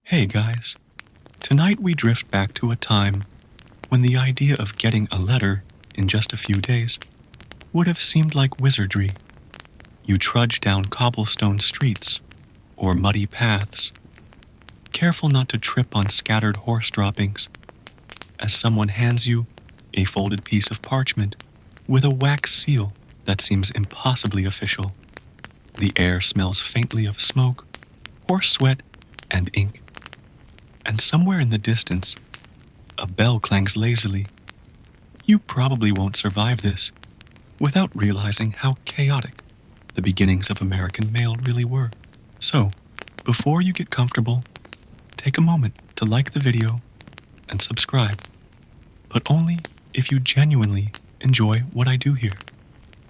Hey guys, tonight we drift back to a time when the idea of getting a letter in just a few days would have seemed like wizardry. You trudge down cobblestone streets or muddy paths, careful not to trip on scattered horse droppings, as someone hands you a folded piece of parchment with a wax seal that seems impossibly official. The air smells faintly of smoke, horse sweat, and ink. And somewhere in the distance, a bell clangs lazily. You probably won't survive this without realizing how chaotic the beginnings of American mail really were. So, before you get comfortable, take a moment to like the video and subscribe, but only if you genuinely enjoy what I do here.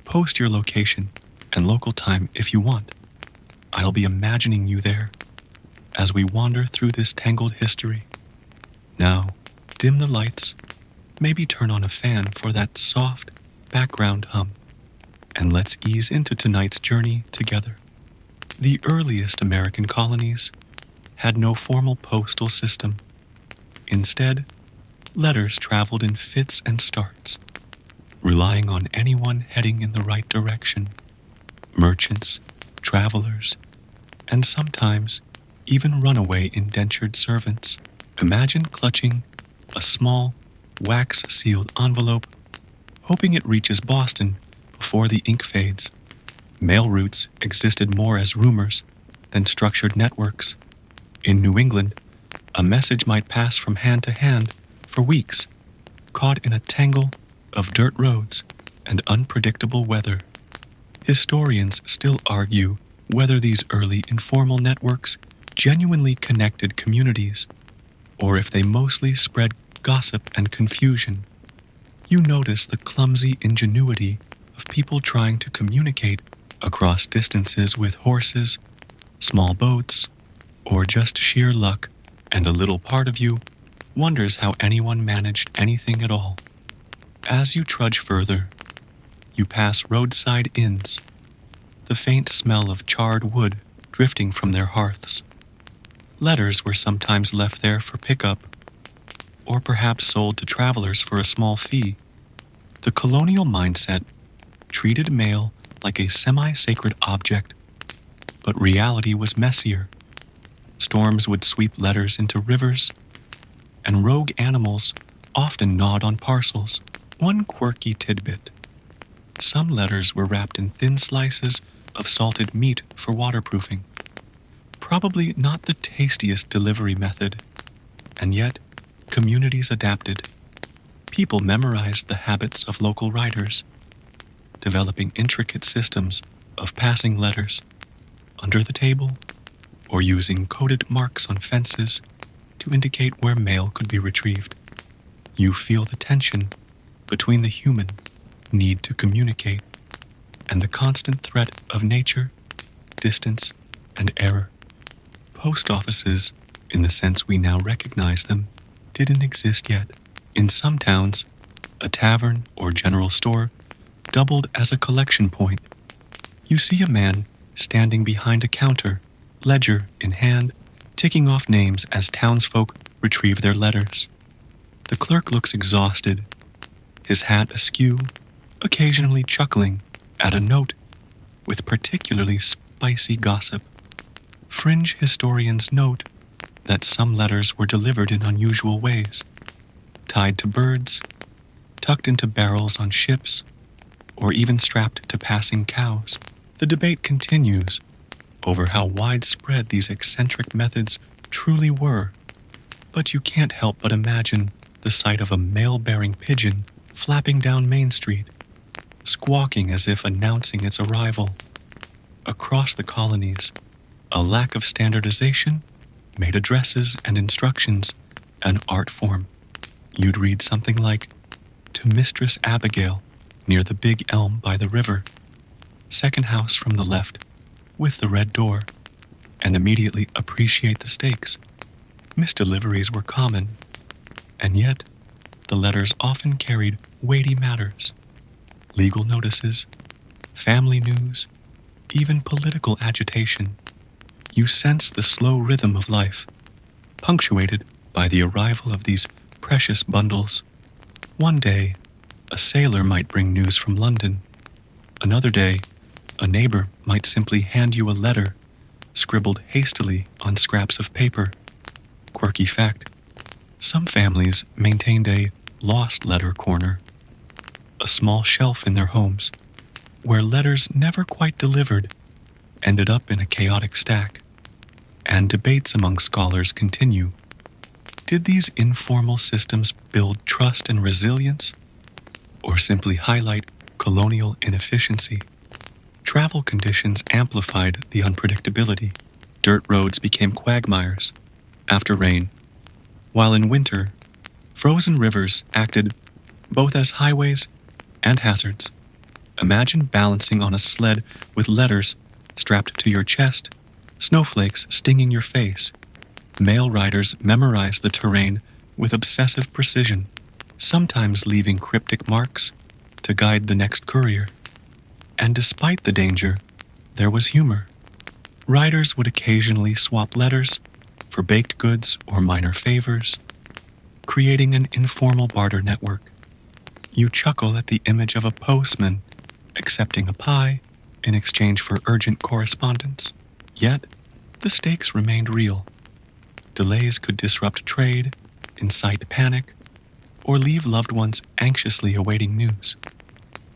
Post your location and local time if you want. I'll be imagining you there as we wander through this tangled history. Now, dim the lights, maybe turn on a fan for that soft background hum, and let's ease into tonight's journey together. The earliest American colonies had no formal postal system. Instead, letters traveled in fits and starts, relying on anyone heading in the right direction. Merchants, travelers, and sometimes even runaway indentured servants. Imagine clutching a small, wax-sealed envelope, hoping it reaches Boston before the ink fades. Mail routes existed more as rumors than structured networks. In New England, a message might pass from hand to hand for weeks, caught in a tangle of dirt roads and unpredictable weather. Historians still argue whether these early informal networks genuinely connected communities, or if they mostly spread gossip and confusion. You notice the clumsy ingenuity of people trying to communicate across distances with horses, small boats, or just sheer luck, and a little part of you wonders how anyone managed anything at all. As you trudge further, you pass roadside inns, the faint smell of charred wood drifting from their hearths. Letters were sometimes left there for pickup, or perhaps sold to travelers for a small fee. The colonial mindset treated mail like a semi-sacred object, but reality was messier. Storms would sweep letters into rivers, and rogue animals often gnawed on parcels. One quirky tidbit: some letters were wrapped in thin slices of salted meat for waterproofing. Probably not the tastiest delivery method, and yet communities adapted. People memorized the habits of local writers, developing intricate systems of passing letters under the table or using coded marks on fences to indicate where mail could be retrieved. You feel the tension between the human need to communicate and the constant threat of nature, distance, and error. Post offices, in the sense we now recognize them, didn't exist yet. In some towns, a tavern or general store doubled as a collection point. You see a man standing behind a counter, ledger in hand, ticking off names as townsfolk retrieve their letters. The clerk looks exhausted, his hat askew, occasionally chuckling at a note with particularly spicy gossip. Fringe historians note that some letters were delivered in unusual ways, tied to birds, tucked into barrels on ships, or even strapped to passing cows. The debate continues over how widespread these eccentric methods truly were, but you can't help but imagine the sight of a mail-bearing pigeon flapping down Main Street, squawking as if announcing its arrival. Across the colonies, a lack of standardization made addresses and instructions an art form. You'd read something like, "To Mistress Abigail, near the big elm by the river, second house from the left, with the red door," and immediately appreciate the stakes. Misdeliveries were common, and yet the letters often carried weighty matters: legal notices, family news, even political agitation. You sense the slow rhythm of life, punctuated by the arrival of these precious bundles. One day, a sailor might bring news from London. Another day, a neighbor might simply hand you a letter scribbled hastily on scraps of paper. Quirky fact: some families maintained a lost letter corner, a small shelf in their homes where letters never quite delivered ended up in a chaotic stack. And debates among scholars continue. Did these informal systems build trust and resilience, or simply highlight colonial inefficiency? Travel conditions amplified the unpredictability. Dirt roads became quagmires after rain, while in winter, frozen rivers acted both as highways and hazards. Imagine balancing on a sled with letters strapped to your chest, snowflakes stinging your face. Male riders memorize the terrain with obsessive precision, sometimes leaving cryptic marks to guide the next courier. And despite the danger, there was humor. Riders would occasionally swap letters for baked goods or minor favors, creating an informal barter network. You chuckle at the image of a postman accepting a pie in exchange for urgent correspondence. Yet, the stakes remained real. Delays could disrupt trade, incite panic, or leave loved ones anxiously awaiting news.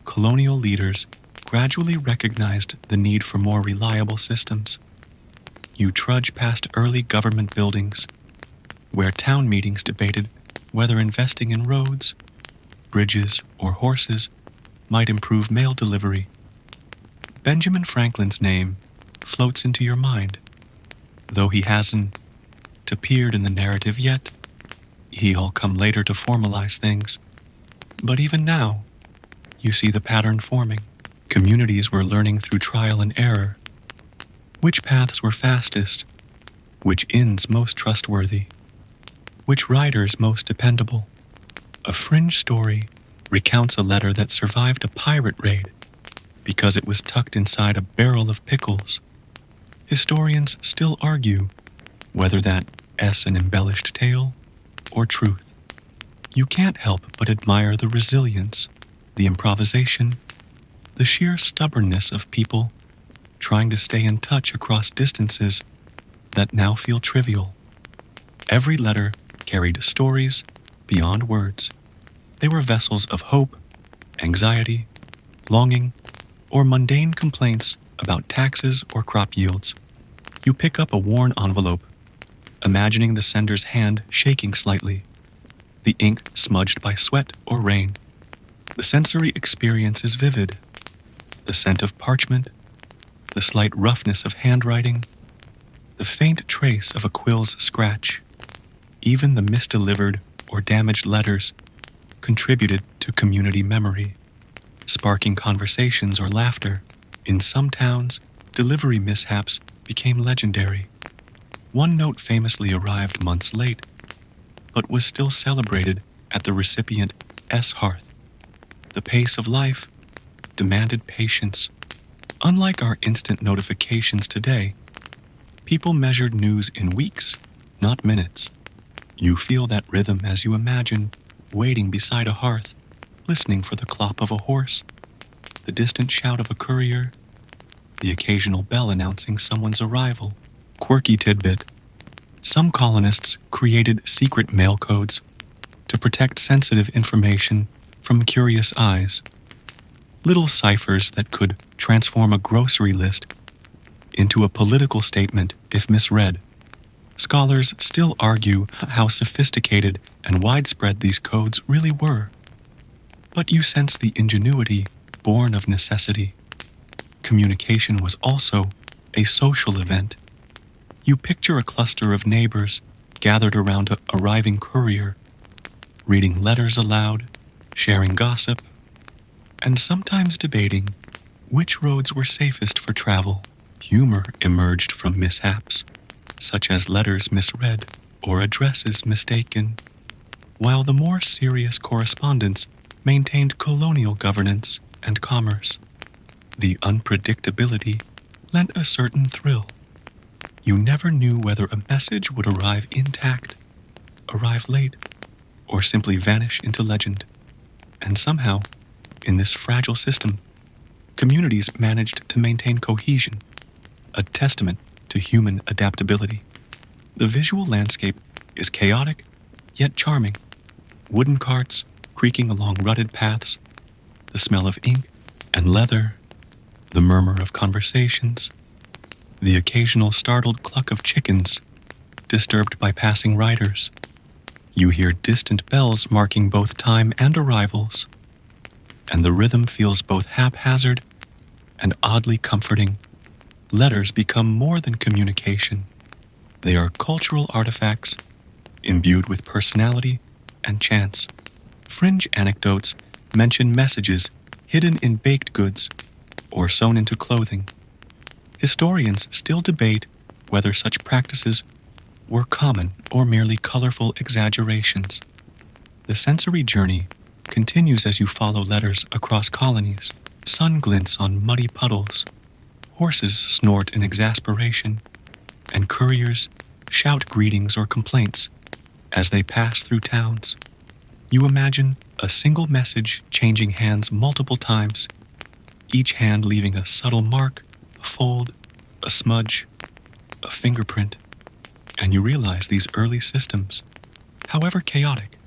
Colonial leaders gradually recognized the need for more reliable systems. You trudge past early government buildings, where town meetings debated whether investing in roads, bridges, or horses might improve mail delivery. Benjamin Franklin's name floats into your mind. Though he hasn't appeared in the narrative yet, he'll come later to formalize things. But even now, you see the pattern forming. Communities were learning through trial and error. Which paths were fastest? Which inns most trustworthy? Which riders most dependable? A fringe story recounts a letter that survived a pirate raid because it was tucked inside a barrel of pickles. Historians still argue whether that's an embellished tale or truth. You can't help but admire the resilience, the improvisation, the sheer stubbornness of people trying to stay in touch across distances that now feel trivial. Every letter carried stories beyond words. They were vessels of hope, anxiety, longing, or mundane complaints about taxes or crop yields. You pick up a worn envelope, imagining the sender's hand shaking slightly, the ink smudged by sweat or rain. The sensory experience is vivid. The scent of parchment, the slight roughness of handwriting, the faint trace of a quill's scratch. Even the misdelivered or damaged letters contributed to community memory, sparking conversations or laughter. In some towns, delivery mishaps became legendary. One note famously arrived months late, but was still celebrated at the recipient's hearth. The pace of life demanded patience. Unlike our instant notifications today, people measured news in weeks, not minutes. You feel that rhythm as you imagine waiting beside a hearth, listening for the clop of a horse, the distant shout of a courier, the occasional bell announcing someone's arrival. Quirky tidbit: some colonists created secret mail codes to protect sensitive information from curious eyes. Little ciphers that could transform a grocery list into a political statement if misread. Scholars still argue how sophisticated and widespread these codes really were. But you sense the ingenuity born of necessity. Communication was also a social event. You picture a cluster of neighbors gathered around an arriving courier, reading letters aloud, sharing gossip, and sometimes debating which roads were safest for travel. Humor emerged from mishaps, such as letters misread or addresses mistaken, while the more serious correspondence maintained colonial governance and commerce. The unpredictability lent a certain thrill. You never knew whether a message would arrive intact, arrive late, or simply vanish into legend. And somehow, in this fragile system, communities managed to maintain cohesion, a testament to human adaptability. The visual landscape is chaotic, yet charming. Wooden carts creaking along rutted paths, the smell of ink and leather, the murmur of conversations, the occasional startled cluck of chickens disturbed by passing riders. You hear distant bells marking both time and arrivals, and the rhythm feels both haphazard and oddly comforting. Letters become more than communication. They are cultural artifacts imbued with personality and chance. Fringe anecdotes mention messages hidden in baked goods or sewn into clothing. Historians still debate whether such practices were common or merely colorful exaggerations. The sensory journey continues as you follow letters across colonies. Sun glints on muddy puddles, horses snort in exasperation, and couriers shout greetings or complaints as they pass through towns. You imagine a single message changing hands multiple times, each hand leaving a subtle mark, a fold, a smudge, a fingerprint, and you realize these early systems, however chaotic,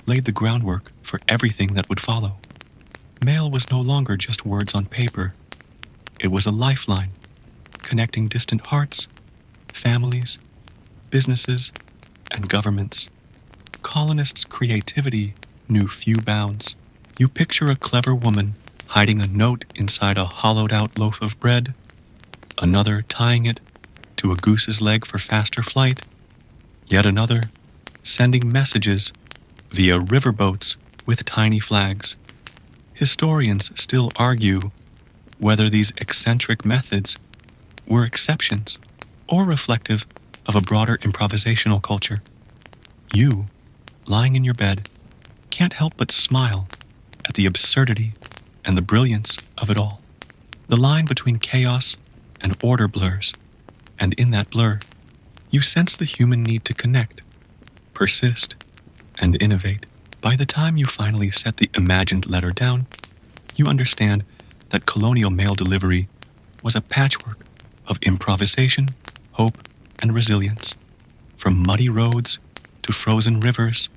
laid the groundwork for everything that would follow. Mail was no longer just words on paper. It was a lifeline, connecting distant hearts, families, businesses, and governments. Colonists' creativity knew few bounds. You picture a clever woman hiding a note inside a hollowed-out loaf of bread, another tying it to a goose's leg for faster flight, yet another sending messages via riverboats with tiny flags. Historians still argue whether these eccentric methods were exceptions or reflective of a broader improvisational culture. You, lying in your bed, can't help but smile at the absurdity and the brilliance of it all. The line between chaos and order blurs, and in that blur, you sense the human need to connect, persist, and innovate. By the time you finally set the imagined letter down, you understand that colonial mail delivery was a patchwork of improvisation, hope, and resilience. From muddy roads to frozen rivers,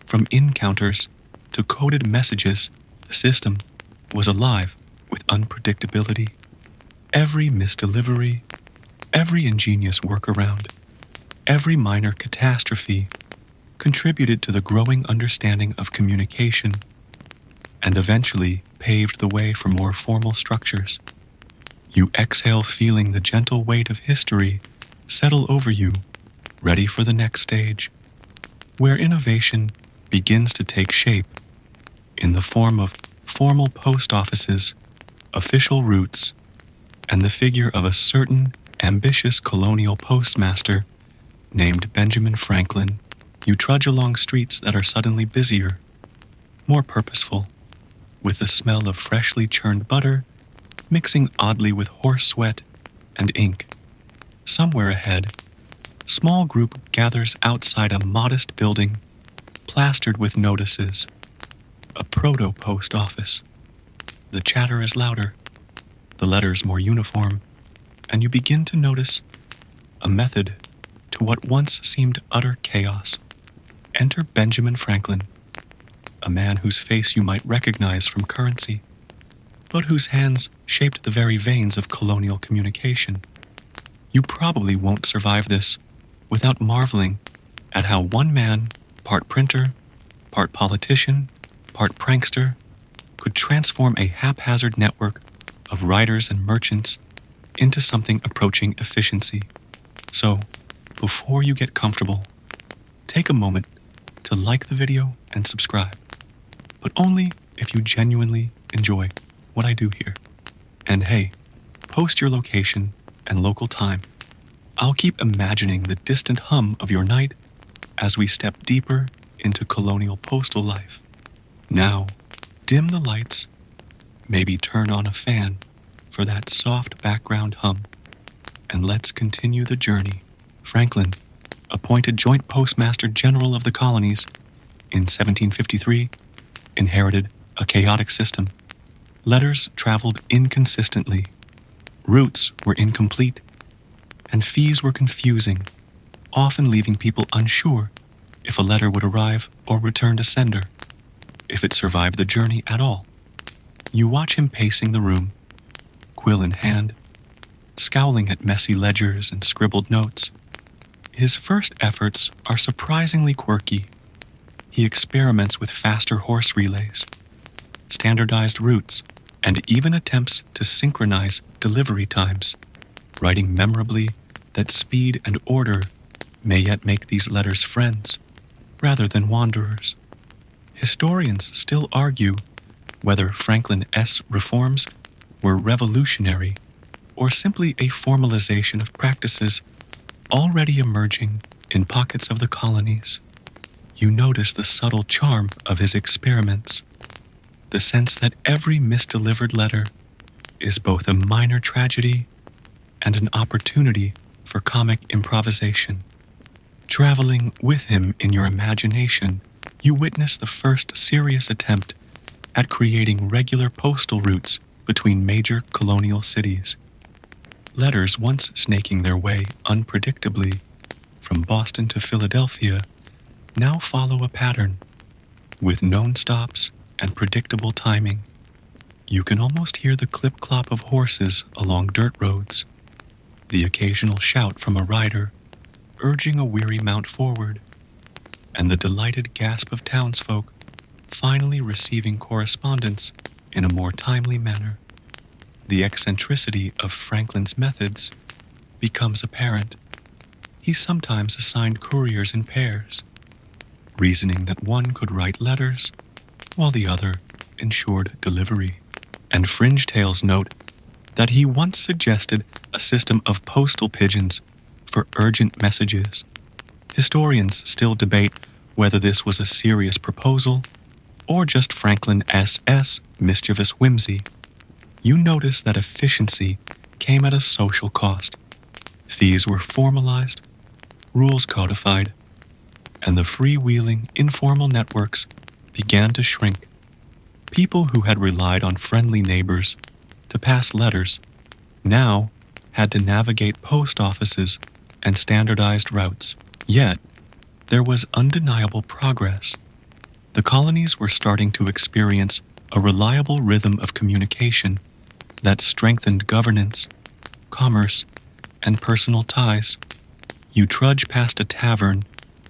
from encounters to coded messages, the system was alive with unpredictability. Every misdelivery, every ingenious workaround, every minor catastrophe contributed to the growing understanding of communication and eventually paved the way for more formal structures. You exhale feeling the gentle weight of history settle over you, ready for the next stage, where innovation begins to take shape in the form of formal post offices, official routes, and the figure of a certain ambitious colonial postmaster named Benjamin Franklin. You trudge along streets that are suddenly busier, more purposeful, with the smell of freshly churned butter mixing oddly with horse sweat and ink. Somewhere ahead, small group gathers outside a modest building plastered with notices, a proto-post office. The chatter is louder, the letters more uniform, and you begin to notice a method to what once seemed utter chaos. Enter Benjamin Franklin, a man whose face you might recognize from currency, but whose hands shaped the very veins of colonial communication. You probably won't survive this without marveling at how one man, part printer, part politician, part prankster, could transform a haphazard network of writers and merchants into something approaching efficiency. So, before you get comfortable, take a moment to like the video and subscribe, but only if you genuinely enjoy what I do here. And hey, post your location and local time. I'll keep imagining the distant hum of your night as we step deeper into colonial postal life. Now, dim the lights, maybe turn on a fan for that soft background hum, and let's continue the journey. Franklin, appointed Joint Postmaster General of the colonies in 1753, inherited a chaotic system. Letters traveled inconsistently, routes were incomplete, and fees were confusing, often leaving people unsure if a letter would arrive or return to sender, if it survived the journey at all. You watch him pacing the room, quill in hand, scowling at messy ledgers and scribbled notes. His first efforts are surprisingly quirky. He experiments with faster horse relays, standardized routes, and even attempts to synchronize delivery times, writing memorably that speed and order may yet make these letters friends, rather than wanderers. Historians still argue whether Franklin S. reforms were revolutionary or simply a formalization of practices already emerging in pockets of the colonies. You notice the subtle charm of his experiments, the sense that every misdelivered letter is both a minor tragedy and an opportunity for comic improvisation. Traveling with him in your imagination, you witness the first serious attempt at creating regular postal routes between major colonial cities. Letters once snaking their way unpredictably from Boston to Philadelphia now follow a pattern with known stops and predictable timing. You can almost hear the clip-clop of horses along dirt roads, the occasional shout from a rider urging a weary mount forward, and the delighted gasp of townsfolk finally receiving correspondence in a more timely manner. The eccentricity of Franklin's methods becomes apparent. He sometimes assigned couriers in pairs, reasoning that one could write letters while the other ensured delivery. And fringe tales note that he once suggested a system of postal pigeons for urgent messages. Historians still debate whether this was a serious proposal or just Franklin S.'s mischievous whimsy. You notice that efficiency came at a social cost. Fees were formalized, rules codified, and the freewheeling, informal networks began to shrink. People who had relied on friendly neighbors to pass letters now had to navigate post offices and standardized routes. Yet, there was undeniable progress. The colonies were starting to experience a reliable rhythm of communication that strengthened governance, commerce, and personal ties. You trudge past a tavern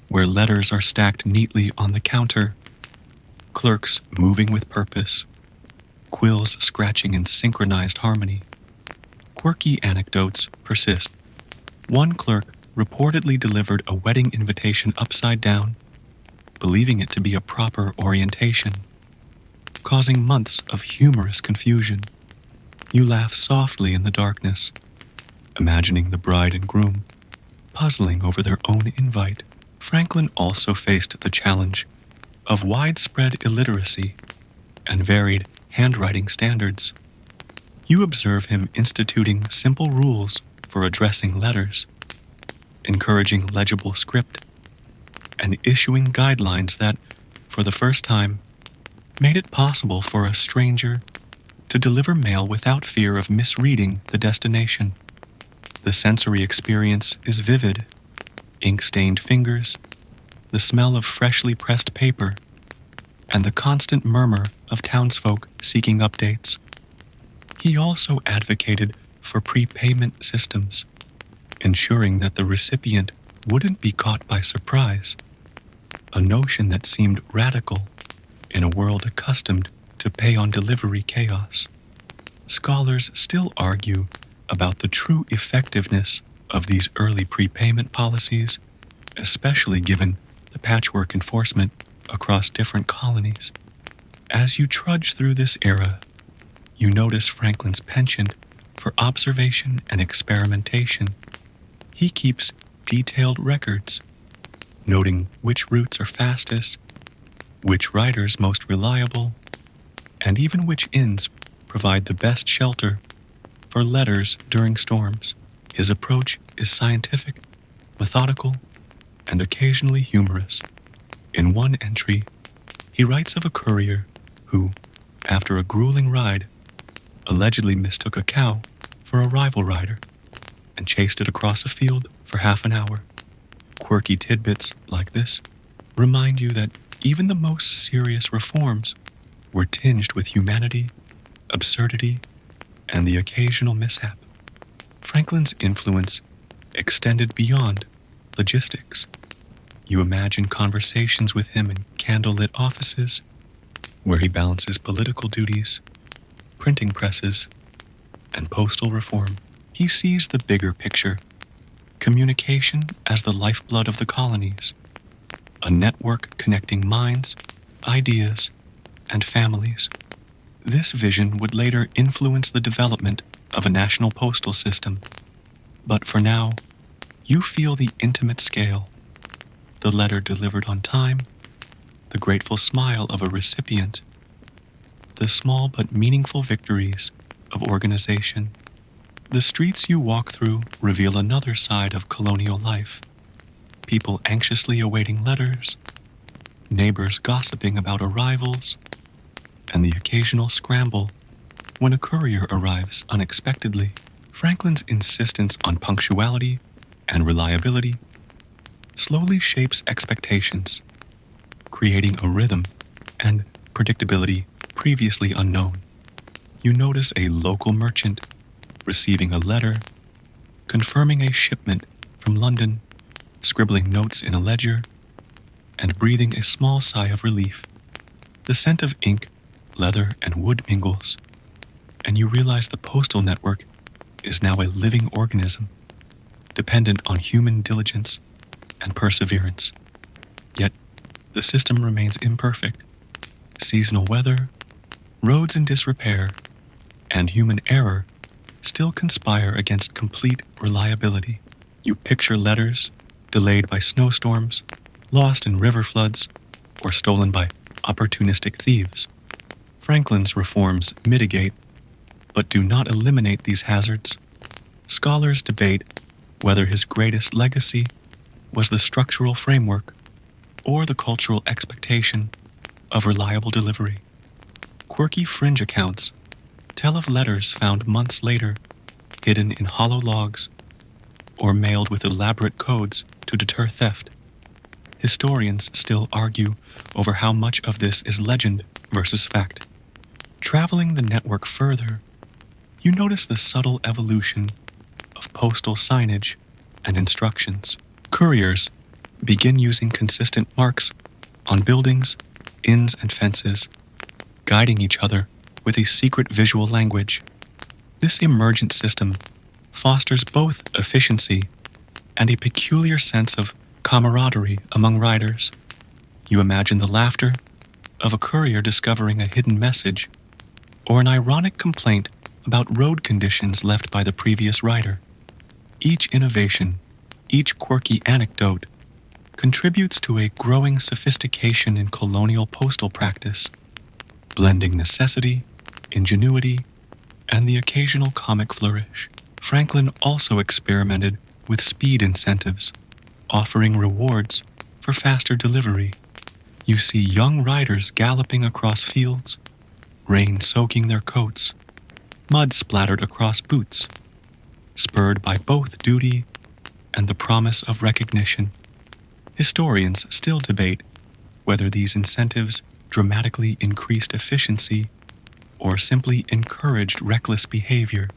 where letters are stacked neatly on the counter, clerks moving with purpose, quills scratching in synchronized harmony. Quirky anecdotes persist. One clerk reportedly delivered a wedding invitation upside down, believing it to be a proper orientation, causing months of humorous confusion. You laugh softly in the darkness, imagining the bride and groom puzzling over their own invite. Franklin also faced the challenge of widespread illiteracy and varied handwriting standards. You observe him instituting simple rules for addressing letters, encouraging legible script, and issuing guidelines that, for the first time, made it possible for a stranger to deliver mail without fear of misreading the destination. The sensory experience is vivid: ink-stained fingers, the smell of freshly pressed paper, and the constant murmur of townsfolk seeking updates. He also advocated for prepayment systems, ensuring that the recipient wouldn't be caught by surprise, a notion that seemed radical in a world accustomed to pay-on-delivery chaos. Scholars still argue about the true effectiveness of these early prepayment policies, especially given the patchwork enforcement across different colonies. As you trudge through this era, you notice Franklin's penchant for observation and experimentation. He keeps detailed records, noting which routes are fastest, which riders most reliable, and even which inns provide the best shelter for letters during storms. His approach is scientific, methodical, and occasionally humorous. In one entry, he writes of a courier who, after a grueling ride, allegedly mistook a cow for a rival rider and chased it across a field for half an hour. Quirky tidbits like this remind you that even the most serious reforms were tinged with humanity, absurdity, and the occasional mishap. Franklin's influence extended beyond logistics. You imagine conversations with him in candlelit offices, where he balances political duties, printing presses, and postal reform. He sees the bigger picture, communication as the lifeblood of the colonies, a network connecting minds, ideas, and families. This vision would later influence the development of a national postal system. But for now, you feel the intimate scale, the letter delivered on time, the grateful smile of a recipient, the small but meaningful victories of organization. The streets you walk through reveal another side of colonial life. People anxiously awaiting letters, neighbors gossiping about arrivals, and the occasional scramble when a courier arrives unexpectedly. Franklin's insistence on punctuality and reliability slowly shapes expectations, creating a rhythm and predictability previously unknown. You notice a local merchant receiving a letter, confirming a shipment from London, scribbling notes in a ledger, and breathing a small sigh of relief. The scent of ink, leather, and wood mingles, and you realize the postal network is now a living organism, dependent on human diligence and perseverance. Yet, the system remains imperfect. Seasonal weather, roads in disrepair, and human error still conspire against complete reliability. You picture letters delayed by snowstorms, lost in river floods, or stolen by opportunistic thieves. Franklin's reforms mitigate, but do not eliminate these hazards. Scholars debate whether his greatest legacy was the structural framework or the cultural expectation of reliable delivery. Quirky fringe accounts tell of letters found months later, hidden in hollow logs, or mailed with elaborate codes to deter theft. Historians still argue over how much of this is legend versus fact. Traveling the network further, you notice the subtle evolution of postal signage and instructions. Couriers begin using consistent marks on buildings, inns, and fences, guiding each other with a secret visual language. This emergent system fosters both efficiency and a peculiar sense of camaraderie among riders. You imagine the laughter of a courier discovering a hidden message, or an ironic complaint about road conditions left by the previous rider. Each innovation, each quirky anecdote, contributes to a growing sophistication in colonial postal practice, blending necessity, ingenuity, and the occasional comic flourish. Franklin also experimented with speed incentives, offering rewards for faster delivery. You see young riders galloping across fields, rain soaking their coats, mud splattered across boots, spurred by both duty and the promise of recognition. Historians still debate whether these incentives dramatically increased efficiency or simply encouraged reckless behavior.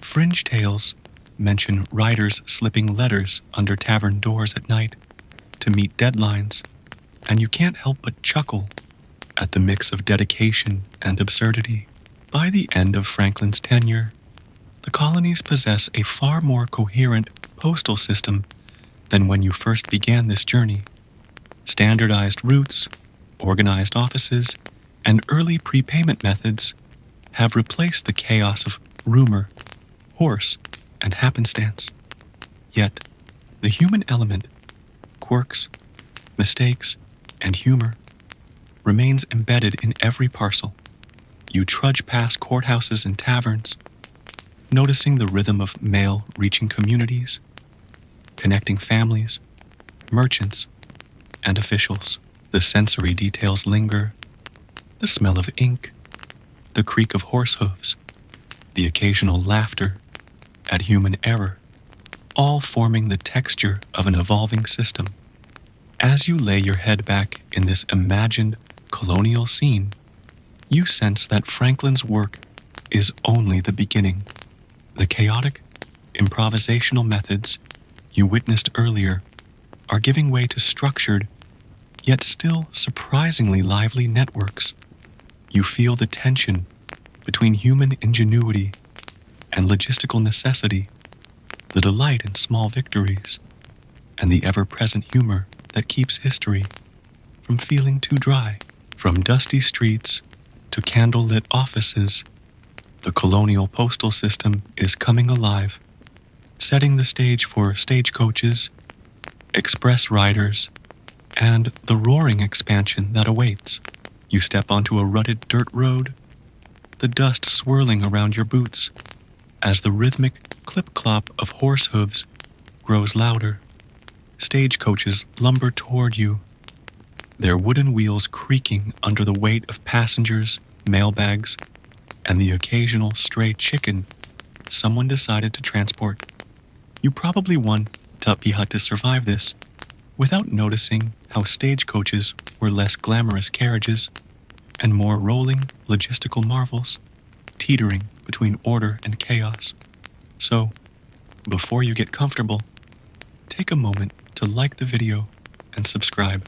Fringe tales mention riders slipping letters under tavern doors at night to meet deadlines, and you can't help but chuckle at the mix of dedication and absurdity. By the end of Franklin's tenure, the colonies possess a far more coherent postal system than when you first began this journey. Standardized routes, organized offices, and early prepayment methods have replaced the chaos of rumor, horse, and happenstance. Yet, the human element, quirks, mistakes, and humor, remains embedded in every parcel. You trudge past courthouses and taverns, noticing the rhythm of mail reaching communities, connecting families, merchants, and officials. The sensory details linger: the smell of ink, the creak of horse hooves, the occasional laughter at human error, all forming the texture of an evolving system. As you lay your head back in this imagined colonial scene, you sense that Franklin's work is only the beginning. The chaotic, improvisational methods you witnessed earlier are giving way to structured, yet still surprisingly lively networks. You feel the tension between human ingenuity and logistical necessity, the delight in small victories, and the ever-present humor that keeps history from feeling too dry. From dusty streets to candlelit offices, the colonial postal system is coming alive, setting the stage for stagecoaches, express riders, and the roaring expansion that awaits. You step onto a rutted dirt road, the dust swirling around your boots as the rhythmic clip-clop of horse hooves grows louder. Stagecoaches lumber toward you, their wooden wheels creaking under the weight of passengers, mailbags, and the occasional stray chicken someone decided to transport. You probably won Tuppy Hut to survive this, without noticing how stagecoaches were less glamorous carriages and more rolling logistical marvels, teetering between order and chaos. So, before you get comfortable, take a moment to like the video and subscribe,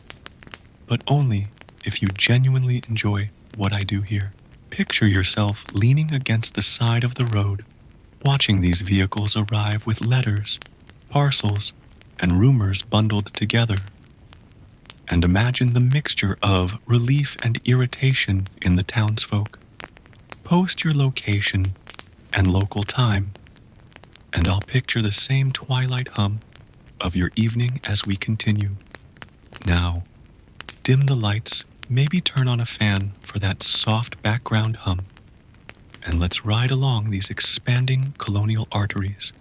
but only if you genuinely enjoy what I do here. Picture yourself leaning against the side of the road, watching these vehicles arrive with letters, parcels, and rumors bundled together. And imagine the mixture of relief and irritation in the townsfolk. Post your location and local time, and I'll picture the same twilight hum of your evening as we continue. Now, dim the lights, maybe turn on a fan for that soft background hum, and let's ride along these expanding colonial arteries.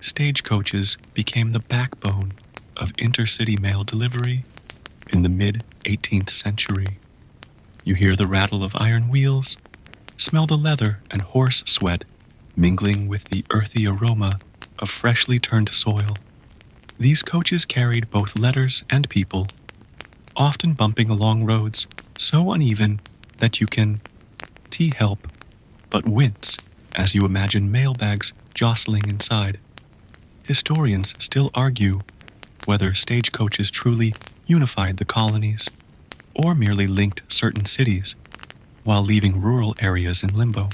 Stagecoaches became the backbone of intercity mail delivery in the mid-18th century. You hear the rattle of iron wheels, smell the leather and horse sweat mingling with the earthy aroma of freshly turned soil. These coaches carried both letters and people, often bumping along roads so uneven that you can help but wince as you imagine mailbags jostling inside. Historians still argue whether stagecoaches truly unified the colonies or merely linked certain cities while leaving rural areas in limbo.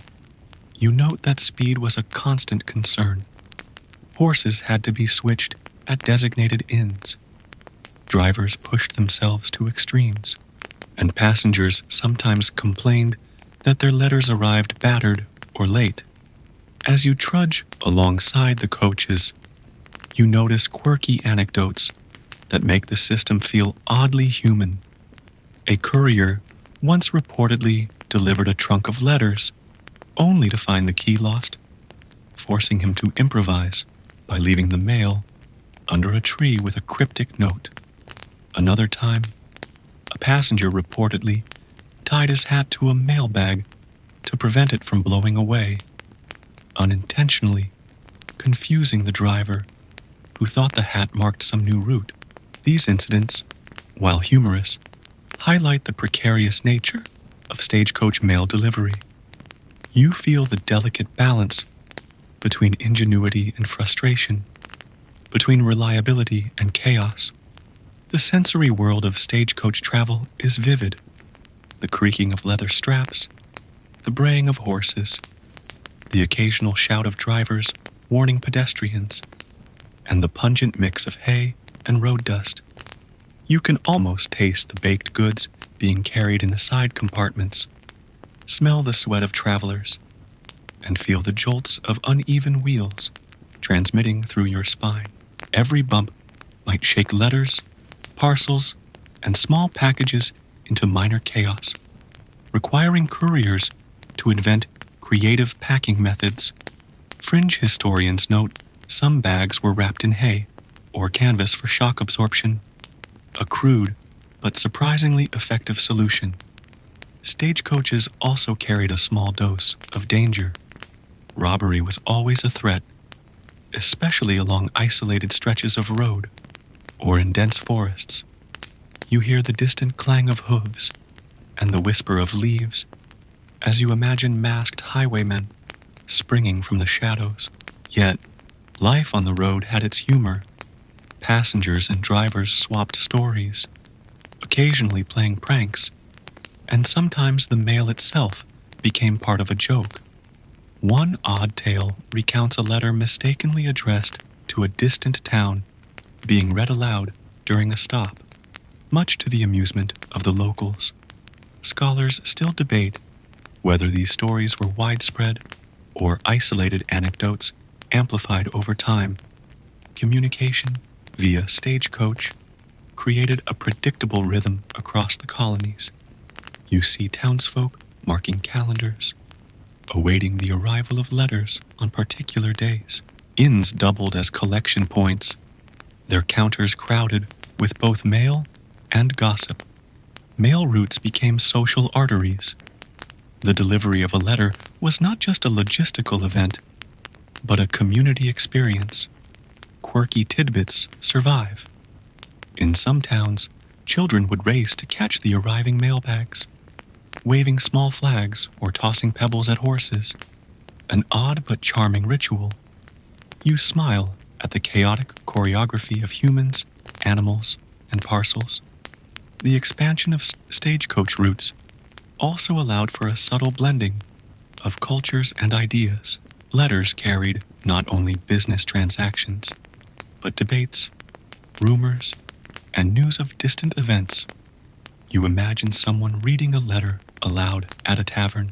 You note that speed was a constant concern. Horses had to be switched at designated inns. Drivers pushed themselves to extremes, and passengers sometimes complained that their letters arrived battered or late. As you trudge alongside the coaches, you notice quirky anecdotes that make the system feel oddly human. A courier once reportedly delivered a trunk of letters, only to find the key lost, forcing him to improvise by leaving the mail under a tree with a cryptic note. Another time, a passenger reportedly tied his hat to a mailbag to prevent it from blowing away, unintentionally confusing the driver who thought the hat marked some new route. These incidents, while humorous, highlight the precarious nature of stagecoach mail delivery. You feel the delicate balance between ingenuity and frustration, between reliability and chaos. The sensory world of stagecoach travel is vivid. The creaking of leather straps, the braying of horses, the occasional shout of drivers warning pedestrians, and the pungent mix of hay and road dust. You can almost taste the baked goods being carried in the side compartments, smell the sweat of travelers, and feel the jolts of uneven wheels transmitting through your spine. Every bump might shake letters, parcels, and small packages into minor chaos, requiring couriers to invent creative packing methods Fringe historians note some bags were wrapped in hay or canvas for shock absorption, a crude but surprisingly effective solution. Stagecoaches also carried a small dose of danger. Robbery was always a threat, especially along isolated stretches of road or in dense forests. You hear the distant clang of hooves and the whisper of leaves as you imagine masked highwaymen springing from the shadows. Yet, life on the road had its humor. Passengers and drivers swapped stories, occasionally playing pranks, and sometimes the mail itself became part of a joke. One odd tale recounts a letter mistakenly addressed to a distant town being read aloud during a stop, much to the amusement of the locals. Scholars still debate whether these stories were widespread or isolated anecdotes amplified over time. Communication via stagecoach created a predictable rhythm across the colonies. You see townsfolk marking calendars, awaiting the arrival of letters on particular days. Inns doubled as collection points, their counters crowded with both mail and gossip. Mail routes became social arteries. The delivery of a letter was not just a logistical event, but a community experience. Quirky tidbits survive. In some towns, children would race to catch the arriving mailbags, waving small flags or tossing pebbles at horses. An odd but charming ritual. You smile at the chaotic choreography of humans, animals, and parcels. The expansion of stagecoach routes also allowed for a subtle blending of cultures and ideas. Letters carried not only business transactions, but debates, rumors, and news of distant events. You imagine someone reading a letter aloud at a tavern,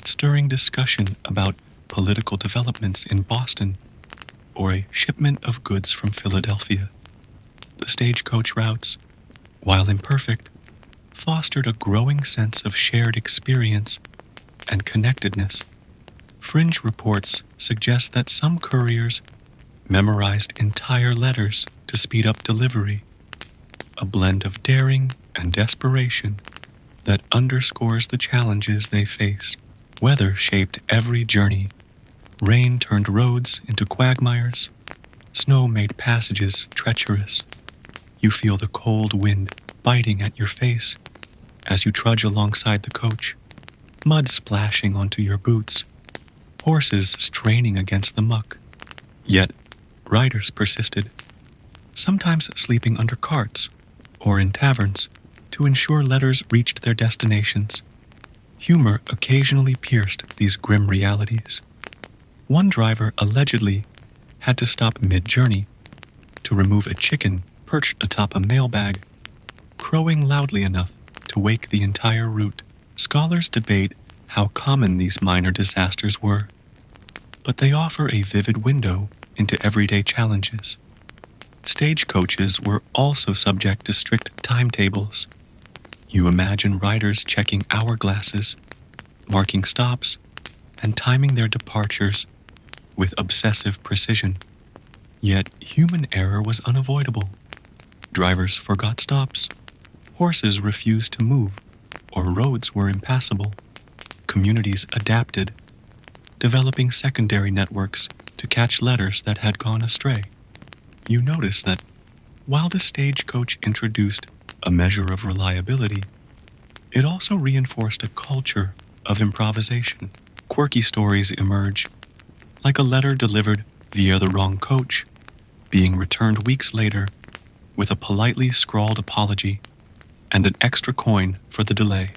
stirring discussion about political developments in Boston or a shipment of goods from Philadelphia. The stagecoach routes, while imperfect, fostered a growing sense of shared experience and connectedness. Fringe reports suggest that some couriers memorized entire letters to speed up delivery, a blend of daring and desperation that underscores the challenges they faced. Weather shaped every journey. Rain turned roads into quagmires. Snow made passages treacherous. You feel the cold wind biting at your face as you trudge alongside the coach, mud splashing onto your boots, horses straining against the muck. Yet, riders persisted, sometimes sleeping under carts or in taverns to ensure letters reached their destinations. Humor occasionally pierced these grim realities. One driver allegedly had to stop mid-journey to remove a chicken perched atop a mailbag, crowing loudly enough to wake the entire route. Scholars debate how common these minor disasters were, but they offer a vivid window into everyday challenges. Stagecoaches were also subject to strict timetables. You imagine riders checking hourglasses, marking stops, and timing their departures with obsessive precision. Yet human error was unavoidable. Drivers forgot stops, horses refused to move, or roads were impassable. Communities adapted, developing secondary networks to catch letters that had gone astray. You notice that while the stagecoach introduced a measure of reliability, it also reinforced a culture of improvisation. Quirky stories emerge, like a letter delivered via the wrong coach, being returned weeks later with a politely scrawled apology and an extra coin for the delay.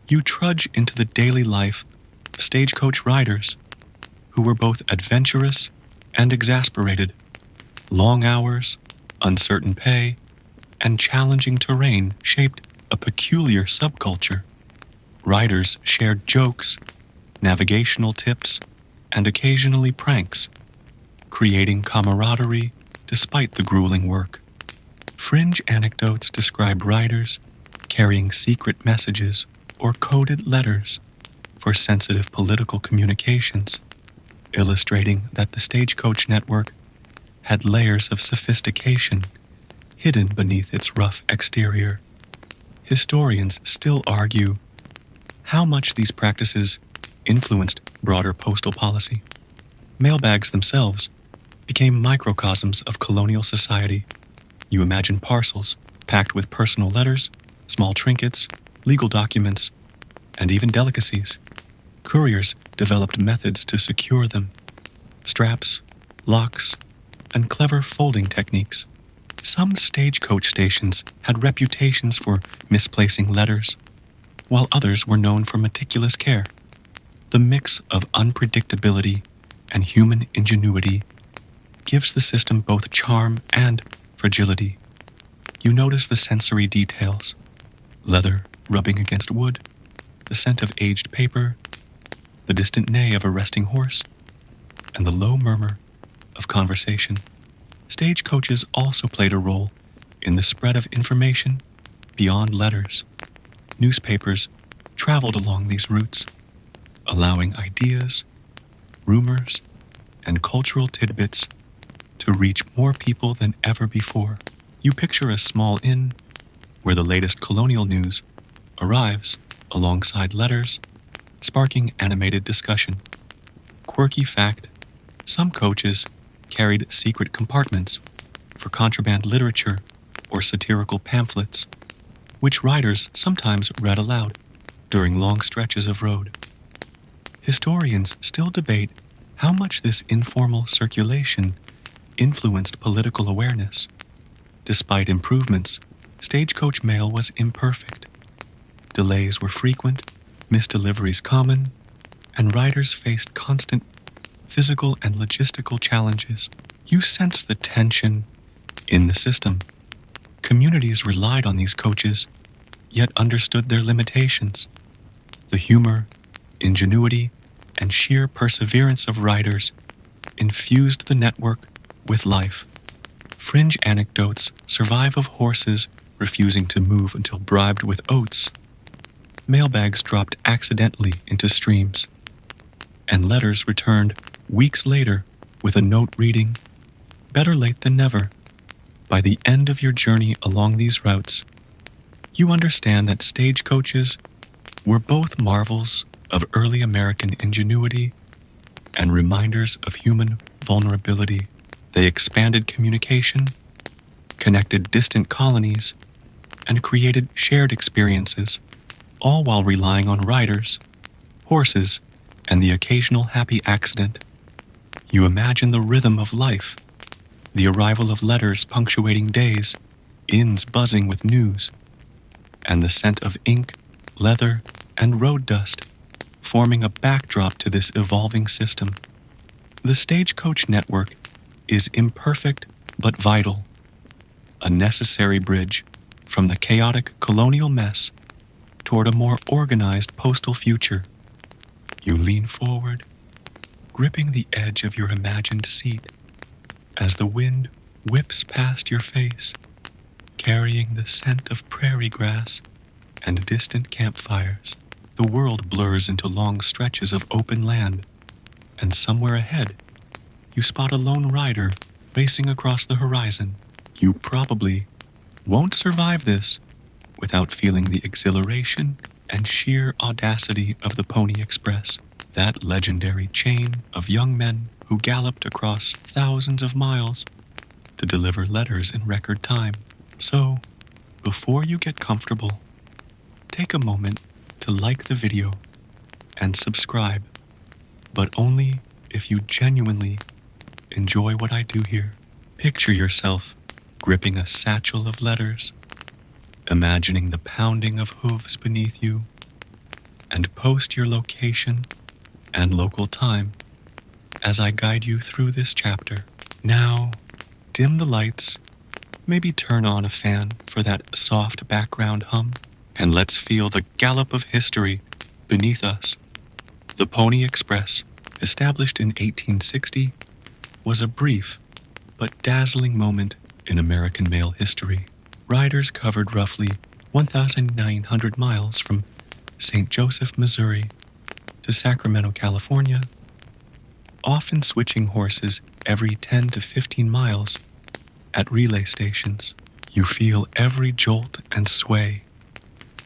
You trudge into the daily life of stagecoach riders who were both adventurous and exasperated. Long hours, uncertain pay, and challenging terrain shaped a peculiar subculture. Riders shared jokes, navigational tips, and occasionally pranks, creating camaraderie despite the grueling work. Fringe anecdotes describe riders carrying secret messages or coded letters for sensitive political communications. illustrating that the Stagecoach network had layers of sophistication hidden beneath its rough exterior. Historians still argue how much these practices influenced broader postal policy. Mailbags themselves became microcosms of colonial society. You imagine parcels packed with personal letters, small trinkets, legal documents, and even delicacies. Couriers developed methods to secure them: straps, locks, and clever folding techniques. Some stagecoach stations had reputations for misplacing letters, while others were known for meticulous care. The mix of unpredictability and human ingenuity gives the system both charm and fragility. You notice the sensory details: leather rubbing against wood, the scent of aged paper, the distant neigh of a resting horse, and the low murmur of conversation. Stagecoaches also played a role in the spread of information beyond letters. Newspapers traveled along these routes, allowing ideas, rumors, and cultural tidbits to reach more people than ever before. You picture a small inn where the latest colonial news arrives alongside letters, sparking animated discussion. Quirky fact: some coaches carried secret compartments for contraband literature or satirical pamphlets, which riders sometimes read aloud during long stretches of road. Historians still debate how much this informal circulation influenced political awareness. Despite improvements, stagecoach mail was imperfect. Delays were frequent, missed deliveries common, and riders faced constant physical and logistical challenges. You sense the tension in the system. Communities relied on these coaches, yet understood their limitations. The humor, ingenuity, and sheer perseverance of riders infused the network with life. Fringe anecdotes survive of horses refusing to move until bribed with oats, mailbags dropped accidentally into streams, and letters returned weeks later with a note reading, "Better late than never." By the end of your journey along these routes, you understand that stagecoaches were both marvels of early American ingenuity and reminders of human vulnerability. They expanded communication, connected distant colonies, and created shared experiences, all while relying on riders, horses, and the occasional happy accident. You imagine the rhythm of life, the arrival of letters punctuating days, inns buzzing with news, and the scent of ink, leather, and road dust forming a backdrop to this evolving system. The stagecoach network is imperfect but vital, a necessary bridge from the chaotic colonial mess toward a more organized postal future. You lean forward, gripping the edge of your imagined seat as the wind whips past your face, carrying the scent of prairie grass and distant campfires. The world blurs into long stretches of open land, and somewhere ahead, you spot a lone rider racing across the horizon. You probably won't survive this without feeling the exhilaration and sheer audacity of the Pony Express, that legendary chain of young men who galloped across thousands of miles to deliver letters in record time. So, before you get comfortable, take a moment to like the video and subscribe, but only if you genuinely enjoy what I do here. Picture yourself gripping a satchel of letters, imagining the pounding of hooves beneath you, and post your location and local time as I guide you through this chapter. Now, dim the lights, maybe turn on a fan for that soft background hum, and let's feel the gallop of history beneath us. The Pony Express, established in 1860, was a brief but dazzling moment in American mail history. Riders covered roughly 1,900 miles from St. Joseph, Missouri, to Sacramento, California, often switching horses every 10 to 15 miles at relay stations. You feel every jolt and sway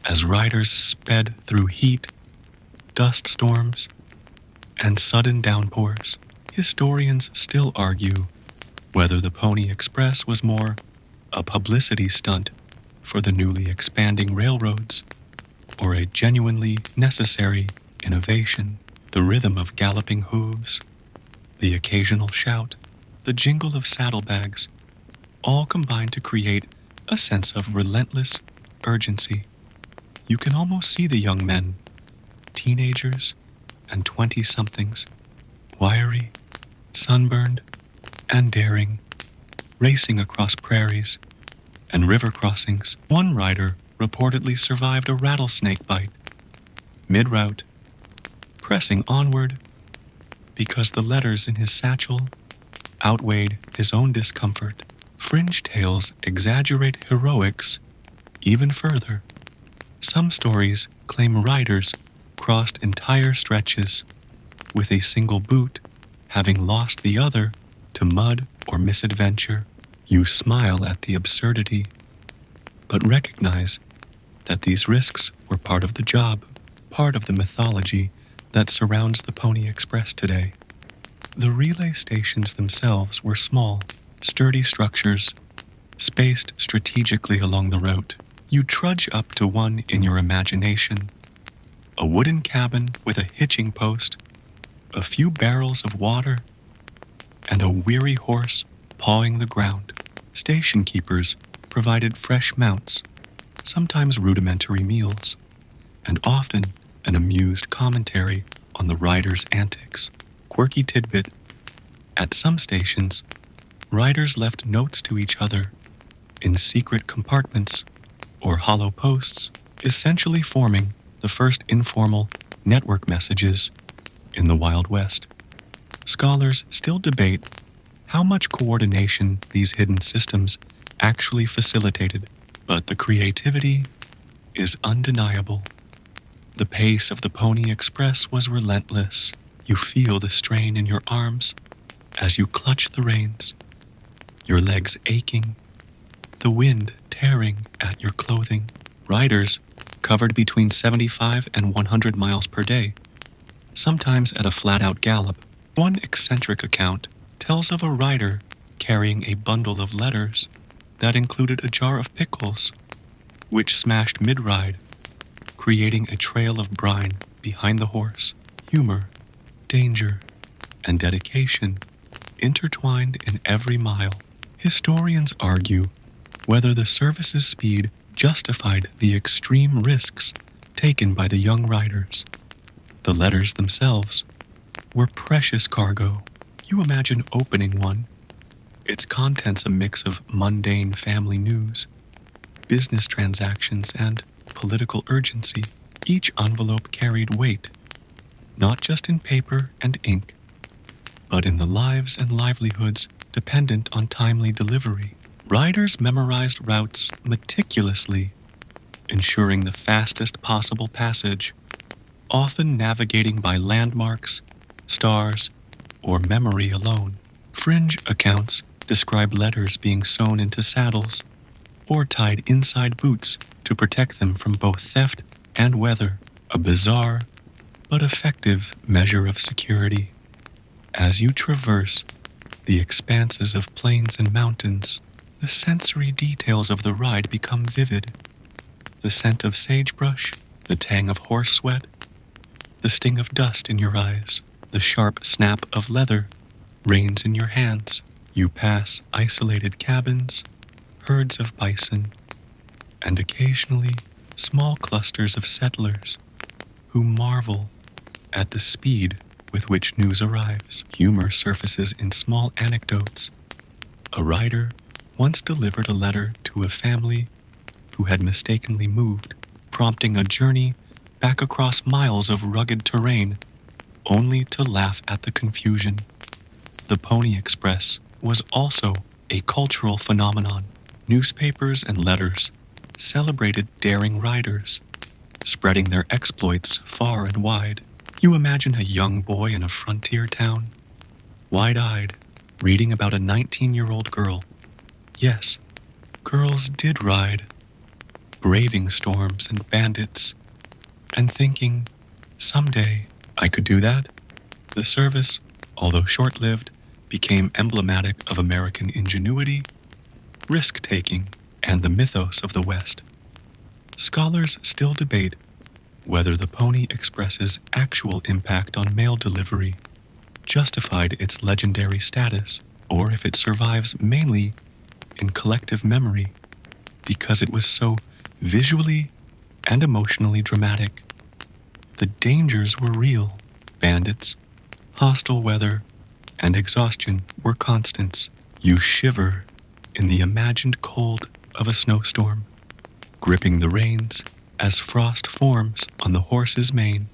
as riders sped through heat, dust storms, and sudden downpours. Historians still argue whether the Pony Express was more a publicity stunt for the newly expanding railroads or a genuinely necessary innovation. The rhythm of galloping hooves, the occasional shout, the jingle of saddlebags, all combine to create a sense of relentless urgency. You can almost see the young men, teenagers and 20-somethings, wiry, sunburned, and daring, racing across prairies and river crossings. One rider reportedly survived a rattlesnake bite mid-route, pressing onward because the letters in his satchel outweighed his own discomfort. Fringe tales exaggerate heroics even further. Some stories claim riders crossed entire stretches with a single boot, having lost the other to mud or misadventure. You smile at the absurdity, but recognize that these risks were part of the job, part of the mythology that surrounds the Pony Express today. The relay stations themselves were small, sturdy structures, spaced strategically along the route. You trudge up to one in your imagination, a wooden cabin with a hitching post, a few barrels of water, and a weary horse pawing the ground. Station keepers provided fresh mounts, sometimes rudimentary meals, and often an amused commentary on the rider's antics. Quirky tidbit: at some stations, riders left notes to each other in secret compartments or hollow posts, essentially forming the first informal network messages in the Wild West. Scholars still debate how much coordination these hidden systems actually facilitated, but the creativity is undeniable. The pace of the Pony Express was relentless. You feel the strain in your arms as you clutch the reins, your legs aching, the wind tearing at your clothing. Riders covered between 75 and 100 miles per day, sometimes at a flat-out gallop. One eccentric account tells of a rider carrying a bundle of letters that included a jar of pickles, which smashed mid-ride, creating a trail of brine behind the horse. Humor, danger, and dedication intertwined in every mile. Historians argue whether the service's speed justified the extreme risks taken by the young riders. The letters themselves were precious cargo. You imagine opening one, its contents a mix of mundane family news, business transactions, and political urgency. Each envelope carried weight, not just in paper and ink, but in the lives and livelihoods dependent on timely delivery. Riders memorized routes meticulously, ensuring the fastest possible passage, often navigating by landmarks, stars, or memory alone. Fringe accounts describe letters being sewn into saddles or tied inside boots to protect them from both theft and weather, a bizarre but effective measure of security. As you traverse the expanses of plains and mountains, the sensory details of the ride become vivid. The scent of sagebrush, the tang of horse sweat, the sting of dust in your eyes, the sharp snap of leather, reins in your hands. You pass isolated cabins, herds of bison, and occasionally small clusters of settlers who marvel at the speed with which news arrives. Humor surfaces in small anecdotes. A rider once delivered a letter to a family who had mistakenly moved, prompting a journey back across miles of rugged terrain, only to laugh at the confusion. The Pony Express was also a cultural phenomenon. Newspapers and letters celebrated daring riders, spreading their exploits far and wide. You imagine a young boy in a frontier town, wide-eyed, reading about a 19-year-old girl. Yes, girls did ride, braving storms and bandits, and thinking, someday I could do that. The service, although short-lived, became emblematic of American ingenuity, risk-taking, and the mythos of the West. Scholars still debate whether the Pony Express's actual impact on mail delivery justified its legendary status, or if it survives mainly in collective memory because it was so visually and emotionally dramatic. The dangers were real. Bandits, hostile weather, and exhaustion were constants. You shiver in the imagined cold of a snowstorm, gripping the reins as frost forms on the horse's mane,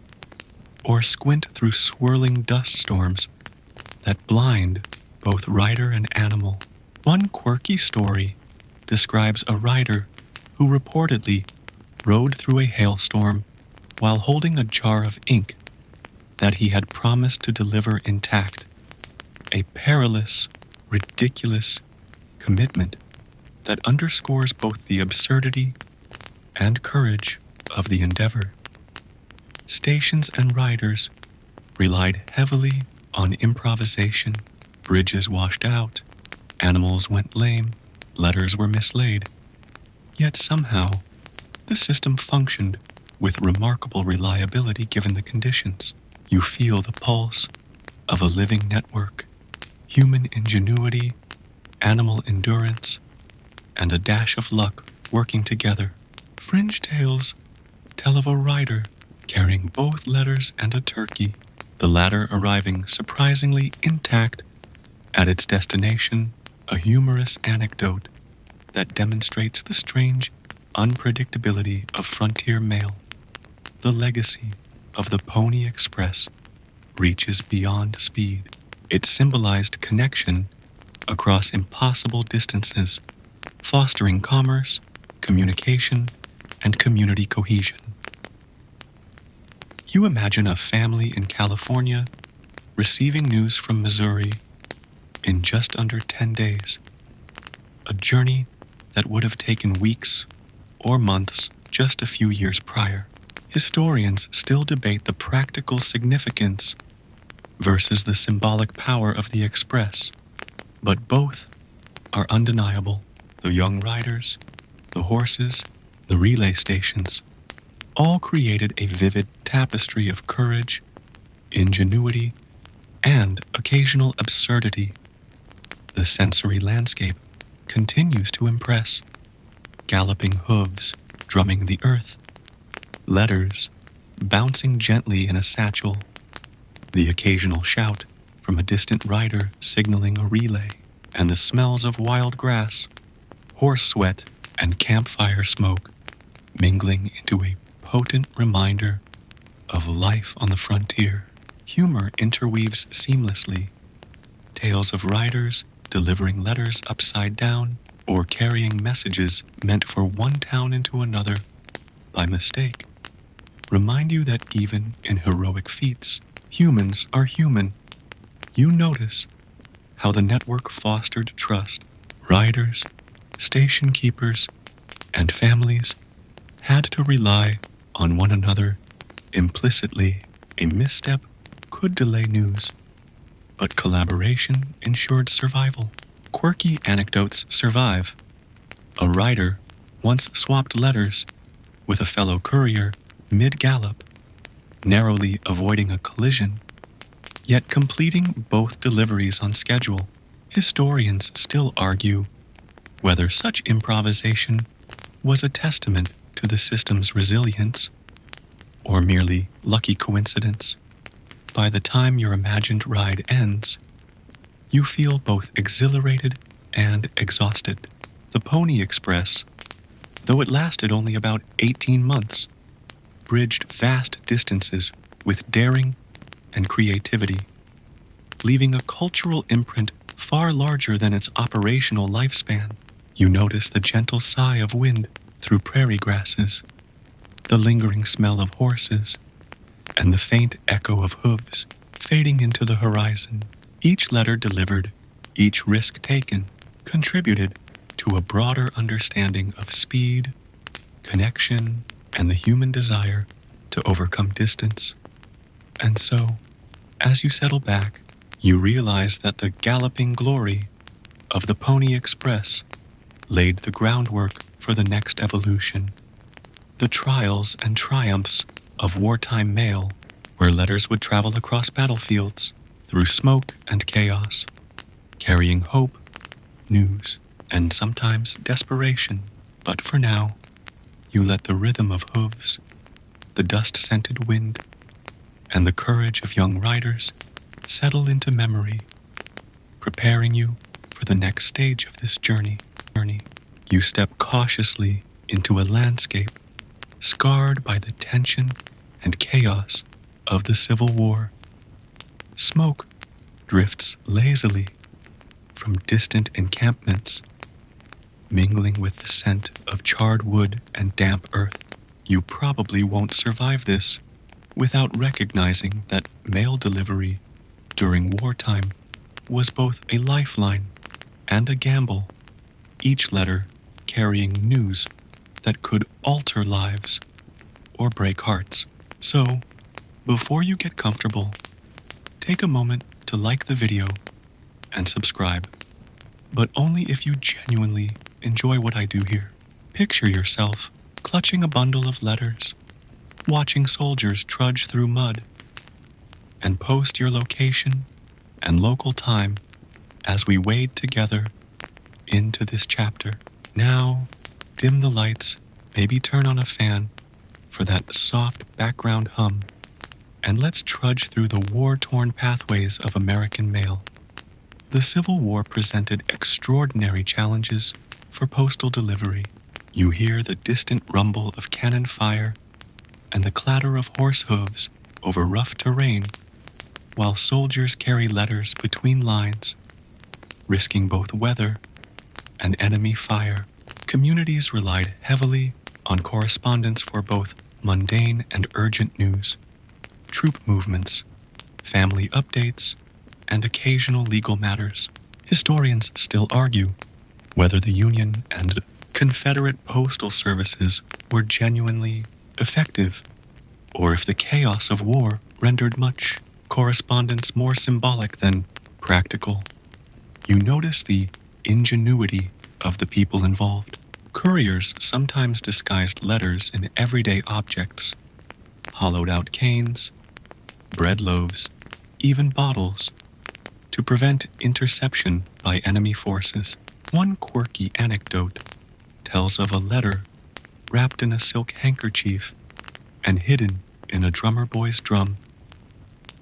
or squint through swirling dust storms that blind both rider and animal. One quirky story describes a rider who reportedly rode through a hailstorm while holding a jar of ink that he had promised to deliver intact. A perilous, ridiculous commitment that underscores both the absurdity and courage of the endeavor. Stations and riders relied heavily on improvisation. Bridges washed out, animals went lame, letters were mislaid. Yet somehow, the system functioned with remarkable reliability given the conditions. You feel the pulse of a living network, human ingenuity, animal endurance, and a dash of luck working together. Fringe tales tell of a rider carrying both letters and a turkey, the latter arriving surprisingly intact at its destination, a humorous anecdote that demonstrates the strange unpredictability of frontier mail. The legacy of the Pony Express reaches beyond speed. It symbolized connection across impossible distances, fostering commerce, communication, and community cohesion. You imagine a family in California receiving news from Missouri in just under 10 days, a journey that would have taken weeks or months just a few years prior. Historians still debate the practical significance versus the symbolic power of the Express, but both are undeniable. The young riders, the horses, the relay stations, all created a vivid tapestry of courage, ingenuity, and occasional absurdity. The sensory landscape continues to impress. Galloping hooves drumming the earth, letters bouncing gently in a satchel, the occasional shout from a distant rider signaling a relay, and the smells of wild grass, horse sweat, and campfire smoke mingling into a potent reminder of life on the frontier. Humor interweaves seamlessly. Tales of riders delivering letters upside down or carrying messages meant for one town into another by mistake remind you that even in heroic feats, humans are human. You notice how the network fostered trust. Riders, station keepers, and families had to rely on one another implicitly. A misstep could delay news, but collaboration ensured survival. Quirky anecdotes survive. A rider once swapped letters with a fellow courier mid-gallop, narrowly avoiding a collision, yet completing both deliveries on schedule. Historians still argue whether such improvisation was a testament to the system's resilience or merely lucky coincidence. By the time your imagined ride ends, you feel both exhilarated and exhausted. The Pony Express, though it lasted only about 18 months, bridged vast distances with daring and creativity, leaving a cultural imprint far larger than its operational lifespan. You notice the gentle sigh of wind through prairie grasses, the lingering smell of horses, and the faint echo of hooves fading into the horizon. Each letter delivered, each risk taken, contributed to a broader understanding of speed, connection, and the human desire to overcome distance. And so, as you settle back, you realize that the galloping glory of the Pony Express laid the groundwork for the next evolution, the trials and triumphs of wartime mail, where letters would travel across battlefields through smoke and chaos, carrying hope, news, and sometimes desperation. But for now, you let the rhythm of hooves, the dust-scented wind, and the courage of young riders settle into memory, preparing you for the next stage of this journey. You step cautiously into a landscape scarred by the tension and chaos of the Civil War. Smoke drifts lazily from distant encampments, mingling with the scent of charred wood and damp earth. You probably won't survive this without recognizing that mail delivery during wartime was both a lifeline and a gamble, each letter carrying news that could alter lives or break hearts. So, before you get comfortable, take a moment to like the video and subscribe, but only if you genuinely enjoy what I do here. Picture yourself clutching a bundle of letters, watching soldiers trudge through mud, and post your location and local time as we wade together into this chapter. Now, dim the lights, maybe turn on a fan for that soft background hum, and let's trudge through the war-torn pathways of American mail. The Civil War presented extraordinary challenges for postal delivery. You hear the distant rumble of cannon fire and the clatter of horse hooves over rough terrain, while soldiers carry letters between lines, risking both weather and enemy fire. Communities relied heavily on correspondence for both mundane and urgent news, troop movements, family updates, and occasional legal matters. Historians still argue whether the Union and Confederate postal services were genuinely effective, or if the chaos of war rendered much correspondence more symbolic than practical. You notice the ingenuity of the people involved. Couriers sometimes disguised letters in everyday objects, hollowed out canes, bread loaves, even bottles, to prevent interception by enemy forces. One quirky anecdote tells of a letter wrapped in a silk handkerchief and hidden in a drummer boy's drum,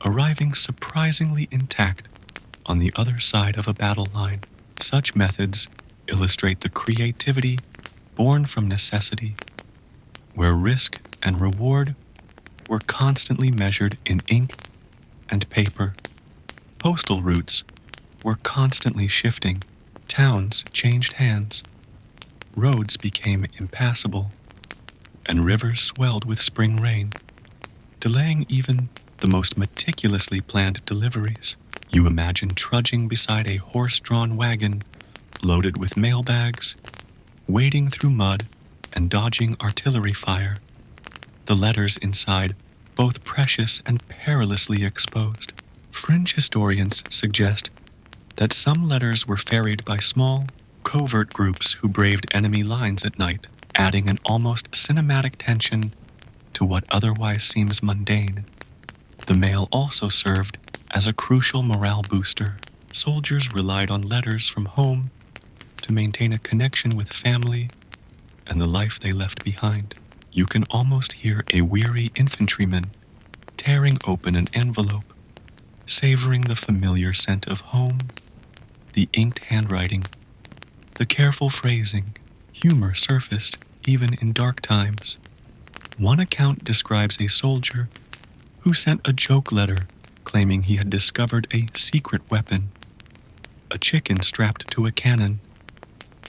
arriving surprisingly intact on the other side of a battle line. Such methods illustrate the creativity born from necessity, where risk and reward were constantly measured in ink and paper. Postal routes were constantly shifting. Towns changed hands. Roads became impassable, and rivers swelled with spring rain, delaying even the most meticulously planned deliveries. You imagine trudging beside a horse-drawn wagon loaded with mailbags, wading through mud and dodging artillery fire, the letters inside both precious and perilously exposed. Fringe historians suggest that some letters were ferried by small, covert groups who braved enemy lines at night, adding an almost cinematic tension to what otherwise seems mundane. The mail also served as a crucial morale booster. Soldiers relied on letters from home to maintain a connection with family and the life they left behind. You can almost hear a weary infantryman tearing open an envelope, savoring the familiar scent of home, the inked handwriting, the careful phrasing. Humor surfaced even in dark times. One account describes a soldier who sent a joke letter claiming he had discovered a secret weapon, a chicken strapped to a cannon,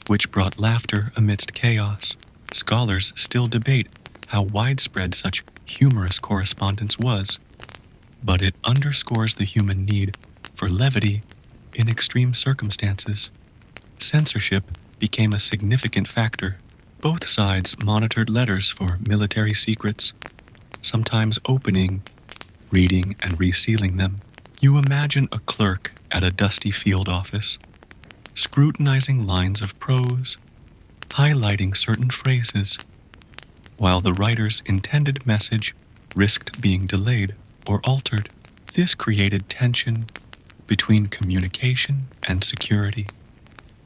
which brought laughter amidst chaos. Scholars still debate how widespread such humorous correspondence was, but it underscores the human need for for levity in extreme circumstances. Censorship became a significant factor. Both sides monitored letters for military secrets, sometimes opening, reading, and resealing them. You imagine a clerk at a dusty field office, scrutinizing lines of prose, highlighting certain phrases, while the writer's intended message risked being delayed or altered. This created tension between communication and security,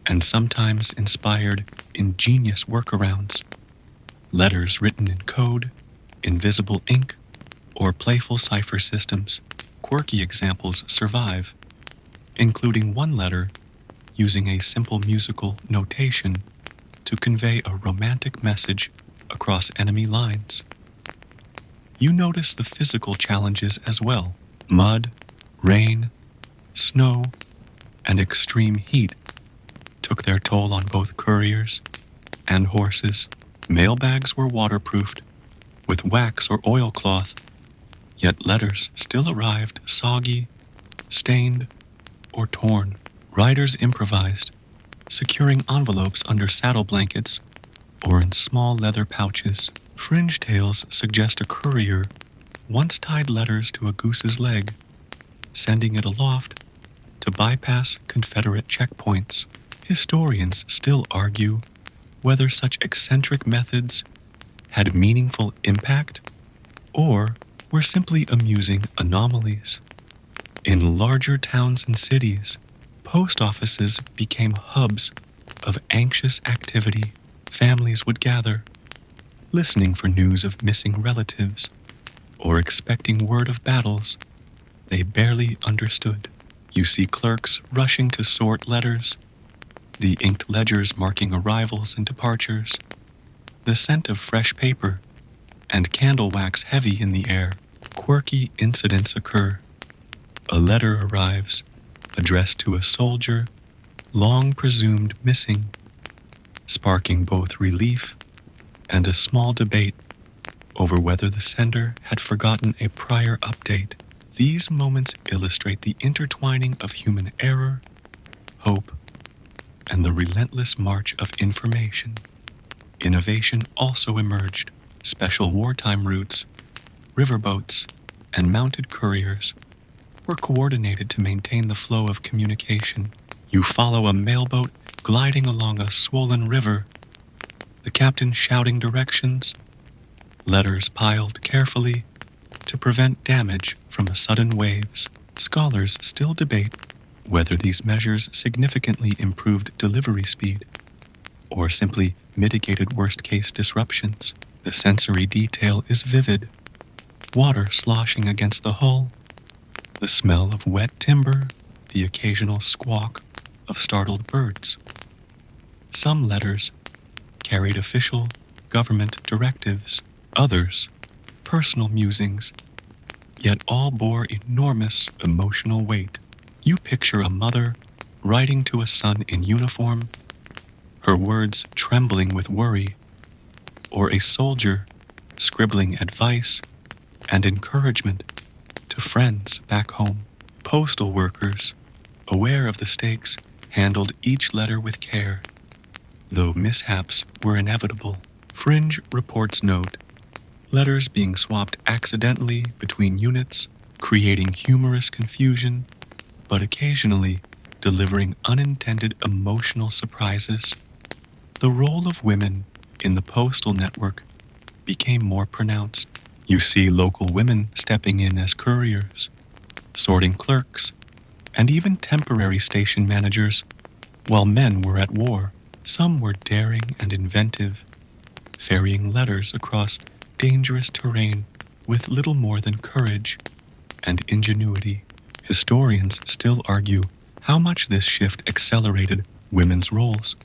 and sometimes inspired ingenious workarounds. Letters written in code, invisible ink, or playful cipher systems. Quirky examples survive, including one letter using a simple musical notation to convey a romantic message across enemy lines. You notice the physical challenges as well. Mud, rain, snow, and extreme heat took their toll on both couriers and horses. Mailbags were waterproofed with wax or oilcloth, yet letters still arrived soggy, stained, or torn. Riders improvised, securing envelopes under saddle blankets or in small leather pouches. Fringe tales suggest a courier once tied letters to a goose's leg, sending it aloft to bypass Confederate checkpoints. Historians still argue whether such eccentric methods had meaningful impact or were simply amusing anomalies. In larger towns and cities, post offices became hubs of anxious activity. Families would gather, listening for news of missing relatives or expecting word of battles they barely understood. You see clerks rushing to sort letters, the inked ledgers marking arrivals and departures, the scent of fresh paper and candle wax heavy in the air. Quirky incidents occur. A letter arrives, addressed to a soldier long presumed missing, sparking both relief and a small debate over whether the sender had forgotten a prior update. These moments illustrate the intertwining of human error, hope, and the relentless march of information. Innovation also emerged. Special wartime routes, riverboats, and mounted couriers were coordinated to maintain the flow of communication. You follow a mailboat gliding along a swollen river, the captain shouting directions, letters piled carefully to prevent damage from sudden waves. Scholars still debate whether these measures significantly improved delivery speed or simply mitigated worst-case disruptions. The sensory detail is vivid. Water sloshing against the hull, the smell of wet timber, the occasional squawk of startled birds. Some letters carried official government directives, others personal musings, yet all bore enormous emotional weight. You picture a mother writing to a son in uniform, her words trembling with worry, or a soldier scribbling advice and encouragement to friends back home. Postal workers, aware of the stakes, handled each letter with care, though mishaps were inevitable. Fringe reports note letters being swapped accidentally between units, creating humorous confusion, but occasionally delivering unintended emotional surprises. The role of women in the postal network became more pronounced. You see local women stepping in as couriers, sorting clerks, and even temporary station managers, while men were at war. Some were daring and inventive, ferrying letters across dangerous terrain with little more than courage and ingenuity. Historians still argue how much this shift accelerated women's roles.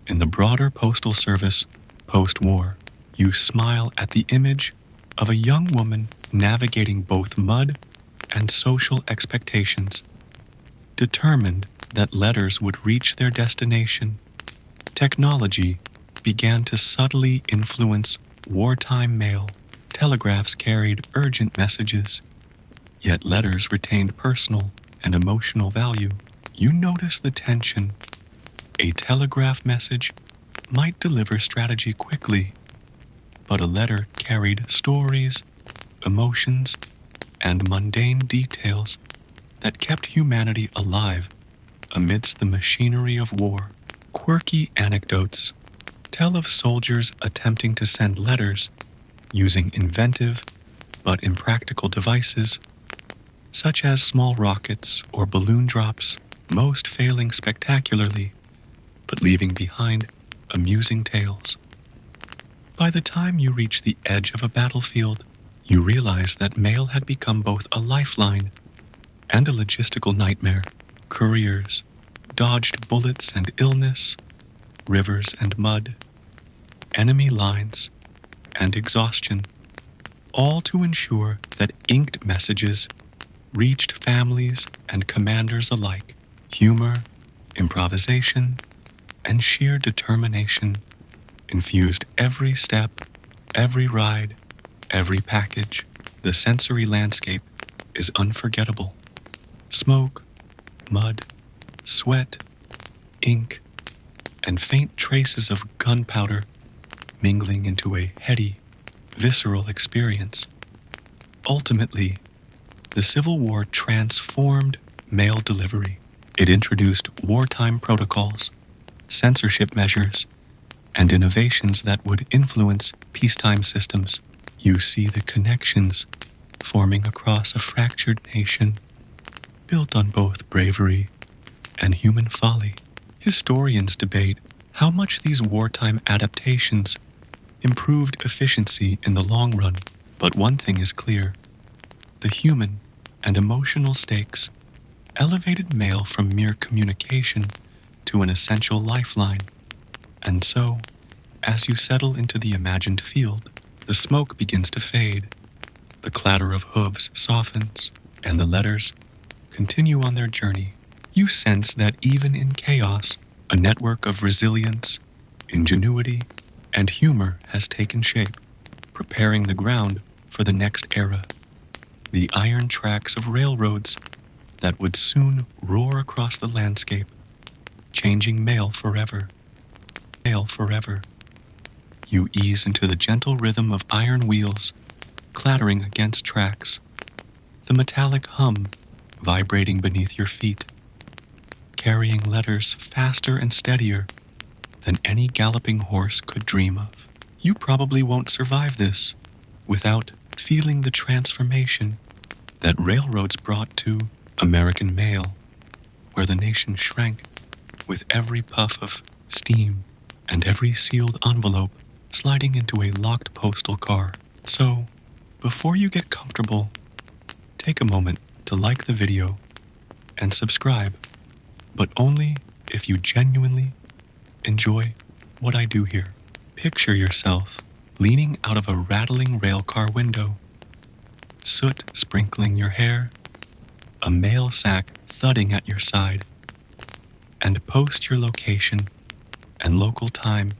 In the broader postal service post-war, you smile at the image of a young woman navigating both mud and social expectations, determined that letters would reach their destination. Technology began to subtly influence wartime mail. Telegraphs carried urgent messages, yet letters retained personal and emotional value. You notice the tension. A telegraph message might deliver strategy quickly, but a letter carried stories, emotions, and mundane details that kept humanity alive amidst the machinery of war. Quirky anecdotes tell of soldiers attempting to send letters using inventive but impractical devices such as small rockets or balloon drops, most failing spectacularly but leaving behind amusing tales. By the time you reach the edge of a battlefield, you realize that mail had become both a lifeline and a logistical nightmare. Couriers dodged bullets and illness, rivers and mud, enemy lines and exhaustion, all to ensure that inked messages reached families and commanders alike. Humor, improvisation, and sheer determination infused every step, every ride, every package. The sensory landscape is unforgettable. Smoke, mud, sweat, ink, and faint traces of gunpowder mingling into a heady, visceral experience. Ultimately, the Civil War transformed mail delivery. It introduced wartime protocols, censorship measures, and innovations that would influence peacetime systems. You see the connections forming across a fractured nation, built on both bravery and human folly. Historians debate how much these wartime adaptations improved efficiency in the long run, but one thing is clear: the human and emotional stakes elevated mail from mere communication to an essential lifeline. And so, as you settle into the imagined field, the smoke begins to fade, the clatter of hooves softens, and the letters continue on their journey. You sense that even in chaos, a network of resilience, ingenuity, and humor has taken shape, preparing the ground for the next era. The iron tracks of railroads that would soon roar across the landscape, changing mail forever. Mail forever. You ease into the gentle rhythm of iron wheels clattering against tracks, the metallic hum vibrating beneath your feet, carrying letters faster and steadier than any galloping horse could dream of. You probably won't survive this without feeling the transformation that railroads brought to American mail, where the nation shrank with every puff of steam and every sealed envelope sliding into a locked postal car. So, before you get comfortable, take a moment to like the video and subscribe, but only if you genuinely enjoy what I do here. Picture yourself leaning out of a rattling railcar window, soot sprinkling your hair, a mail sack thudding at your side, and post your location and local time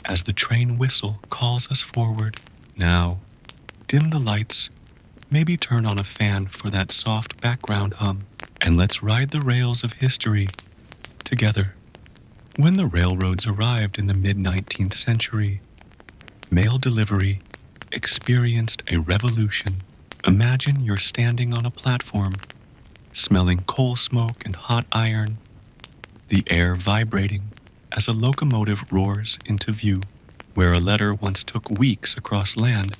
as the train whistle calls us forward. Now, dim the lights, maybe turn on a fan for that soft background hum, and let's ride the rails of history together. When the railroads arrived in the mid-19th century, mail delivery experienced a revolution. Imagine you're standing on a platform, smelling coal smoke and hot iron, the air vibrating as a locomotive roars into view. Where a letter once took weeks across land,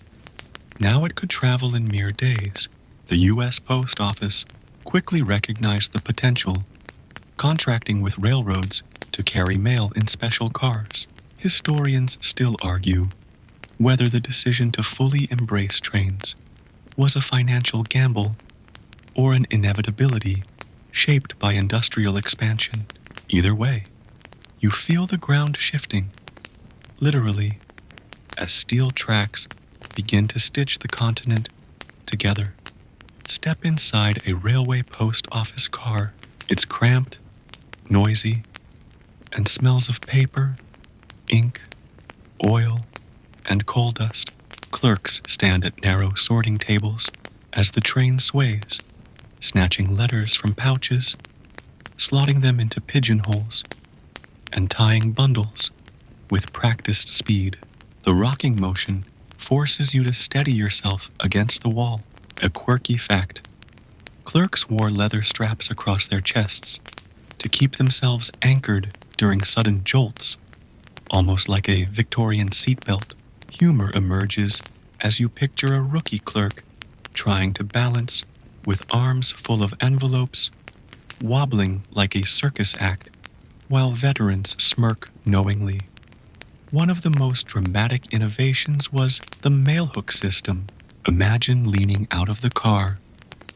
now it could travel in mere days. The U.S. Post Office quickly recognized the potential, contracting with railroads to carry mail in special cars. Historians still argue whether the decision to fully embrace trains was a financial gamble or an inevitability shaped by industrial expansion. Either way, you feel the ground shifting, literally, as steel tracks begin to stitch the continent together. Step inside a railway post office car. It's cramped, noisy, and smells of paper, ink, oil, and coal dust. Clerks stand at narrow sorting tables as the train sways, snatching letters from pouches, slotting them into pigeonholes, and tying bundles with practiced speed. The rocking motion forces you to steady yourself against the wall. A quirky fact: clerks wore leather straps across their chests to keep themselves anchored during sudden jolts, almost like a Victorian seatbelt. Humor emerges as you picture a rookie clerk trying to balance with arms full of envelopes, wobbling like a circus act, while veterans smirk knowingly. One of the most dramatic innovations was the mailhook system. Imagine leaning out of the car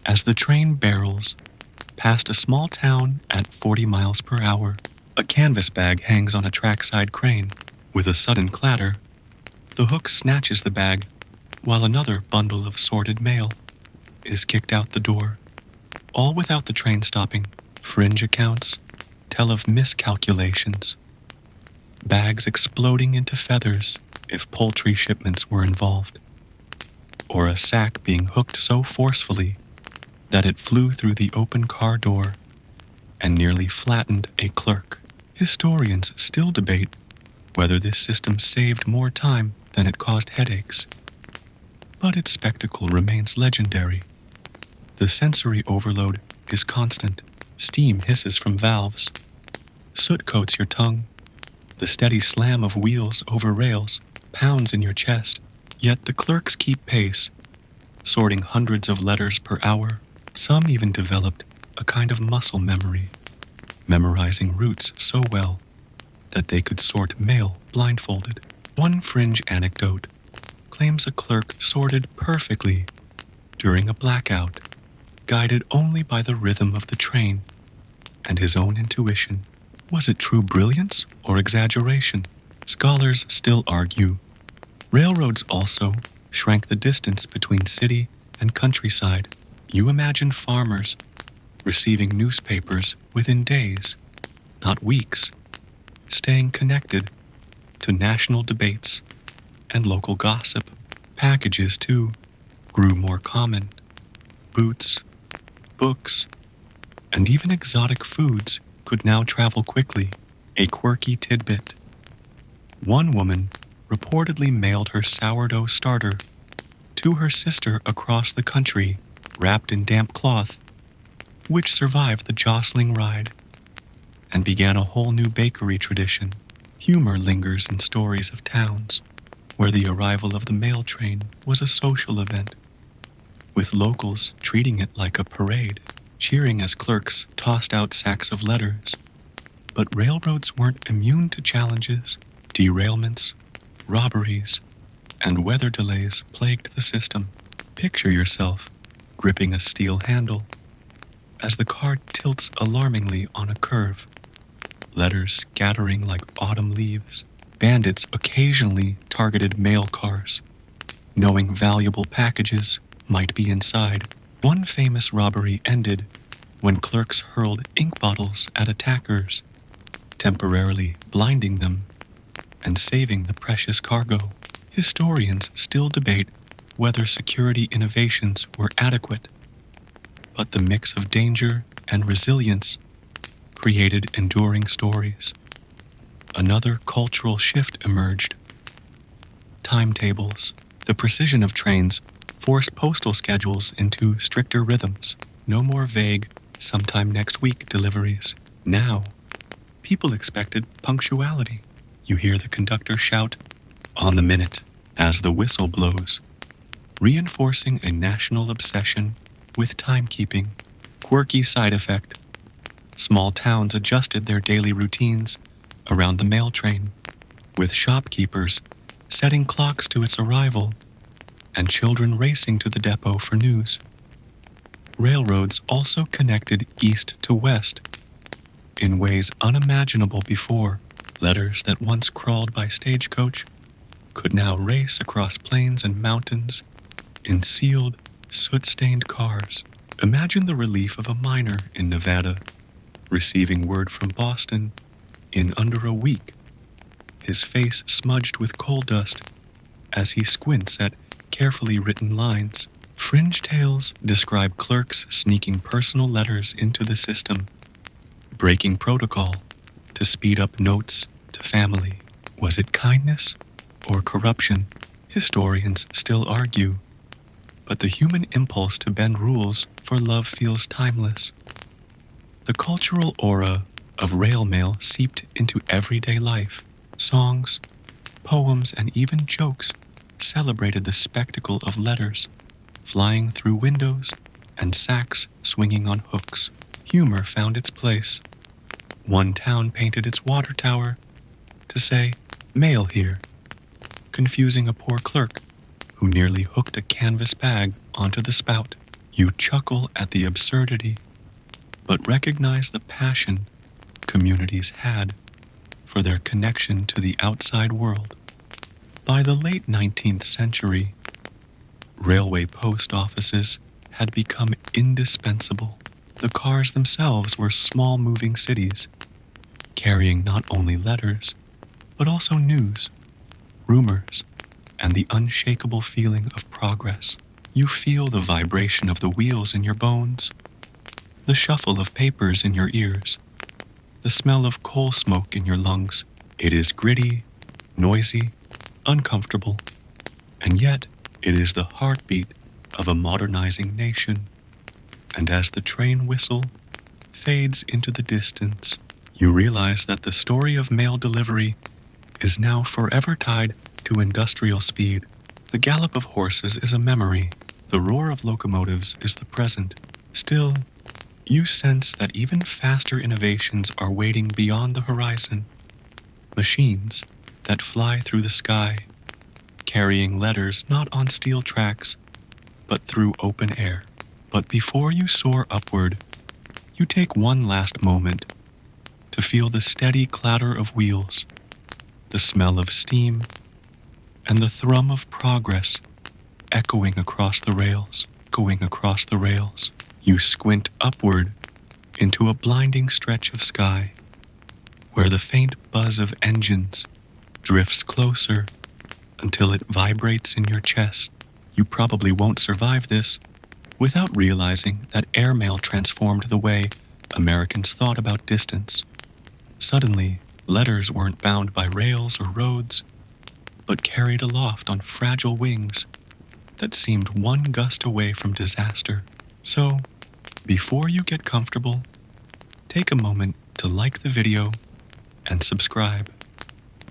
as the train barrels past a small town at 40 miles per hour. A canvas bag hangs on a trackside crane. With a sudden clatter, the hook snatches the bag, while another bundle of sorted mail is kicked out the door, all without the train stopping. Fringe accounts tell of miscalculations, bags exploding into feathers if poultry shipments were involved, or a sack being hooked so forcefully that it flew through the open car door and nearly flattened a clerk. Historians still debate whether this system saved more time than it caused headaches, but its spectacle remains legendary. The sensory overload is constant. Steam hisses from valves, soot coats your tongue, the steady slam of wheels over rails pounds in your chest, yet the clerks keep pace, sorting hundreds of letters per hour. Some even developed a kind of muscle memory, memorizing routes so well that they could sort mail blindfolded. One fringe anecdote claims a clerk sorted perfectly during a blackout, guided only by the rhythm of the train and his own intuition. Was it true brilliance or exaggeration? Scholars still argue. Railroads also shrank the distance between city and countryside. You imagine farmers receiving newspapers within days, not weeks, staying connected to national debates and local gossip. Packages, too, grew more common. Boots, books, and even exotic foods could now travel quickly. A quirky tidbit: one woman reportedly mailed her sourdough starter to her sister across the country, wrapped in damp cloth, which survived the jostling ride and began a whole new bakery tradition. Humor lingers in stories of towns where the arrival of the mail train was a social event, with locals treating it like a parade, cheering as clerks tossed out sacks of letters. But railroads weren't immune to challenges. Derailments, robberies, and weather delays plagued the system. Picture yourself gripping a steel handle as the car tilts alarmingly on a curve, letters scattering like autumn leaves. Bandits occasionally targeted mail cars, knowing valuable packages might be inside. One famous robbery ended when clerks hurled ink bottles at attackers, temporarily blinding them and saving the precious cargo. Historians still debate whether security innovations were adequate, but the mix of danger and resilience created enduring stories. Another cultural shift emerged: timetables. The precision of trains forced postal schedules into stricter rhythms. No more vague, sometime next week deliveries. Now, people expected punctuality. You hear the conductor shout, "On the minute," as the whistle blows, reinforcing a national obsession with timekeeping. Quirky side effect: small towns adjusted their daily routines around the mail train, with shopkeepers setting clocks to its arrival and children racing to the depot for news. Railroads also connected east to west in ways unimaginable before. Letters that once crawled by stagecoach could now race across plains and mountains in sealed, soot-stained cars. Imagine the relief of a miner in Nevada receiving word from Boston in under a week, his face smudged with coal dust as he squints at carefully written lines. Fringe tales describe clerks sneaking personal letters into the system, breaking protocol to speed up notes to family. Was it kindness or corruption? Historians still argue, but the human impulse to bend rules for love feels timeless. The cultural aura of rail mail seeped into everyday life. Songs, poems, and even jokes celebrated the spectacle of letters flying through windows and sacks swinging on hooks. Humor found its place. One town painted its water tower to say, "Mail here," confusing a poor clerk who nearly hooked a canvas bag onto the spout. You chuckle at the absurdity, but recognize the passion communities had for their connection to the outside world. By the late 19th century, railway post offices had become indispensable. The cars themselves were small moving cities, carrying not only letters, but also news, rumors, and the unshakable feeling of progress. You feel the vibration of the wheels in your bones, the shuffle of papers in your ears, the smell of coal smoke in your lungs. It is gritty, noisy, uncomfortable, and yet it is the heartbeat of a modernizing nation. And as the train whistle fades into the distance, you realize that the story of mail delivery is now forever tied to industrial speed. The gallop of horses is a memory. The roar of locomotives is the present. Still, you sense that even faster innovations are waiting beyond the horizon. Machines that fly through the sky, carrying letters not on steel tracks, but through open air. But before you soar upward, you take one last moment to feel the steady clatter of wheels, the smell of steam, and the thrum of progress echoing across the rails. You squint upward into a blinding stretch of sky, where the faint buzz of engines drifts closer until it vibrates in your chest. You probably won't survive this without realizing that airmail transformed the way Americans thought about distance. Suddenly, letters weren't bound by rails or roads, but carried aloft on fragile wings that seemed one gust away from disaster. So, before you get comfortable, take a moment to like the video and subscribe,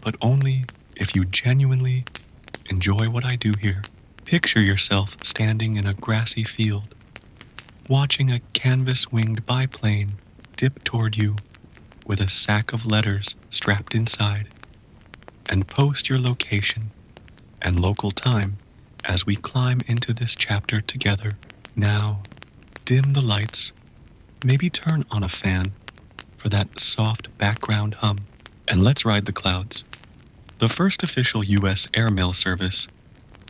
but only if you genuinely enjoy what I do here. Picture yourself standing in a grassy field, watching a canvas-winged biplane dip toward you with a sack of letters strapped inside, and post your location and local time as we climb into this chapter together. Now, dim the lights, maybe turn on a fan for that soft background hum, and let's ride the clouds. The first official U.S. airmail service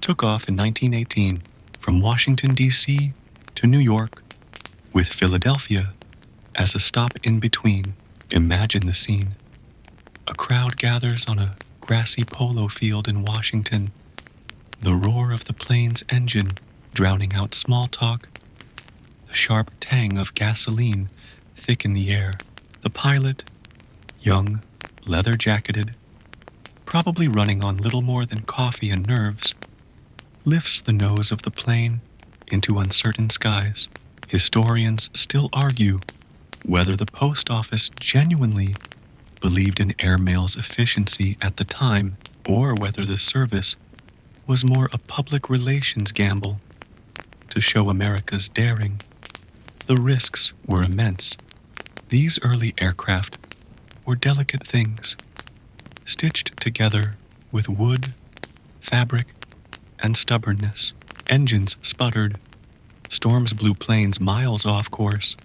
took off in 1918 from Washington, D.C. to New York, with Philadelphia as a stop in between. Imagine the scene. A crowd gathers on a grassy polo field in Washington, the roar of the plane's engine drowning out small talk, the sharp tang of gasoline thick in the air. The pilot, young, leather-jacketed, probably running on little more than coffee and nerves, lifts the nose of the plane into uncertain skies. Historians still argue whether the post office genuinely believed in airmail's efficiency at the time, or whether the service was more a public relations gamble to show America's daring. The risks were immense. These early aircraft were delicate things, stitched together with wood, fabric, and stubbornness. Engines sputtered, storms blew planes miles off course,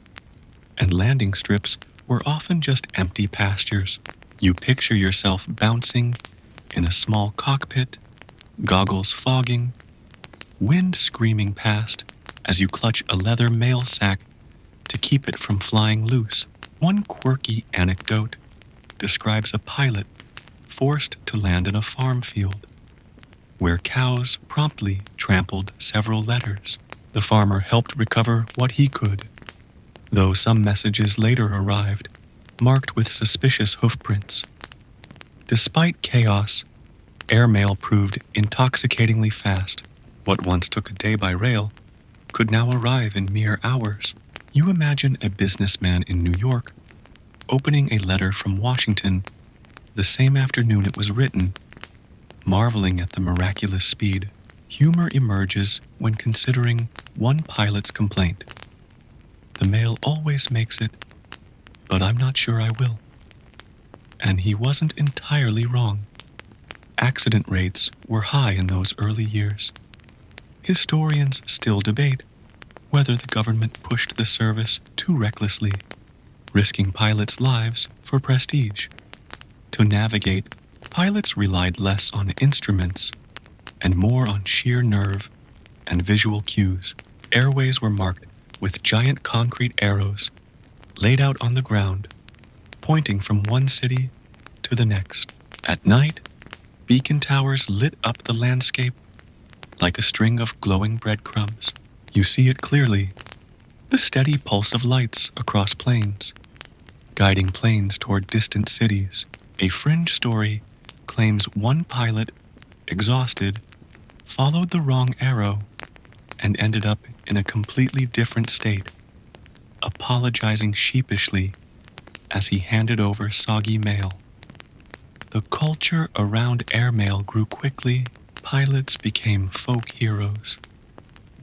and landing strips were often just empty pastures. You picture yourself bouncing in a small cockpit, goggles fogging, wind screaming past as you clutch a leather mail sack to keep it from flying loose. One quirky anecdote describes a pilot forced to land in a farm field, where cows promptly trampled several letters. The farmer helped recover what he could, though some messages later arrived, marked with suspicious hoofprints. Despite chaos, airmail proved intoxicatingly fast. What once took a day by rail could now arrive in mere hours. You imagine a businessman in New York opening a letter from Washington the same afternoon it was written, marveling at the miraculous speed. Humor emerges when considering one pilot's complaint. The mail always makes it, but I'm not sure I will. And he wasn't entirely wrong. Accident rates were high in those early years. Historians still debate whether the government pushed the service too recklessly, risking pilots' lives for prestige. To navigate, pilots relied less on instruments and more on sheer nerve and visual cues. Airways were marked with giant concrete arrows laid out on the ground, pointing from one city to the next. At night, beacon towers lit up the landscape like a string of glowing breadcrumbs. You see it clearly, the steady pulse of lights across plains, guiding planes toward distant cities. A fringe story claims one pilot, exhausted, followed the wrong arrow and ended up in a completely different state, apologizing sheepishly as he handed over soggy mail. The culture around airmail grew quickly. Pilots became folk heroes,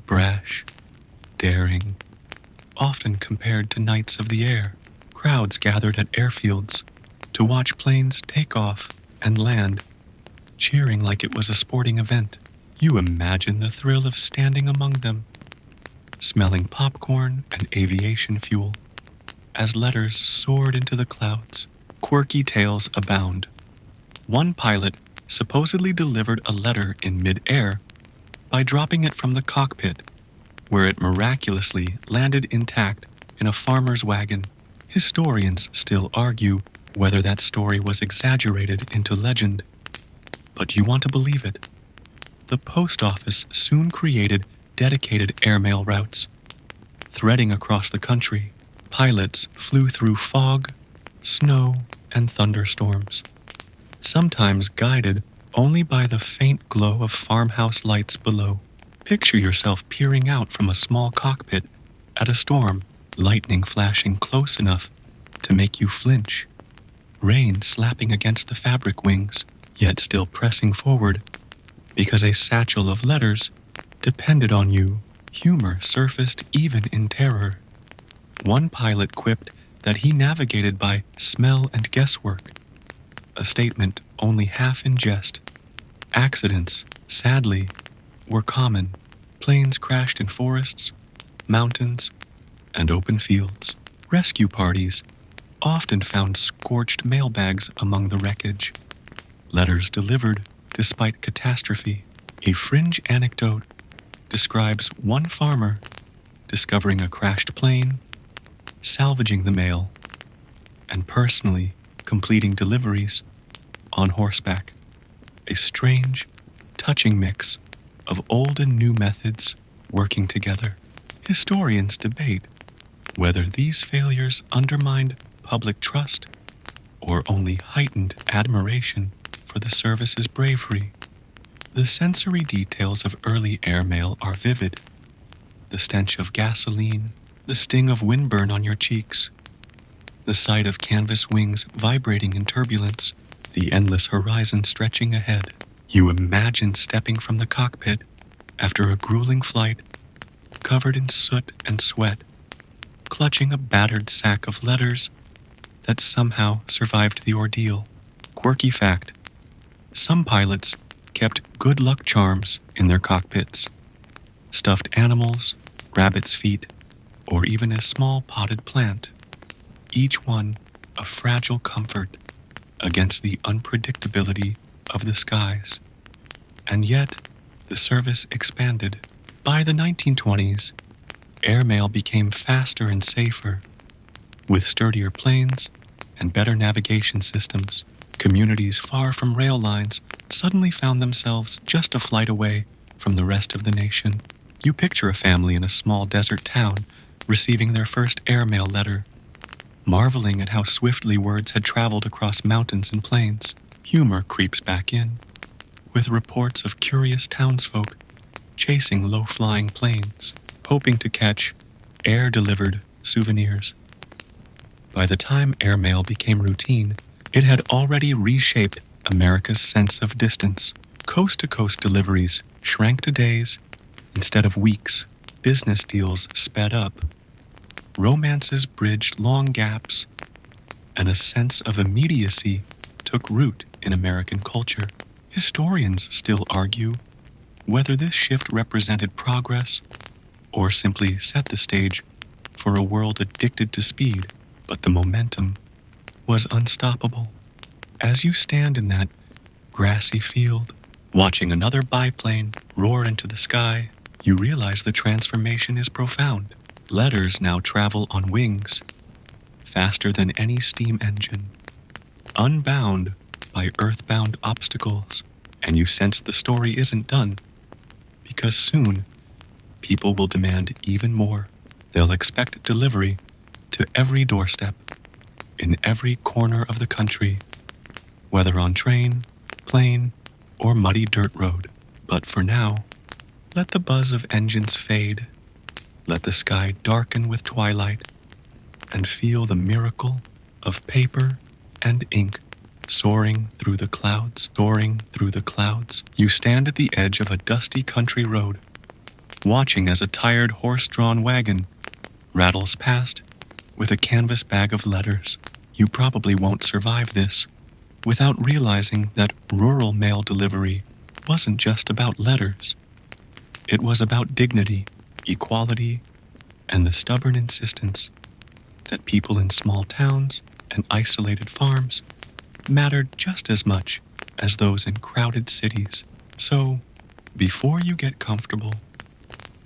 brash, daring, often compared to knights of the air. Crowds gathered at airfields to watch planes take off and land, cheering like it was a sporting event. You imagine the thrill of standing among them, smelling popcorn and aviation fuel, as letters soared into the clouds. Quirky tales abound. One pilot supposedly delivered a letter in mid-air by dropping it from the cockpit, where it miraculously landed intact in a farmer's wagon. Historians still argue whether that story was exaggerated into legend, but you want to believe it. The post office soon created dedicated airmail routes. Threading across the country, pilots flew through fog, snow, and thunderstorms, sometimes guided only by the faint glow of farmhouse lights below. Picture yourself peering out from a small cockpit at a storm, lightning flashing close enough to make you flinch, rain slapping against the fabric wings, yet still pressing forward because a satchel of letters depended on you. Humor surfaced even in terror. One pilot quipped that he navigated by smell and guesswork, a statement only half in jest. Accidents, sadly, were common. Planes crashed in forests, mountains, and open fields. Rescue parties often found scorched mailbags among the wreckage. Letters delivered despite catastrophe. A fringe anecdote describes one farmer discovering a crashed plane, salvaging the mail, and personally completing deliveries on horseback. A strange, touching mix of old and new methods working together. Historians debate whether these failures undermined public trust or only heightened admiration for the service's bravery. The sensory details of early airmail are vivid. The stench of gasoline, the sting of windburn on your cheeks, the sight of canvas wings vibrating in turbulence, the endless horizon stretching ahead. You imagine stepping from the cockpit after a grueling flight, covered in soot and sweat, clutching a battered sack of letters that somehow survived the ordeal. Quirky fact: some pilots kept good luck charms in their cockpits. Stuffed animals, rabbit's feet, or even a small potted plant. Each one a fragile comfort against the unpredictability of the skies. And yet, the service expanded. By the 1920s, airmail became faster and safer. With sturdier planes and better navigation systems, communities far from rail lines suddenly found themselves just a flight away from the rest of the nation. You picture a family in a small desert town receiving their first airmail letter, marveling at how swiftly words had traveled across mountains and plains. Humor creeps back in, with reports of curious townsfolk chasing low-flying planes, hoping to catch air-delivered souvenirs. By the time airmail became routine, it had already reshaped America's sense of distance. Coast-to-coast deliveries shrank to days instead of weeks. Business deals sped up. Romances bridged long gaps, and a sense of immediacy took root in American culture. Historians still argue whether this shift represented progress or simply set the stage for a world addicted to speed, but the momentum was unstoppable. As you stand in that grassy field, watching another biplane roar into the sky, you realize the transformation is profound. Letters now travel on wings, faster than any steam engine, unbound by earthbound obstacles, and you sense the story isn't done, because soon people will demand even more. They'll expect delivery to every doorstep, in every corner of the country, whether on train, plane, or muddy dirt road. But for now, let the buzz of engines fade, let the sky darken with twilight, and feel the miracle of paper and ink soaring through the clouds, soaring through the clouds. You stand at the edge of a dusty country road, watching as a tired horse-drawn wagon rattles past with a canvas bag of letters. You probably won't survive this without realizing that rural mail delivery wasn't just about letters. It was about dignity, equality, and the stubborn insistence that people in small towns and isolated farms mattered just as much as those in crowded cities. So, before you get comfortable,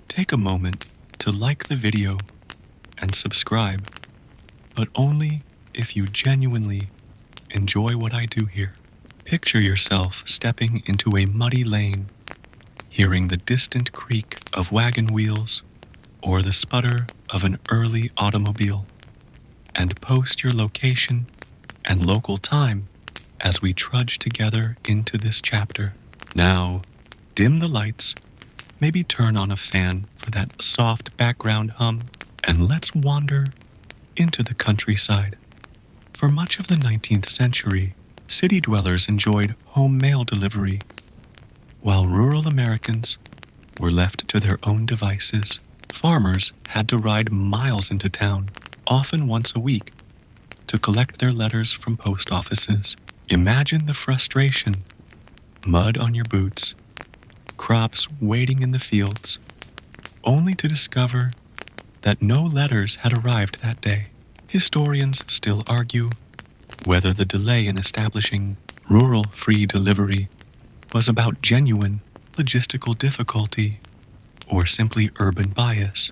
take a moment to like the video and subscribe, but only if you genuinely enjoy what I do here. Picture yourself stepping into a muddy lane, hearing the distant creak of wagon wheels or the sputter of an early automobile, and post your location and local time as we trudge together into this chapter. Now, dim the lights, maybe turn on a fan for that soft background hum, and let's wander into the countryside. For much of the 19th century, city dwellers enjoyed home mail delivery, while rural Americans were left to their own devices. Farmers had to ride miles into town, often once a week, to collect their letters from post offices. Imagine the frustration: mud on your boots, crops waiting in the fields, only to discover that no letters had arrived that day. Historians still argue whether the delay in establishing rural free delivery was about genuine logistical difficulty or simply urban bias,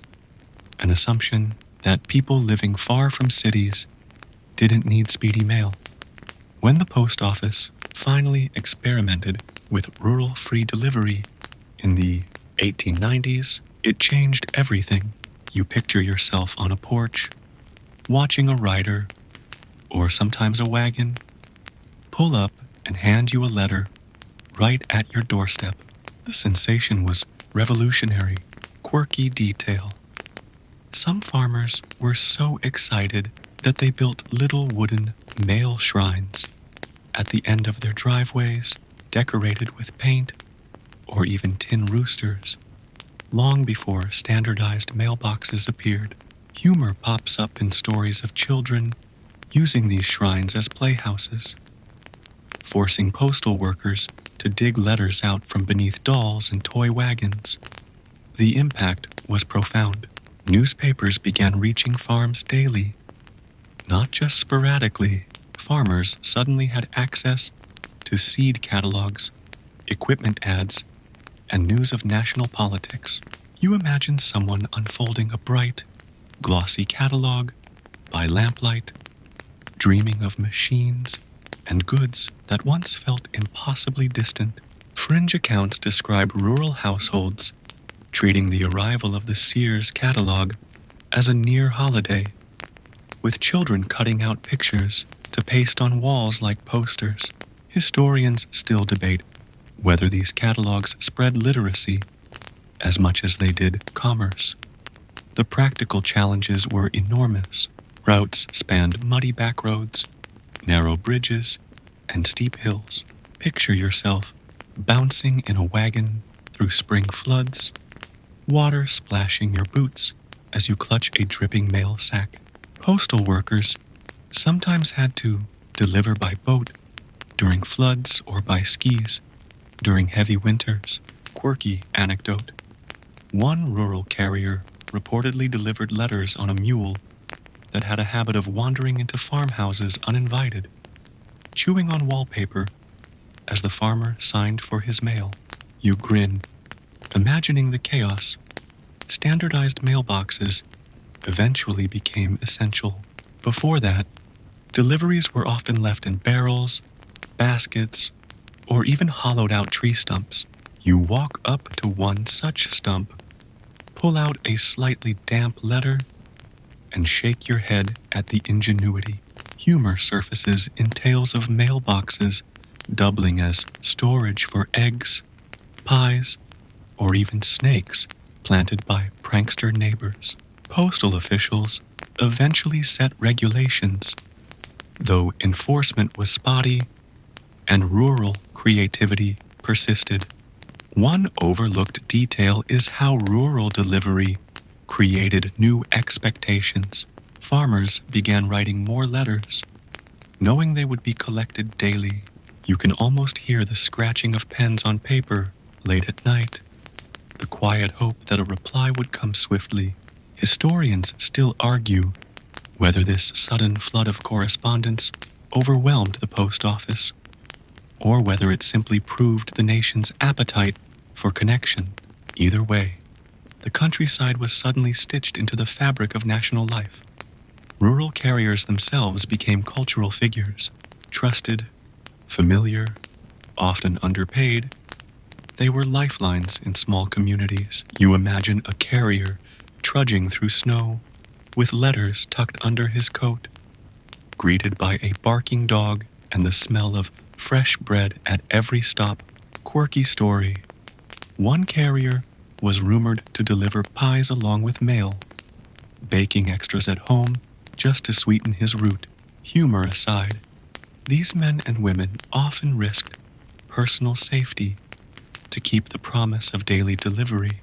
an assumption that people living far from cities didn't need speedy mail. When the post office finally experimented with rural free delivery in the 1890s, it changed everything. You picture yourself on a porch, watching a rider, or sometimes a wagon, pull up and hand you a letter right at your doorstep. The sensation was revolutionary, quirky detail. Some farmers were so excited that they built little wooden mail shrines at the end of their driveways, decorated with paint or even tin roosters. Long before standardized mailboxes appeared, humor pops up in stories of children using these shrines as playhouses, forcing postal workers to dig letters out from beneath dolls and toy wagons. The impact was profound. Newspapers began reaching farms daily. Not just sporadically, farmers suddenly had access to seed catalogs, equipment ads, and news of national politics. You imagine someone unfolding a bright, glossy catalog by lamplight, dreaming of machines and goods that once felt impossibly distant. Fringe accounts describe rural households treating the arrival of the Sears catalog as a near holiday, with children cutting out pictures to paste on walls like posters. Historians still debate whether these catalogs spread literacy as much as they did commerce. The practical challenges were enormous. Routes spanned muddy back roads, narrow bridges, and steep hills. Picture yourself bouncing in a wagon through spring floods, water splashing your boots as you clutch a dripping mail sack. Postal workers sometimes had to deliver by boat during floods or by skis during heavy winters. Quirky anecdote. One rural carrier reportedly delivered letters on a mule that had a habit of wandering into farmhouses uninvited, chewing on wallpaper as the farmer signed for his mail. You grin, imagining the chaos. Standardized mailboxes eventually became essential. Before that, deliveries were often left in barrels, baskets, or even hollowed out tree stumps. You walk up to one such stump, pull out a slightly damp letter, and shake your head at the ingenuity. Humor surfaces in tales of mailboxes doubling as storage for eggs, pies, or even snakes planted by prankster neighbors. Postal officials eventually set regulations, though enforcement was spotty and rural creativity persisted. One overlooked detail is how rural delivery created new expectations. Farmers began writing more letters, knowing they would be collected daily. You can almost hear the scratching of pens on paper late at night, the quiet hope that a reply would come swiftly. Historians still argue whether this sudden flood of correspondence overwhelmed the post office, or whether it simply proved the nation's appetite for connection. Either way, the countryside was suddenly stitched into the fabric of national life. Rural carriers themselves became cultural figures, trusted, familiar, often underpaid. They were lifelines in small communities. You imagine a carrier trudging through snow with letters tucked under his coat, greeted by a barking dog and the smell of fresh bread at every stop. Quirky story. One carrier was rumored to deliver pies along with mail, baking extras at home just to sweeten his route. Humor aside, these men and women often risked personal safety to keep the promise of daily delivery.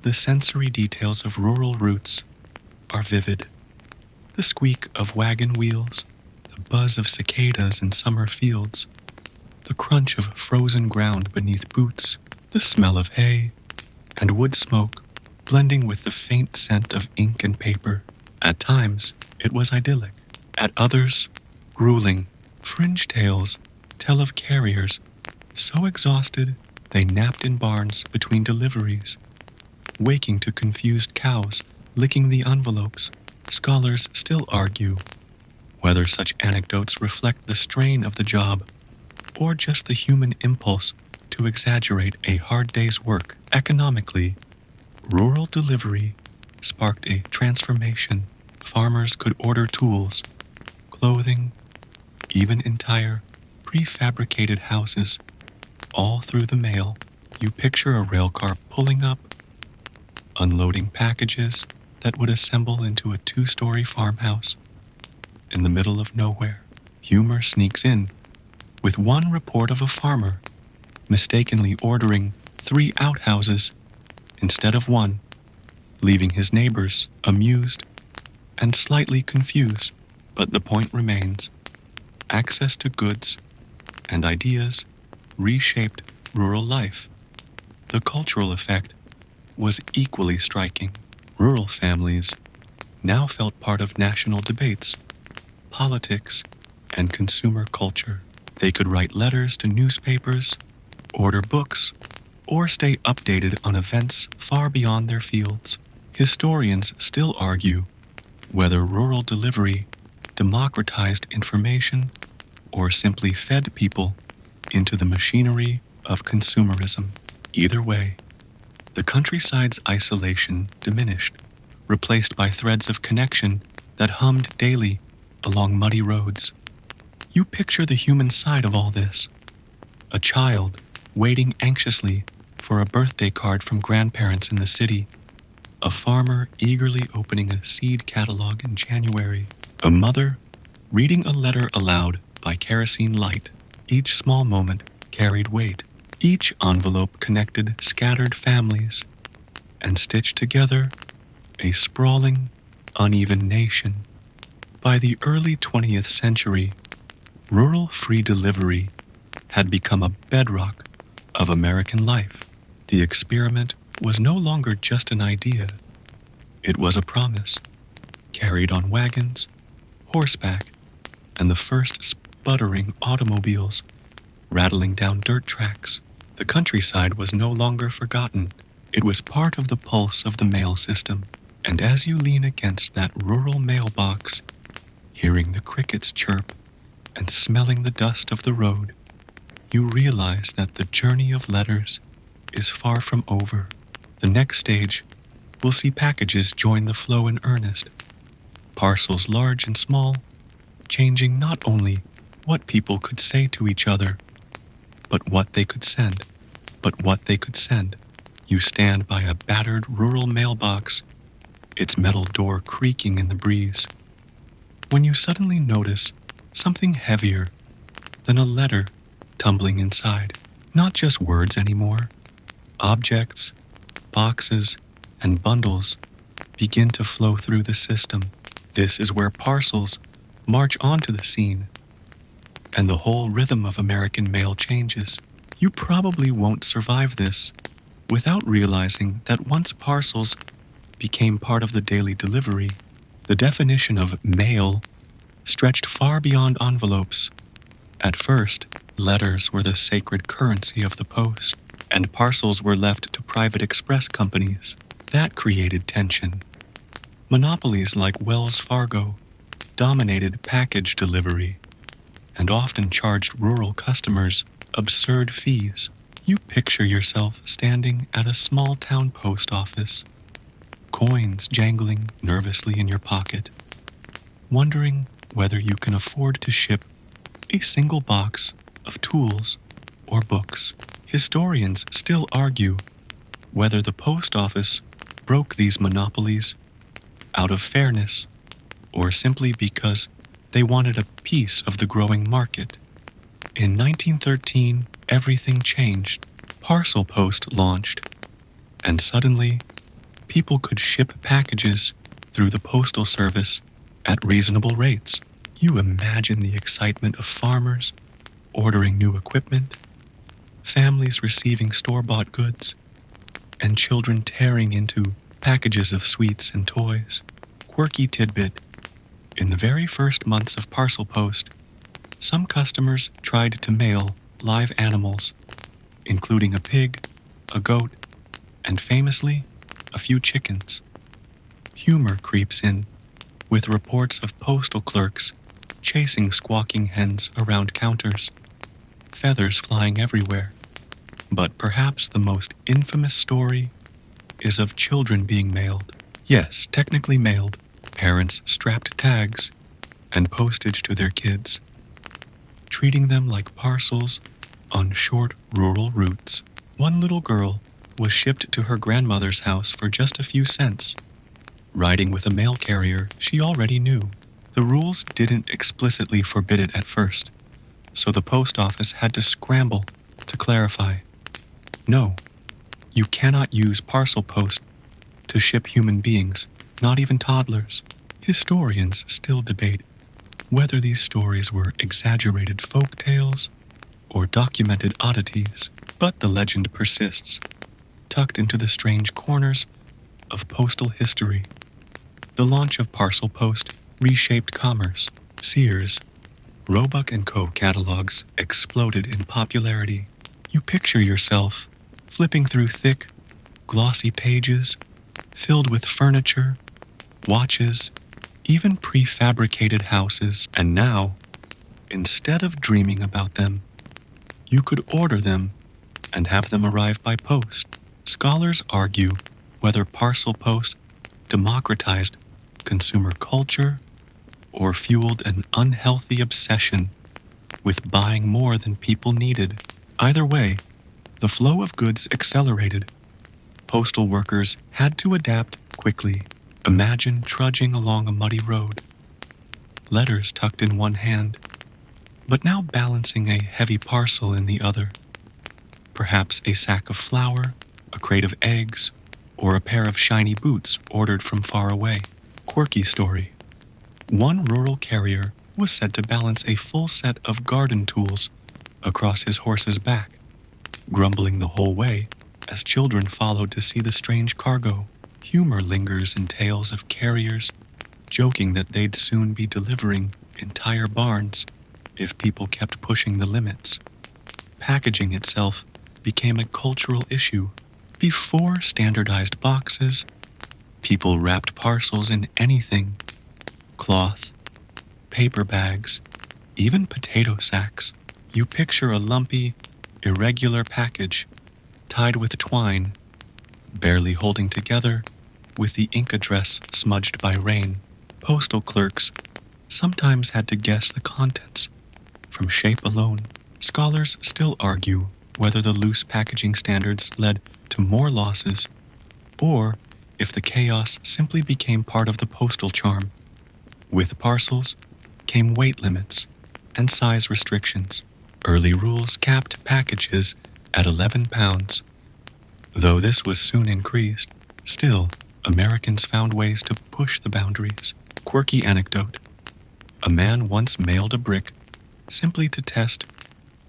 The sensory details of rural routes are vivid. The squeak of wagon wheels, the buzz of cicadas in summer fields, the crunch of frozen ground beneath boots, the smell of hay and wood smoke blending with the faint scent of ink and paper. At times, it was idyllic. At others, grueling. Fringe tales tell of carriers so exhausted they napped in barns between deliveries, waking to confused cows licking the envelopes. Scholars still argue whether such anecdotes reflect the strain of the job or just the human impulse to exaggerate a hard day's work. Economically, rural delivery sparked a transformation. Farmers could order tools, clothing, even entire prefabricated houses, all through the mail. You picture a railcar pulling up, unloading packages that would assemble into a 2-story farmhouse in the middle of nowhere. Humor sneaks in, with one report of a farmer mistakenly ordering 3 outhouses instead of 1, leaving his neighbors amused and slightly confused. But the point remains: access to goods and ideas reshaped rural life. The cultural effect was equally striking. Rural families now felt part of national debates, politics, and consumer culture. They could write letters to newspapers, order books, or stay updated on events far beyond their fields. Historians still argue whether rural delivery democratized information or simply fed people into the machinery of consumerism. Either way, The countryside's isolation diminished, replaced by threads of connection that hummed daily along muddy roads. You picture the human side of all this. A child waiting anxiously for a birthday card from grandparents in the city. A farmer eagerly opening a seed catalog in January. A mother reading a letter aloud by kerosene light. Each small moment carried weight. Each envelope connected scattered families and stitched together a sprawling, uneven nation. By the early 20th century, rural free delivery had become a bedrock of American life. The experiment was no longer just an idea. It was a promise, carried on wagons, horseback, and the first sputtering automobiles rattling down dirt tracks. The countryside was no longer forgotten. It was part of the pulse of the mail system. And as you lean against that rural mailbox, hearing the crickets chirp and smelling the dust of the road, you realize that the journey of letters is far from over. The next stage will see packages join the flow in earnest, parcels large and small, changing not only what people could say to each other, but what they could send. You stand by a battered rural mailbox, its metal door creaking in the breeze, when you suddenly notice something heavier than a letter tumbling inside. Not just words anymore. Objects, boxes, and bundles begin to flow through the system. This is where parcels march onto the scene, and the whole rhythm of American mail changes. You probably won't survive this without realizing that once parcels became part of the daily delivery, the definition of mail stretched far beyond envelopes. At first, letters were the sacred currency of the post, and parcels were left to private express companies. That created tension. Monopolies like Wells Fargo dominated package delivery and often charged rural customers absurd fees. You picture yourself standing at a small-town post office, coins jangling nervously in your pocket, wondering whether you can afford to ship a single box of tools or books. Historians still argue whether the post office broke these monopolies out of fairness or simply because they wanted a piece of the growing market. In 1913, everything changed. Parcel Post launched, and suddenly, people could ship packages through the postal service at reasonable rates. You imagine the excitement of farmers ordering new equipment, families receiving store-bought goods, and children tearing into packages of sweets and toys. Quirky tidbit: in the very first months of Parcel Post, some customers tried to mail live animals, including a pig, a goat, and famously, a few chickens. Humor creeps in, with reports of postal clerks chasing squawking hens around counters, feathers flying everywhere. But perhaps the most infamous story is of children being mailed. Yes, technically mailed. Parents strapped tags and postage to their kids, treating them like parcels on short rural routes. One little girl was shipped to her grandmother's house for just a few cents, riding with a mail carrier she already knew. The rules didn't explicitly forbid it at first, so the post office had to scramble to clarify. No, you cannot use Parcel Post to ship human beings, not even toddlers. Historians still debate whether these stories were exaggerated folk tales or documented oddities, but the legend persists, tucked into the strange corners of postal history. The launch of Parcel Post reshaped commerce. Sears, Roebuck & Co. catalogs exploded in popularity. You picture yourself flipping through thick, glossy pages filled with furniture, watches, even prefabricated houses. And now, instead of dreaming about them, you could order them and have them arrive by post. Scholars argue whether parcel posts democratized consumer culture or fueled an unhealthy obsession with buying more than people needed. Either way, the flow of goods accelerated. Postal workers had to adapt quickly. Imagine trudging along a muddy road, letters tucked in one hand, but now balancing a heavy parcel in the other. Perhaps a sack of flour, a crate of eggs, or a pair of shiny boots ordered from far away. Quirky story. One rural carrier was said to balance a full set of garden tools across his horse's back, grumbling the whole way as children followed to see the strange cargo. Humor lingers in tales of carriers joking that they'd soon be delivering entire barns if people kept pushing the limits. Packaging itself became a cultural issue. Before standardized boxes, people wrapped parcels in anything: cloth, paper bags, even potato sacks. You picture a lumpy, irregular package tied with twine, barely holding together, with the ink address smudged by rain. Postal clerks sometimes had to guess the contents from shape alone. Scholars still argue whether the loose packaging standards led to more losses, or if the chaos simply became part of the postal charm. With parcels came weight limits and size restrictions. Early rules capped packages at 11 pounds. Though this was soon increased, still, Americans found ways to push the boundaries. Quirky anecdote. A man once mailed a brick simply to test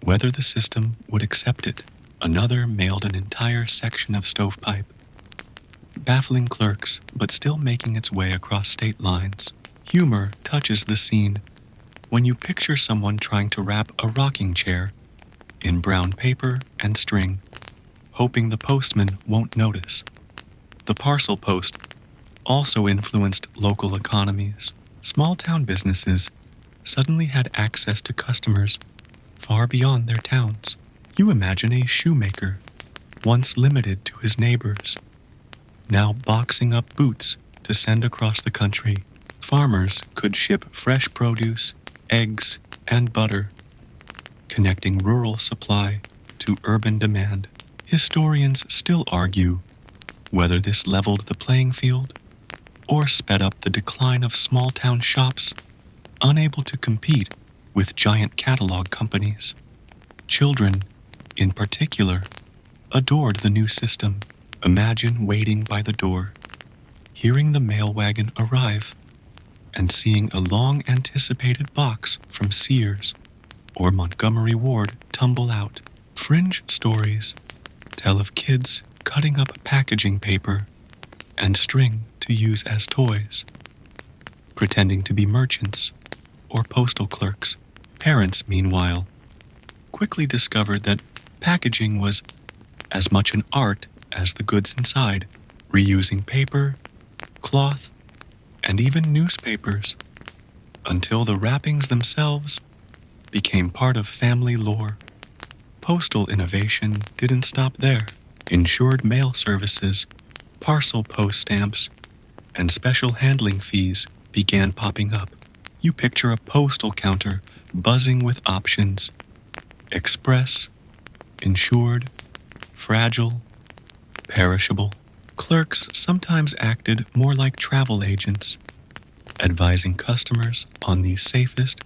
whether the system would accept it. Another mailed an entire section of stovepipe, baffling clerks but still making its way across state lines. Humor touches the scene when you picture someone trying to wrap a rocking chair in brown paper and string, hoping the postman won't notice. The parcel post also influenced local economies. Small-town businesses suddenly had access to customers far beyond their towns. You imagine a shoemaker, once limited to his neighbors, now boxing up boots to send across the country. Farmers could ship fresh produce, eggs, and butter, connecting rural supply to urban demand. Historians still argue whether this leveled the playing field or sped up the decline of small-town shops unable to compete with giant catalog companies. Children, in particular, adored the new system. Imagine waiting by the door, hearing the mail wagon arrive, and seeing a long-anticipated box from Sears or Montgomery Ward tumble out. Fringe stories tell of kids cutting up packaging paper and string to use as toys, pretending to be merchants or postal clerks. Parents, meanwhile, quickly discovered that packaging was as much an art as the goods inside, reusing paper, cloth, and even newspapers, until the wrappings themselves became part of family lore. Postal innovation didn't stop there. Insured mail services, parcel post stamps, and special handling fees began popping up. You picture a postal counter buzzing with options: express, insured, fragile, perishable. Clerks sometimes acted more like travel agents, advising customers on the safest,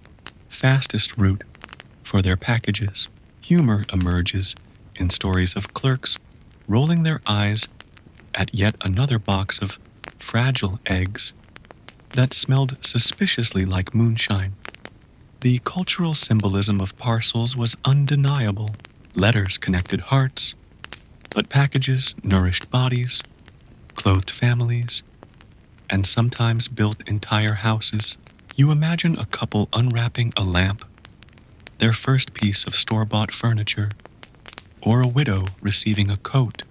fastest route for their packages. Humor emerges in stories of clerks rolling their eyes at yet another box of fragile eggs that smelled suspiciously like moonshine. The cultural symbolism of parcels was undeniable. Letters connected hearts, but packages nourished bodies, clothed families, and sometimes built entire houses. You imagine a couple unwrapping a lamp, their first piece of store-bought furniture, or a widow receiving a coat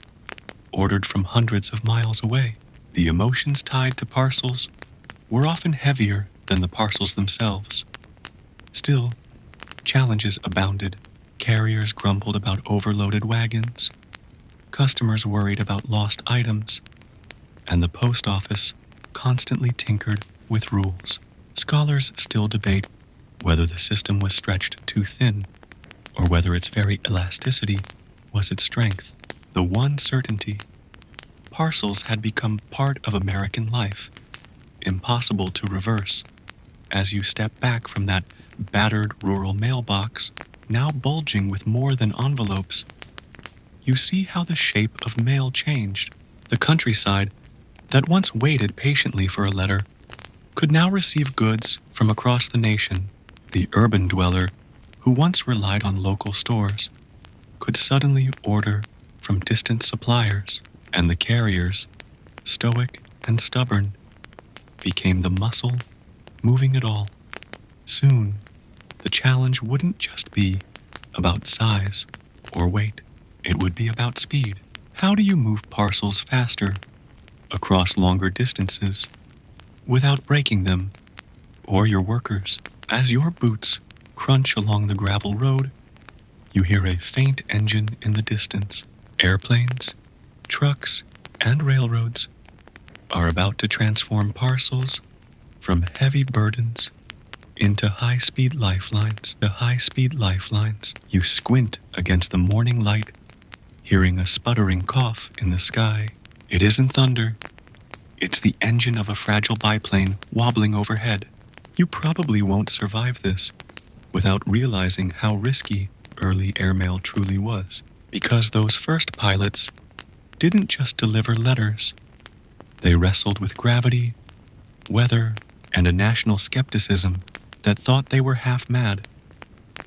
ordered from hundreds of miles away. The emotions tied to parcels were often heavier than the parcels themselves. Still, challenges abounded. Carriers grumbled about overloaded wagons, customers worried about lost items, and the post office constantly tinkered with rules. Scholars still debate whether the system was stretched too thin or whether its very elasticity was its strength. The one certainty: parcels had become part of American life, impossible to reverse. As you step back from that battered rural mailbox, now bulging with more than envelopes, you see how the shape of mail changed. The countryside, that once waited patiently for a letter, could now receive goods from across the nation. The urban dweller, who once relied on local stores, could suddenly order from distant suppliers, and the carriers, stoic and stubborn, became the muscle moving it all. Soon, the challenge wouldn't just be about size or weight. It would be about speed. How do you move parcels faster, across longer distances, without breaking them or your workers? As your boots crunch along the gravel road, you hear a faint engine in the distance. Airplanes, trucks, and railroads are about to transform parcels from heavy burdens into high-speed lifelines. You squint against the morning light, hearing a sputtering cough in the sky. It isn't thunder. It's the engine of a fragile biplane wobbling overhead. You probably won't survive this without realizing how risky early airmail truly was, because those first pilots didn't just deliver letters. They wrestled with gravity, weather, and a national skepticism that thought they were half mad.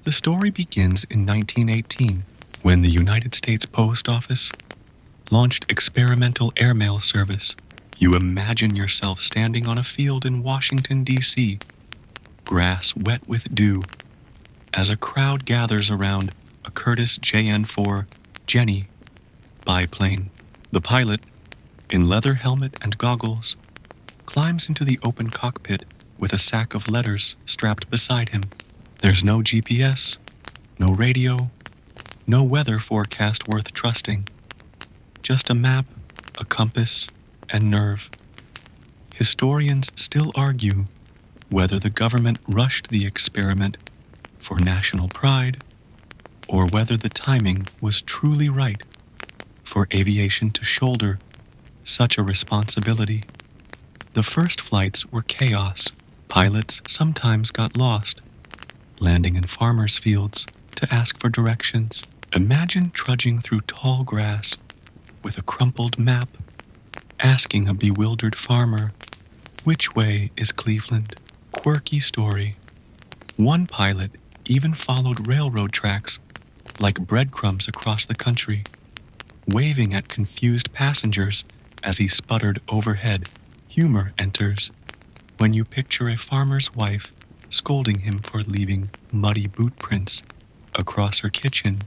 The story begins in 1918, when the United States Post Office launched experimental airmail service. You imagine yourself standing on a field in Washington, D.C., grass wet with dew, as a crowd gathers around a Curtiss JN-4 Jenny biplane. The pilot, in leather helmet and goggles, climbs into the open cockpit with a sack of letters strapped beside him. There's no GPS, no radio, no weather forecast worth trusting. Just a map, a compass, and nerve. Historians still argue whether the government rushed the experiment for national pride or whether the timing was truly right for aviation to shoulder such a responsibility. The first flights were chaos. Pilots sometimes got lost, landing in farmers' fields to ask for directions. Imagine trudging through tall grass with a crumpled map, asking a bewildered farmer, "Which way is Cleveland?" Quirky story. One pilot even followed railroad tracks like breadcrumbs across the country, waving at confused passengers as he sputtered overhead. Humor enters when you picture a farmer's wife scolding him for leaving muddy boot prints across her kitchen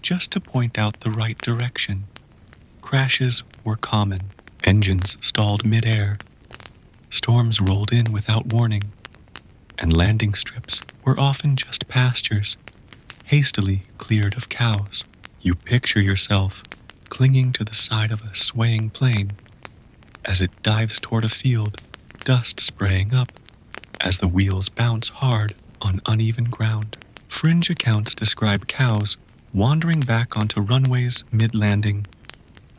just to point out the right direction. Crashes were common. Engines stalled mid-air. Storms rolled in without warning, and landing strips were often just pastures, hastily cleared of cows. You picture yourself clinging to the side of a swaying plane as it dives toward a field, dust spraying up as the wheels bounce hard on uneven ground. Fringe accounts describe cows wandering back onto runways mid-landing,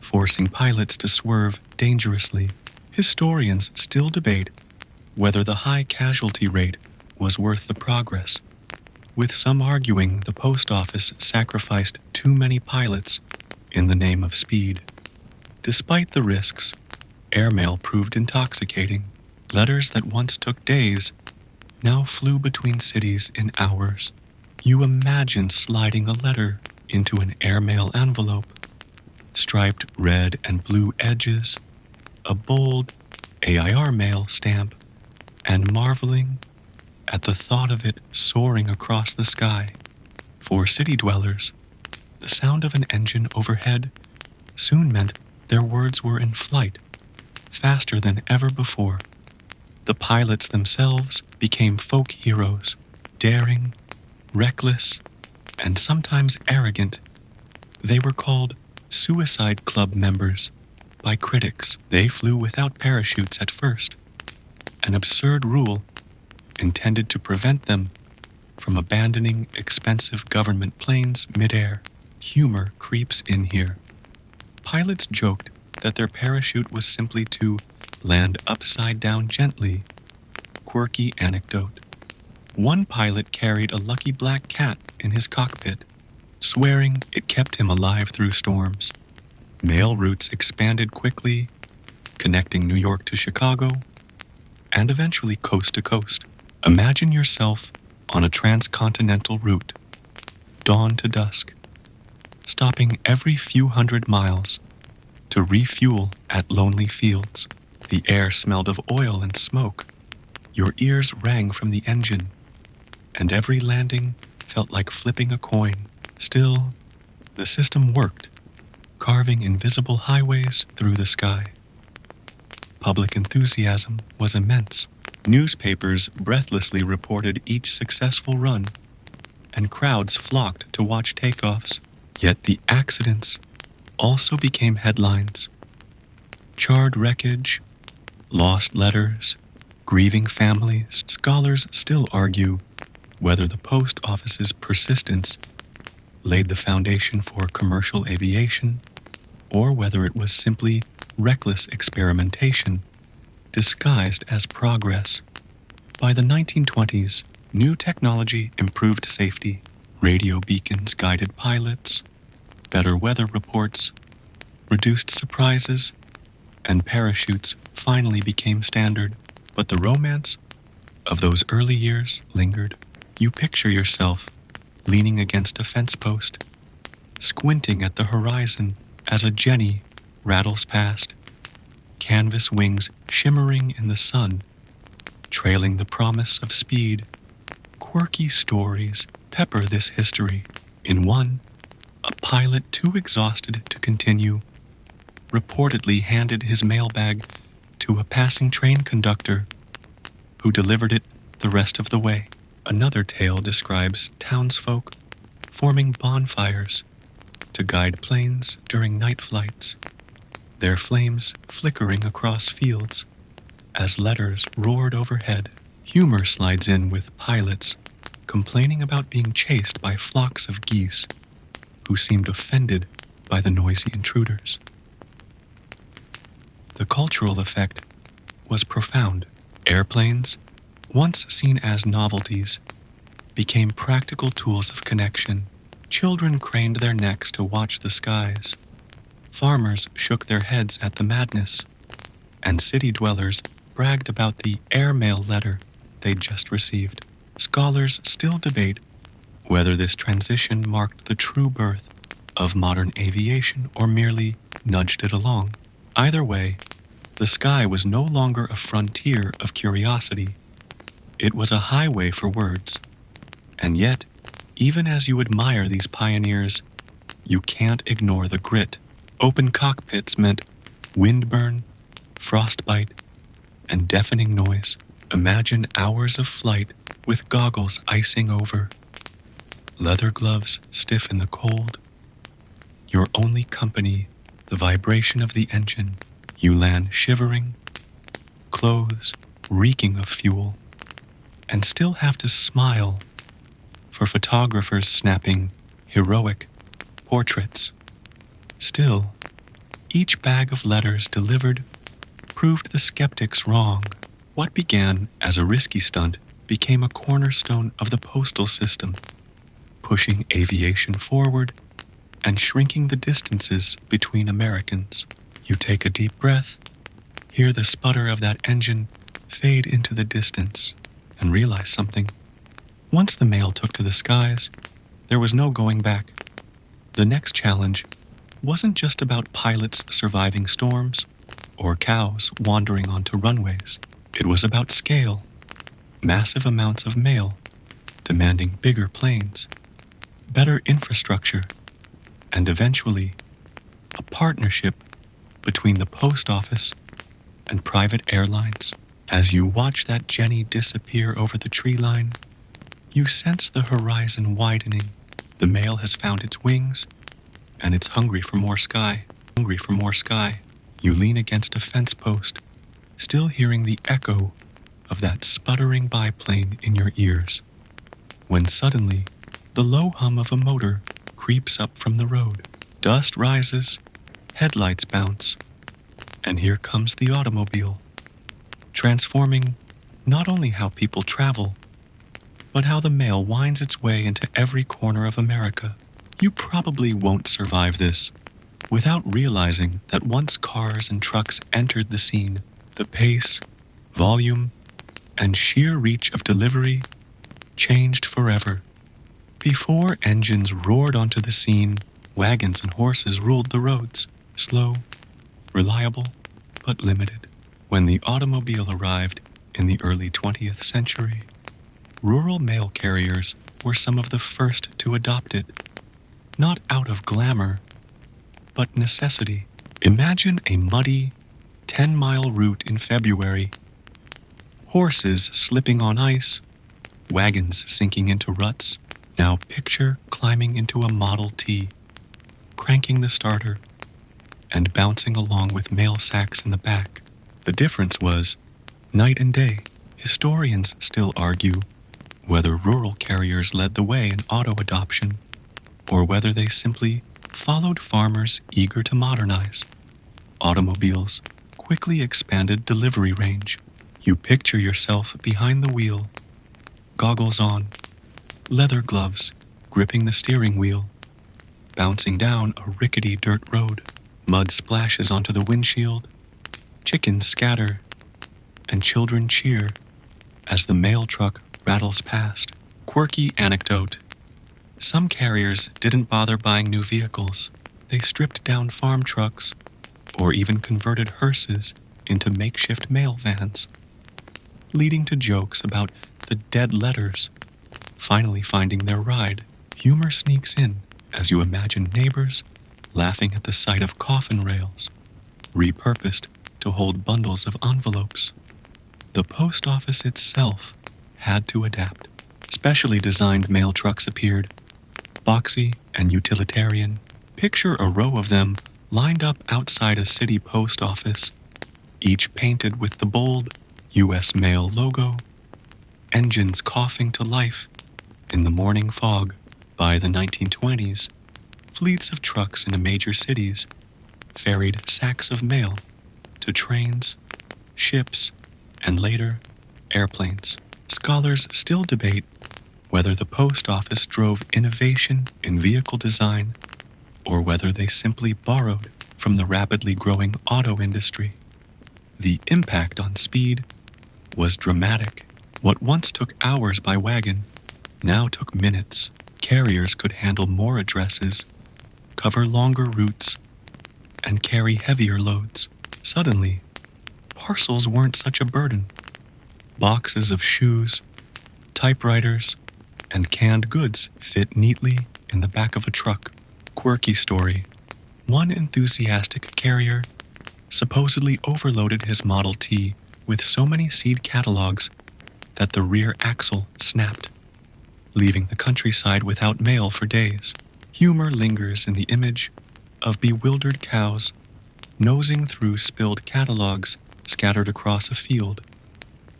forcing pilots to swerve dangerously. Historians still debate whether the high casualty rate was worth the progress, with some arguing the post office sacrificed too many pilots in the name of speed. Despite the risks, airmail proved intoxicating. Letters that once took days now flew between cities in hours. You imagine sliding a letter into an airmail envelope, striped red and blue edges, a bold AIR mail stamp, and marveling at the thought of it soaring across the sky. For city dwellers, the sound of an engine overhead soon meant their words were in flight, faster than ever before. The pilots themselves became folk heroes, daring, reckless, and sometimes arrogant. They were called suicide club members by critics. They flew without parachutes at first, an absurd rule intended to prevent them from abandoning expensive government planes midair. Humor creeps in here. Pilots joked that their parachute was simply to land upside down gently. Quirky anecdote. One pilot carried a lucky black cat in his cockpit, swearing it kept him alive through storms. Mail routes expanded quickly, connecting New York to Chicago, and eventually coast to coast. Imagine yourself on a transcontinental route, dawn to dusk, stopping every few hundred miles to refuel at lonely fields. The air smelled of oil and smoke. Your ears rang from the engine, and every landing felt like flipping a coin. Still, the system worked, carving invisible highways through the sky. Public enthusiasm was immense. Newspapers breathlessly reported each successful run, and crowds flocked to watch takeoffs. Yet the accidents also became headlines. Charred wreckage, lost letters, grieving families. Scholars still argue whether the post office's persistence laid the foundation for commercial aviation, or whether it was simply reckless experimentation disguised as progress. By the 1920s, new technology improved safety. Radio beacons guided pilots, better weather reports, reduced surprises, and parachutes finally became standard. But the romance of those early years lingered. You picture yourself leaning against a fence post, squinting at the horizon as a Jenny rattles past, canvas wings shimmering in the sun, trailing the promise of speed. Quirky stories pepper this history. In one, a pilot too exhausted to continue reportedly handed his mailbag to a passing train conductor, who delivered it the rest of the way. Another tale describes townsfolk forming bonfires to guide planes during night flights, their flames flickering across fields as letters roared overhead. Humor slides in with pilots complaining about being chased by flocks of geese who seemed offended by the noisy intruders. The cultural effect was profound. Airplanes, once seen as novelties, became practical tools of connection. Children craned their necks to watch the skies. Farmers shook their heads at the madness, and city dwellers bragged about the airmail letter they'd just received. Scholars still debate whether this transition marked the true birth of modern aviation or merely nudged it along. Either way, the sky was no longer a frontier of curiosity. It was a highway for words. And yet, even as you admire these pioneers, you can't ignore the grit. Open cockpits meant windburn, frostbite, and deafening noise. Imagine hours of flight with goggles icing over, leather gloves stiff in the cold. Your only company, the vibration of the engine. You land shivering, clothes reeking of fuel, and still have to smile for photographers snapping heroic portraits. Still, each bag of letters delivered proved the skeptics wrong. What began as a risky stunt became a cornerstone of the postal system, pushing aviation forward and shrinking the distances between Americans. You take a deep breath, hear the sputter of that engine fade into the distance, and realize something. Once the mail took to the skies, there was no going back. The next challenge wasn't just about pilots surviving storms or cows wandering onto runways. It was about scale, massive amounts of mail, demanding bigger planes, better infrastructure, and eventually a partnership between the post office and private airlines. As you watch that Jenny disappear over the tree line, you sense the horizon widening. The mail has found its wings and it's hungry for more sky, hungry for more sky. You lean against a fence post, still hearing the echo of that sputtering biplane in your ears, when suddenly the low hum of a motor creeps up from the road. Dust rises, headlights bounce, and here comes the automobile, transforming not only how people travel, but how the mail winds its way into every corner of America. You probably won't survive this without realizing that once cars and trucks entered the scene, the pace, volume, and sheer reach of delivery changed forever. Before engines roared onto the scene, wagons and horses ruled the roads, slow, reliable, but limited. When the automobile arrived in the early 20th century, rural mail carriers were some of the first to adopt it, not out of glamour, but necessity. Imagine a muddy, 10-mile route in February, horses slipping on ice, wagons sinking into ruts. Now picture climbing into a Model T, cranking the starter, and bouncing along with mail sacks in the back. The difference was night and day. Historians still argue whether rural carriers led the way in auto adoption, or whether they simply followed farmers eager to modernize. Automobiles quickly expanded delivery range. You picture yourself behind the wheel, goggles on, leather gloves gripping the steering wheel, bouncing down a rickety dirt road. Mud splashes onto the windshield, chickens scatter, and children cheer as the mail truck rattles past. Quirky anecdote: some carriers didn't bother buying new vehicles. They stripped down farm trucks or even converted hearses into makeshift mail vans, leading to jokes about the dead letters finally finding their ride. Humor sneaks in as you imagine neighbors laughing at the sight of coffin rails, repurposed to hold bundles of envelopes. The post office itself had to adapt. Specially designed mail trucks appeared, boxy and utilitarian. Picture a row of them lined up outside a city post office, each painted with the bold U.S. Mail logo, engines coughing to life in the morning fog. By the 1920s, fleets of trucks in major cities ferried sacks of mail to trains, ships, and later, airplanes. Scholars still debate whether the post office drove innovation in vehicle design or whether they simply borrowed from the rapidly growing auto industry. The impact on speed was dramatic. What once took hours by wagon now took minutes. Carriers could handle more addresses, cover longer routes, and carry heavier loads. Suddenly, parcels weren't such a burden. Boxes of shoes, typewriters, and canned goods fit neatly in the back of a truck. Quirky story: one enthusiastic carrier supposedly overloaded his Model T with so many seed catalogs that the rear axle snapped, leaving the countryside without mail for days. Humor lingers in the image of bewildered cows nosing through spilled catalogs scattered across a field.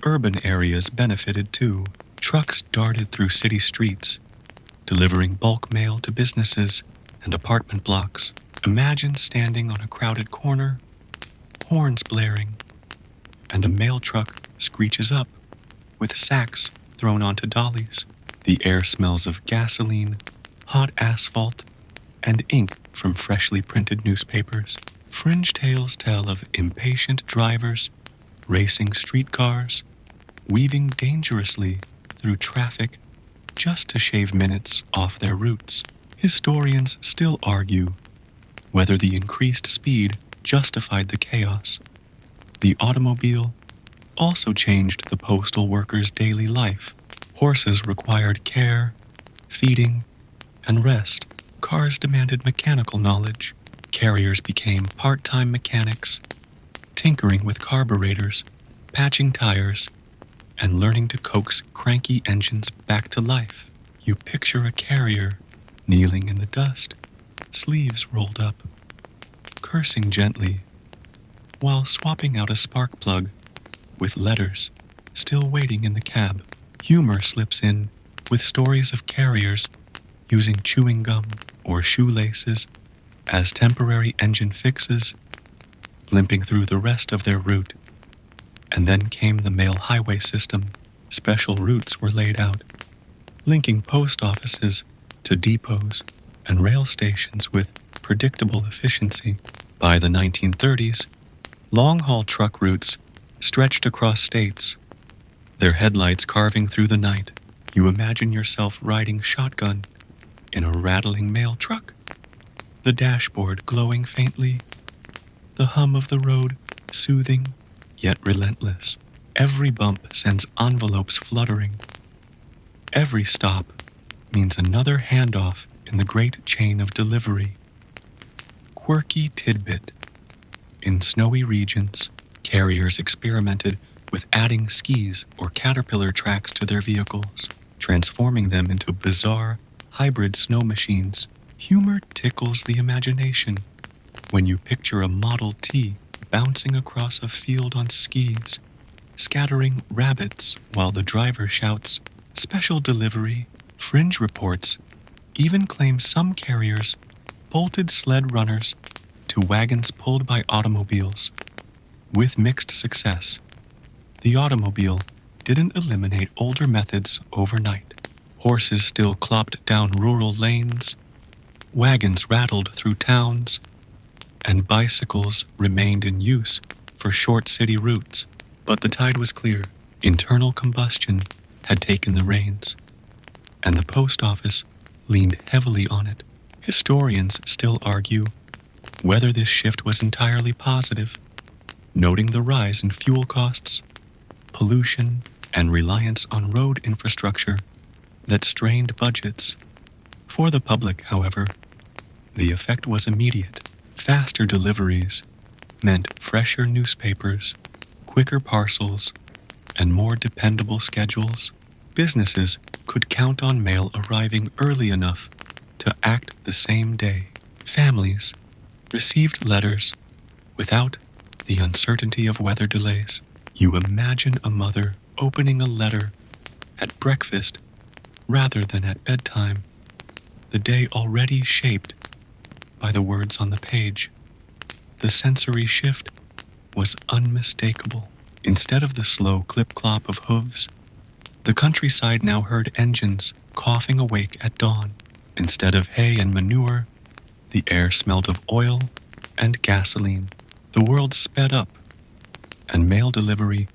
Urban areas benefited too. Trucks darted through city streets, delivering bulk mail to businesses and apartment blocks. Imagine standing on a crowded corner, horns blaring, and a mail truck screeches up, with sacks thrown onto dollies. The air smells of gasoline, hot asphalt, and ink from freshly printed newspapers. Fringe tales tell of impatient drivers racing streetcars, weaving dangerously through traffic just to shave minutes off their routes. Historians still argue whether the increased speed justified the chaos. The automobile also changed the postal worker's daily life. Horses required care, feeding, and rest. Cars demanded mechanical knowledge. Carriers became part-time mechanics, tinkering with carburetors, patching tires, and learning to coax cranky engines back to life. You picture a carrier kneeling in the dust, sleeves rolled up, cursing gently, while swapping out a spark plug with letters still waiting in the cab. Humor slips in with stories of carriers using chewing gum or shoelaces as temporary engine fixes, limping through the rest of their route. And then came the mail highway system. Special routes were laid out, linking post offices to depots and rail stations with predictable efficiency. By the 1930s, long-haul truck routes stretched across states, their headlights carving through the night. You imagine yourself riding shotgun in a rattling mail truck, the dashboard glowing faintly, the hum of the road soothing yet relentless. Every bump sends envelopes fluttering. Every stop means another handoff in the great chain of delivery. Quirky tidbit. In snowy regions, carriers experimented with adding skis or caterpillar tracks to their vehicles, transforming them into bizarre, hybrid snow machines. Humor tickles the imagination when you picture a Model T bouncing across a field on skis, scattering rabbits while the driver shouts, "Special delivery." Fringe reports even claim some carriers bolted sled runners to wagons pulled by automobiles. With mixed success, the automobile didn't eliminate older methods overnight. Horses still clopped down rural lanes, wagons rattled through towns, and bicycles remained in use for short city routes. But the tide was clear. Internal combustion had taken the reins, and the post office leaned heavily on it. Historians still argue whether this shift was entirely positive, noting the rise in fuel costs, pollution, and reliance on road infrastructure that strained budgets. For the public, however, the effect was immediate. Faster deliveries meant fresher newspapers, quicker parcels, and more dependable schedules. Businesses could count on mail arriving early enough to act the same day. Families received letters without the uncertainty of weather delays. You imagine a mother opening a letter at breakfast rather than at bedtime, the day already shaped by the words on the page. The sensory shift was unmistakable. Instead of the slow clip-clop of hooves, the countryside now heard engines coughing awake at dawn. Instead of hay and manure, the air smelled of oil and gasoline. The world sped up, and mail delivery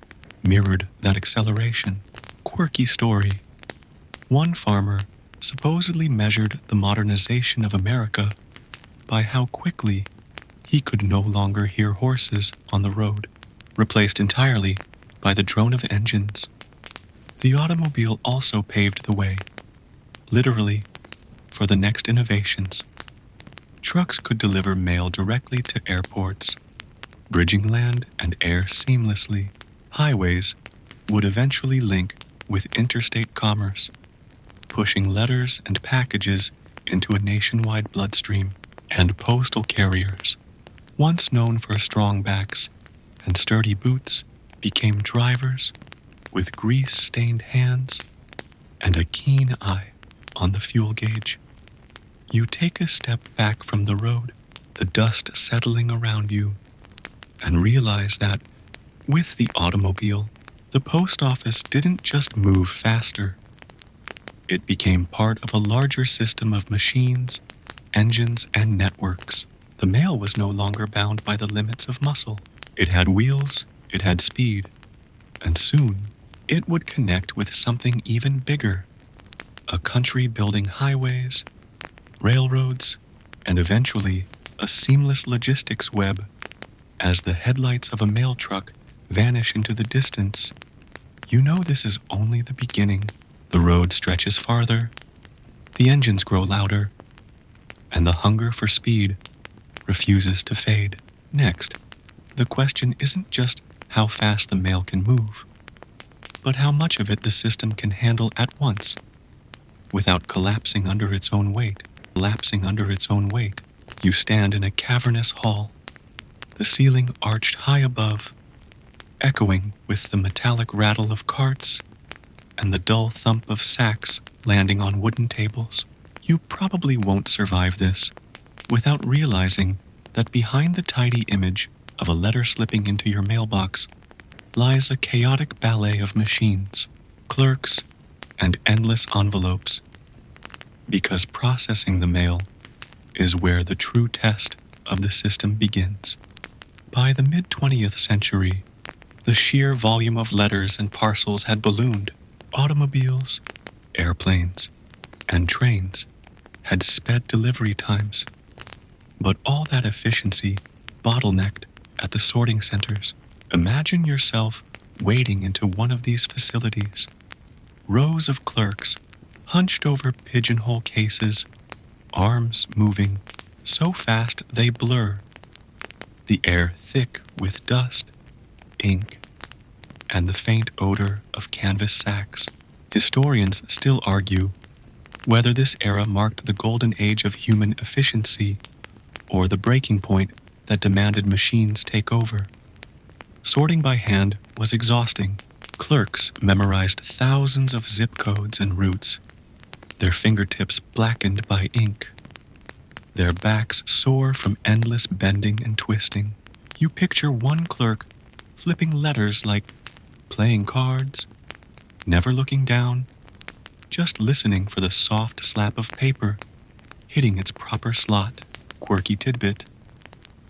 mirrored that acceleration. Quirky story. One farmer supposedly measured the modernization of America by how quickly he could no longer hear horses on the road, replaced entirely by the drone of engines. The automobile also paved the way, literally, for the next innovations. Trucks could deliver mail directly to airports, bridging land and air seamlessly. Highways would eventually link with interstate commerce, pushing letters and packages into a nationwide bloodstream. And postal carriers, once known for strong backs and sturdy boots, became drivers with grease-stained hands and a keen eye on the fuel gauge. You take a step back from the road, the dust settling around you, and realize that, with the automobile, the post office didn't just move faster. It became part of a larger system of machines, engines, and networks. The mail was no longer bound by the limits of muscle. It had wheels, it had speed, and soon it would connect with something even bigger, a country building highways, railroads, and eventually a seamless logistics web. As the headlights of a mail truck vanish into the distance, you know this is only the beginning. The road stretches farther, the engines grow louder, and the hunger for speed refuses to fade. Next, the question isn't just how fast the mail can move, but how much of it the system can handle at once, without collapsing under its own weight. You stand in a cavernous hall, the ceiling arched high above, echoing with the metallic rattle of carts and the dull thump of sacks landing on wooden tables. You probably won't survive this without realizing that behind the tidy image of a letter slipping into your mailbox lies a chaotic ballet of machines, clerks, and endless envelopes. Because processing the mail is where the true test of the system begins. By the mid-20th century, the sheer volume of letters and parcels had ballooned. Automobiles, airplanes, and trains had sped delivery times. But all that efficiency bottlenecked at the sorting centers. Imagine yourself wading into one of these facilities. Rows of clerks, hunched over pigeonhole cases, arms moving so fast they blur, the air thick with dust, ink, and the faint odor of canvas sacks. Historians still argue whether this era marked the golden age of human efficiency or the breaking point that demanded machines take over. Sorting by hand was exhausting. Clerks memorized thousands of zip codes and routes, their fingertips blackened by ink, their backs sore from endless bending and twisting. You picture one clerk flipping letters like playing cards, never looking down, just listening for the soft slap of paper hitting its proper slot. Quirky tidbit: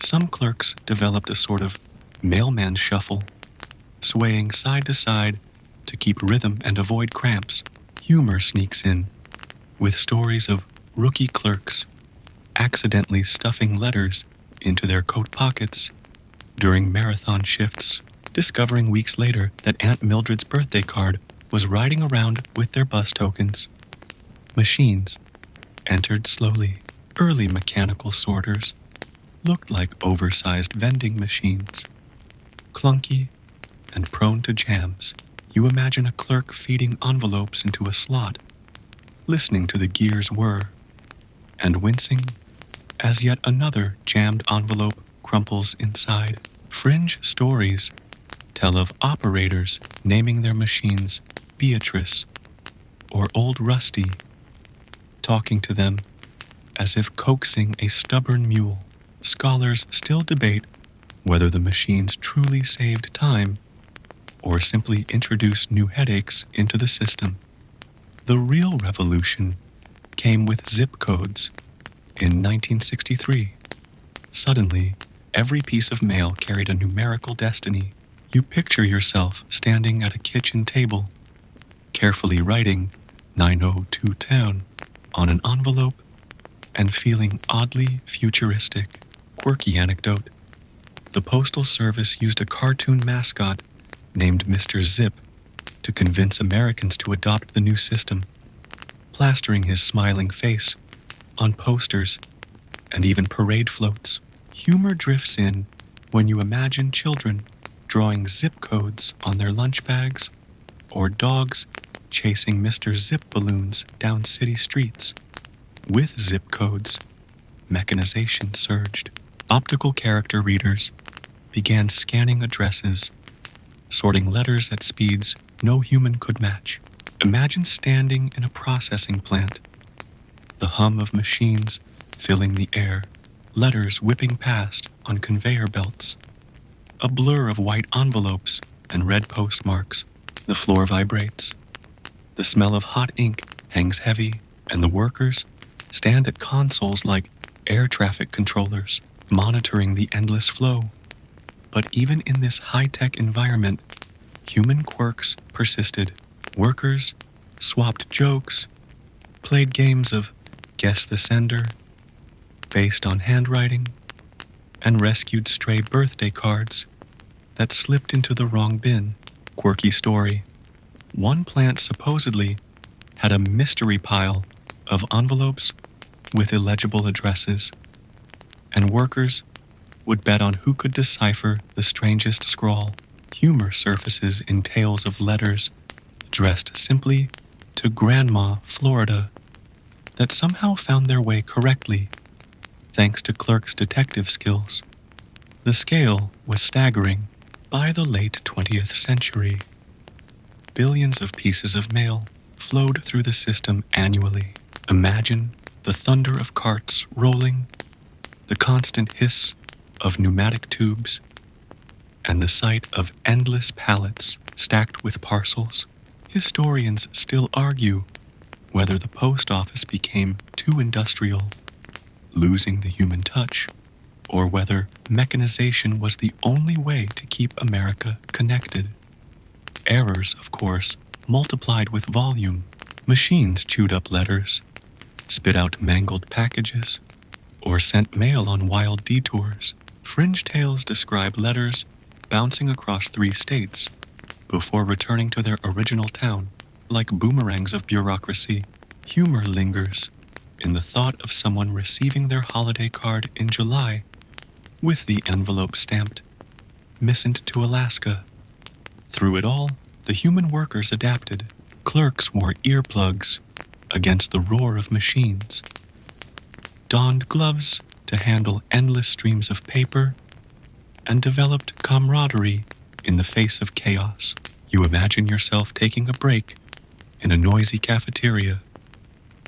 some clerks developed a sort of mailman shuffle, swaying side to side to keep rhythm and avoid cramps. Humor sneaks in, with stories of rookie clerks accidentally stuffing letters into their coat pockets during marathon shifts, discovering weeks later that Aunt Mildred's birthday card was riding around with their bus tokens. Machines entered slowly. Early mechanical sorters looked like oversized vending machines, clunky and prone to jams. You imagine a clerk feeding envelopes into a slot, listening to the gears whir, and wincing as yet another jammed envelope crumples inside. Fringe stories tell of operators naming their machines Beatrice or Old Rusty, talking to them as if coaxing a stubborn mule. Scholars still debate whether the machines truly saved time or simply introduced new headaches into the system. The real revolution came with zip codes in 1963. Suddenly, every piece of mail carried a numerical destiny. You picture yourself standing at a kitchen table, carefully writing 90210 on an envelope and feeling oddly futuristic. Quirky anecdote: the Postal Service used a cartoon mascot named Mr. Zip to convince Americans to adopt the new system, plastering his smiling face on posters and even parade floats. Humor drifts in when you imagine children drawing zip codes on their lunch bags or dogs chasing Mr. Zip balloons down city streets. With zip codes, mechanization surged. Optical character readers began scanning addresses, sorting letters at speeds no human could match. Imagine standing in a processing plant, the hum of machines filling the air, letters whipping past on conveyor belts, a blur of white envelopes and red postmarks. The floor vibrates. The smell of hot ink hangs heavy, and the workers stand at consoles like air traffic controllers, monitoring the endless flow. But even in this high-tech environment, human quirks persisted. Workers swapped jokes, played games of guess the sender based on handwriting, and rescued stray birthday cards that slipped into the wrong bin. Quirky story: one plant supposedly had a mystery pile of envelopes with illegible addresses, and workers would bet on who could decipher the strangest scrawl. Humor surfaces in tales of letters addressed simply to Grandma, Florida, that somehow found their way correctly, thanks to clerks' detective skills. The scale was staggering. By the late 20th century, billions of pieces of mail flowed through the system annually. Imagine the thunder of carts rolling, the constant hiss of pneumatic tubes, and the sight of endless pallets stacked with parcels. Historians still argue whether the post office became too industrial, losing the human touch, or whether mechanization was the only way to keep America connected. Errors, of course, multiplied with volume. Machines chewed up letters, spit out mangled packages, or sent mail on wild detours. Fringe tales describe letters bouncing across 3 states before returning to their original town, like boomerangs of bureaucracy. Humor lingers in the thought of someone receiving their holiday card in July with the envelope stamped, "Missent to Alaska." Through it all, the human workers adapted. Clerks wore earplugs against the roar of machines, donned gloves to handle endless streams of paper, and developed camaraderie in the face of chaos. You imagine yourself taking a break in a noisy cafeteria,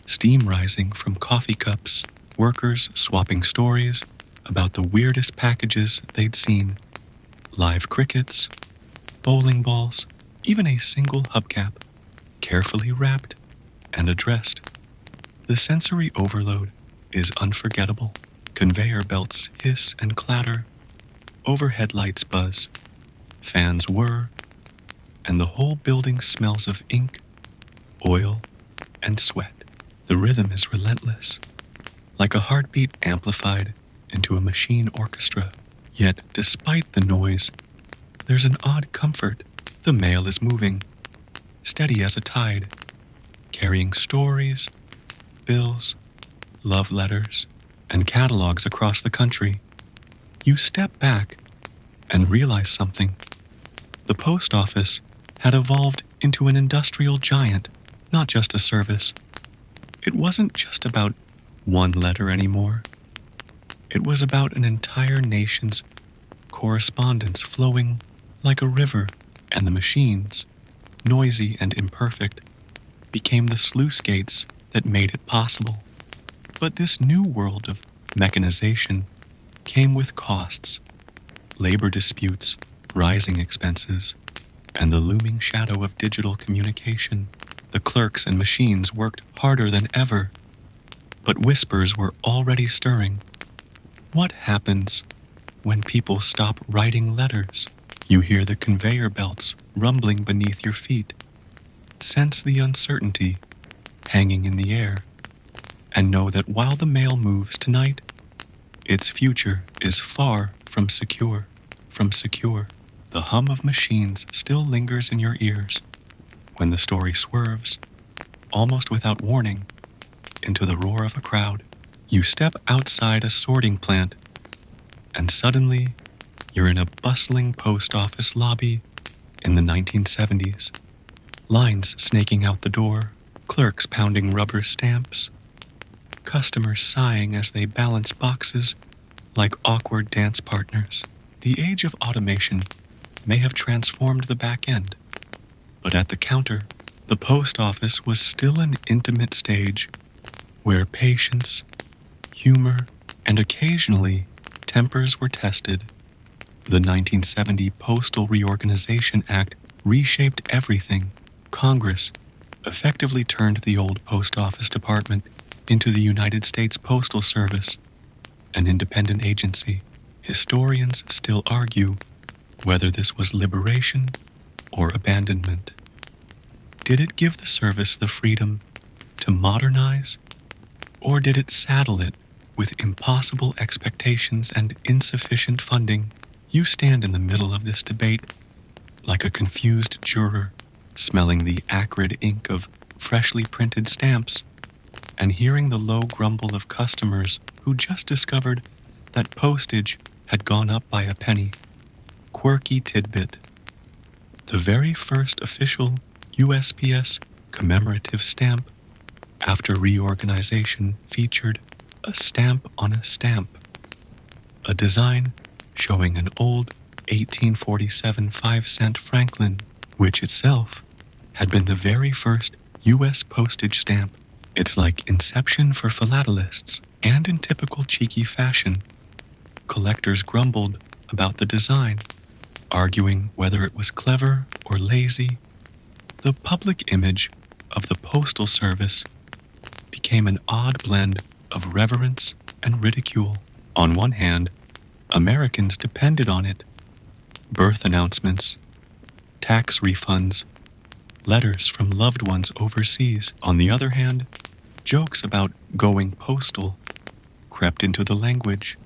steam rising from coffee cups, workers swapping stories about the weirdest packages they'd seen, live crickets, bowling balls, even a single hubcap, carefully wrapped and addressed. The sensory overload is unforgettable. Conveyor belts hiss and clatter, overhead lights buzz, fans whir, and the whole building smells of ink, oil, and sweat. The rhythm is relentless, like a heartbeat amplified into a machine orchestra. Yet, despite the noise, there's an odd comfort. The mail is moving, steady as a tide, carrying stories, bills, love letters, and catalogs across the country. You step back and realize something. The post office had evolved into an industrial giant, not just a service. It wasn't just about one letter anymore. It was about an entire nation's correspondence flowing like a river, and the machines, noisy and imperfect, became the sluice gates that made it possible. But this new world of mechanization came with costs, labor disputes, rising expenses, and the looming shadow of digital communication. The clerks and machines worked harder than ever, but whispers were already stirring. What happens when people stop writing letters? You hear the conveyor belts rumbling beneath your feet, sense the uncertainty hanging in the air, and know that while the mail moves tonight, its future is far from secure. The hum of machines still lingers in your ears when the story swerves, almost without warning, into the roar of a crowd. You step outside a sorting plant, and suddenly you're in a bustling post office lobby in the 1970s. Lines snaking out the door, clerks pounding rubber stamps, customers sighing as they balance boxes like awkward dance partners. The age of automation may have transformed the back end, but at the counter, the post office was still an intimate stage where patience, humor, and occasionally tempers were tested. The 1970 Postal Reorganization Act reshaped everything. Congress effectively turned the old post office department into the United States Postal Service, an independent agency. Historians still argue whether this was liberation or abandonment. Did it give the service the freedom to modernize, or did it saddle it with impossible expectations and insufficient funding? You stand in the middle of this debate like a confused juror, smelling the acrid ink of freshly printed stamps and hearing the low grumble of customers who just discovered that postage had gone up by a penny. Quirky tidbit: the very first official USPS commemorative stamp after reorganization featured a stamp on a stamp, a design showing an old 1847 5-cent Franklin, which itself had been the very first U.S. postage stamp. It's like Inception for philatelists, and in typical cheeky fashion, collectors grumbled about the design, arguing whether it was clever or lazy. The public image of the Postal Service became an odd blend of reverence and ridicule. On one hand, Americans depended on it. Birth announcements, tax refunds, letters from loved ones overseas. On the other hand, jokes about going postal crept into the language,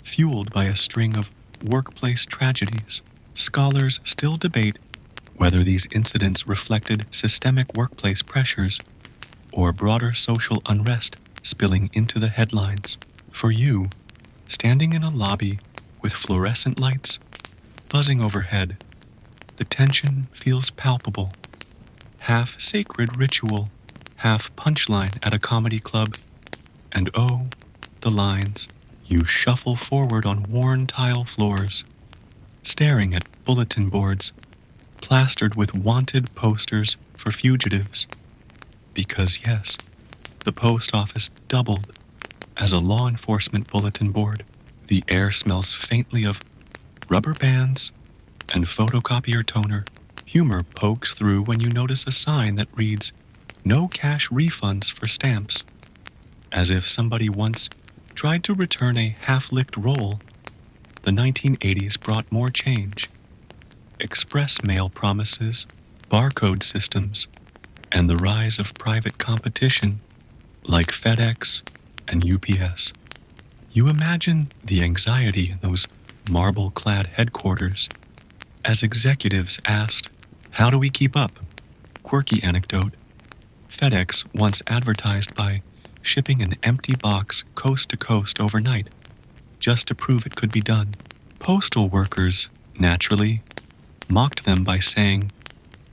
fueled by a string of workplace tragedies. Scholars still debate whether these incidents reflected systemic workplace pressures or broader social unrest spilling into the headlines. For you, standing in a lobby with fluorescent lights buzzing overhead, the tension feels palpable. Half sacred ritual, half punchline at a comedy club, and oh, the lines. You shuffle forward on worn tile floors, staring at bulletin boards plastered with wanted posters for fugitives. Because yes, the post office doubled as a law enforcement bulletin board. The air smells faintly of rubber bands and photocopier toner. Humor pokes through when you notice a sign that reads, "No cash refunds for stamps," as if somebody once tried to return a half-licked roll. The 1980s brought more change. Express mail promises, barcode systems, and the rise of private competition like FedEx and UPS. You imagine the anxiety in those marble-clad headquarters as executives asked, "How do we keep up?" Quirky anecdote: FedEx once advertised by shipping an empty box coast to coast overnight, just to prove it could be done. Postal workers, naturally, mocked them by saying,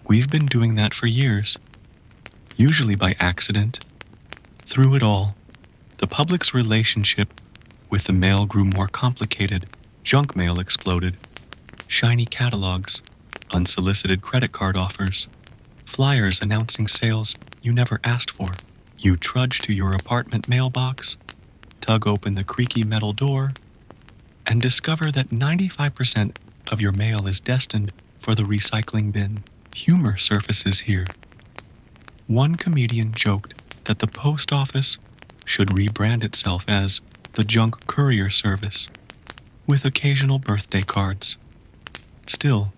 "We've been doing that for years," usually by accident. Through it all, the public's relationship with the mail grew more complicated. Junk mail exploded. Shiny catalogs, unsolicited credit card offers, flyers announcing sales you never asked for. You trudge to your apartment mailbox, tug open the creaky metal door, and discover that 95% of your mail is destined for the recycling bin. Humor surfaces here. One comedian joked that the post office should rebrand itself as the Junk Courier Service, with occasional birthday cards. Still,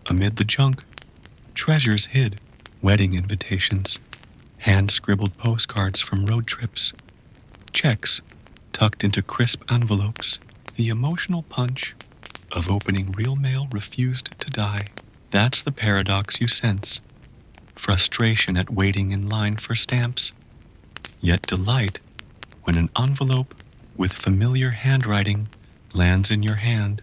amid the junk, treasures hid: wedding invitations, hand-scribbled postcards from road trips, checks tucked into crisp envelopes. The emotional punch of opening real mail refused to die. That's the paradox you sense: frustration at waiting in line for stamps, yet delight when an envelope with familiar handwriting lands in your hand.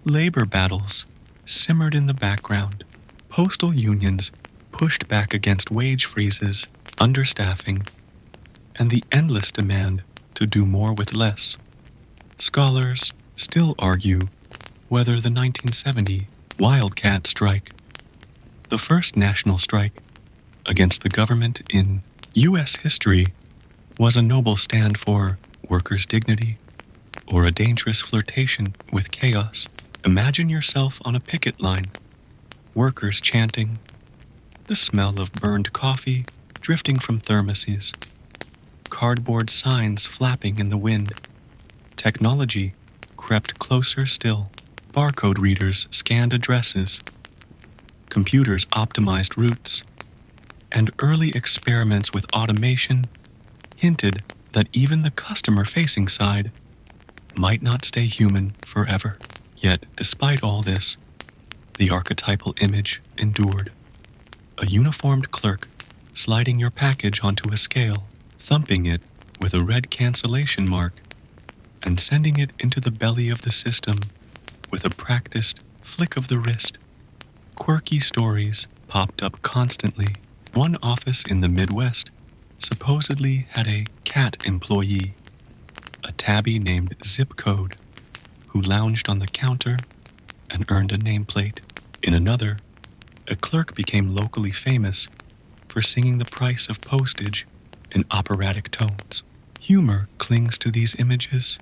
Labor battles simmered in the background. Postal unions pushed back against wage freezes, understaffing, and the endless demand to do more with less. Scholars still argue whether the 1970 Wildcat strike, the first national strike against the government in U.S. history, was a noble stand for workers' dignity or a dangerous flirtation with chaos. Imagine yourself on a picket line, workers chanting, the smell of burned coffee drifting from thermoses, cardboard signs flapping in the wind. Technology crept closer still. Barcode readers scanned addresses, computers optimized routes, and early experiments with automation hinted that even the customer-facing side might not stay human forever. Yet, despite all this, the archetypal image endured. A uniformed clerk sliding your package onto a scale, thumping it with a red cancellation mark, and sending it into the belly of the system with a practiced flick of the wrist. Quirky stories popped up constantly. One office in the Midwest supposedly had a cat employee a tabby named Zip Code, who lounged on the counter and earned a nameplate. In another, a clerk became locally famous for singing the price of postage in operatic tones. Humor clings to these images.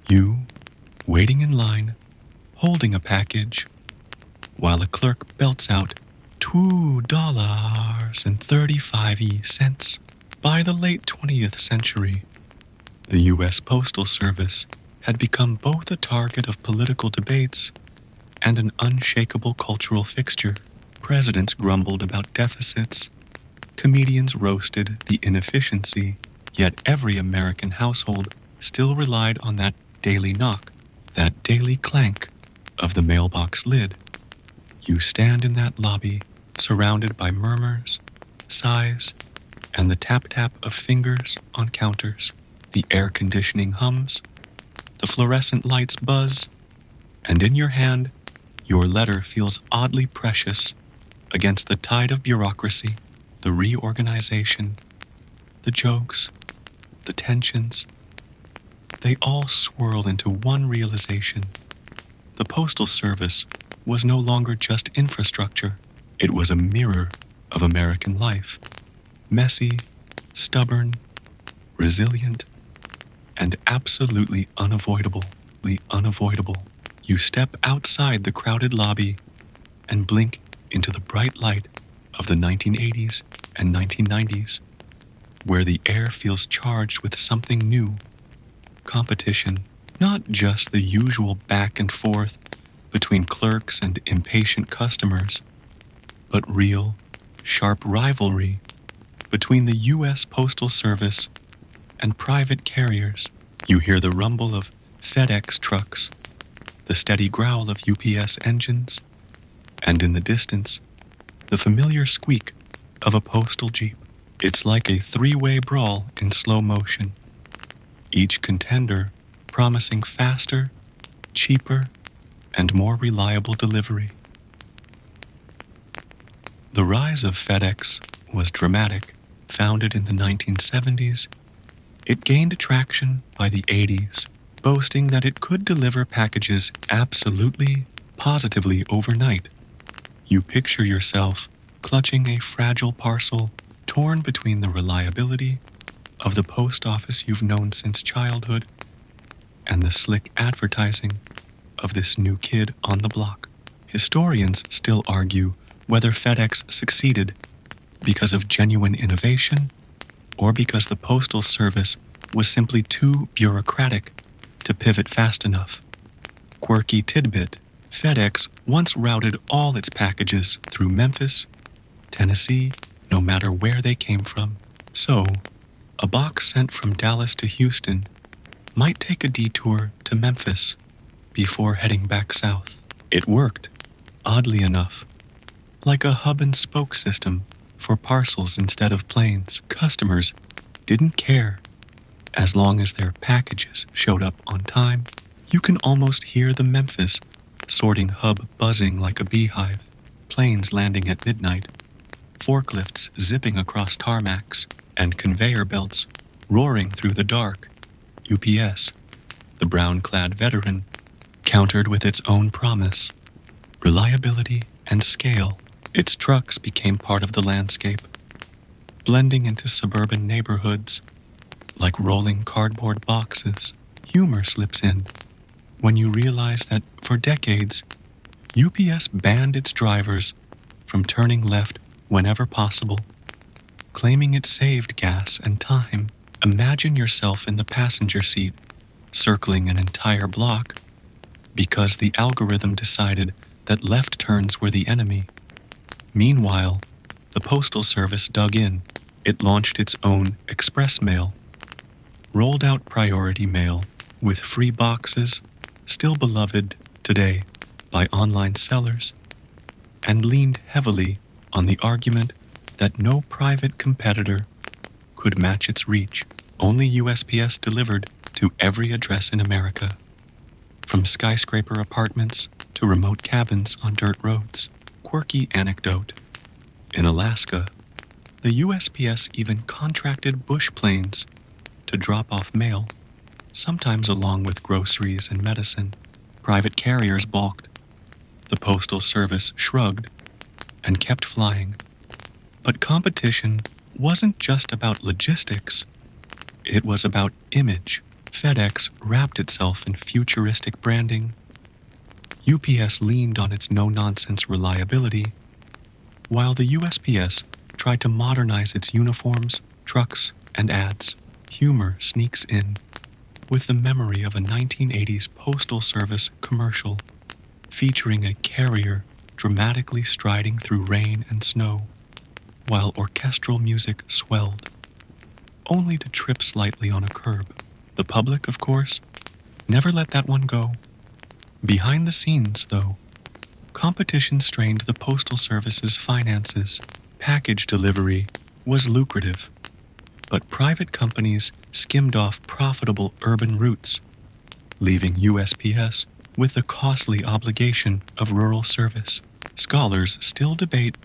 You, waiting in line, holding a package, while a clerk belts out $2.35. By the late 20th century, the U.S. Postal Service had become both a target of political debates and an unshakable cultural fixture. Presidents grumbled about deficits, comedians roasted the inefficiency, yet every American household still relied on that daily knock, that daily clank of the mailbox lid. You stand in that lobby, surrounded by murmurs, sighs, and the tap-tap of fingers on counters. The air conditioning hums, the fluorescent lights buzz, and in your hand, your letter feels oddly precious against the tide of bureaucracy, the reorganization, the jokes, the tensions. They all swirl into one realization. The Postal Service was no longer just infrastructure. It was a mirror of American life. Messy, stubborn, resilient, and absolutely unavoidable. You step outside the crowded lobby and blink into the bright light of the 1980s and 1990s, where the air feels charged with something new. Competition, not just the usual back and forth between clerks and impatient customers, but real, sharp rivalry between the U.S. Postal Service and private carriers. You hear the rumble of FedEx trucks, the steady growl of UPS engines, and in the distance, the familiar squeak of a postal jeep. It's like a three-way brawl in slow motion, each contender promising faster, cheaper, and more reliable delivery. The rise of FedEx was dramatic. Founded in the 1970s, it gained traction by the 80s, boasting that it could deliver packages absolutely, positively overnight. You picture yourself clutching a fragile parcel torn between the reliability of the post office you've known since childhood and the slick advertising of this new kid on the block. Historians still argue whether FedEx succeeded because of genuine innovation or because the Postal Service was simply too bureaucratic to pivot fast enough. Quirky tidbit: FedEx once routed all its packages through Memphis, Tennessee, no matter where they came from. So, a box sent from Dallas to Houston might take a detour to Memphis before heading back south. It worked, oddly enough, like a hub-and-spoke system for parcels instead of planes. Customers didn't care as long as their packages showed up on time. You can almost hear the Memphis sorting hub buzzing like a beehive, planes landing at midnight, forklifts zipping across tarmacs, and conveyor belts roaring through the dark. UPS, the brown-clad veteran, countered with its own promise, reliability and scale. Its trucks became part of the landscape, blending into suburban neighborhoods like rolling cardboard boxes. Humor slips in when you realize that for decades, UPS banned its drivers from turning left whenever possible, claiming it saved gas and time. Imagine yourself in the passenger seat, circling an entire block, because the algorithm decided that left turns were the enemy. Meanwhile, the Postal Service dug in. It launched its own express mail, rolled out priority mail with free boxes, still beloved today by online sellers, and leaned heavily on the argument that no private competitor could match its reach. Only USPS delivered to every address in America, from skyscraper apartments to remote cabins on dirt roads. Quirky anecdote: in Alaska, the USPS even contracted bush planes to drop off mail. sometimes along with groceries and medicine. Private carriers balked. The Postal Service shrugged and kept flying. But competition wasn't just about logistics, it was about image. FedEx wrapped itself in futuristic branding. UPS leaned on its no-nonsense reliability, while the USPS tried to modernize its uniforms, trucks, and ads. Humor sneaks in with the memory of a 1980s Postal Service commercial featuring a carrier dramatically striding through rain and snow, while orchestral music swelled, only to trip slightly on a curb. The public, of course, never let that one go. Behind the scenes, though, competition strained the Postal Service's finances. Package delivery was lucrative, but private companies skimmed off profitable urban routes, leaving USPS with the costly obligation of rural service. Scholars still debate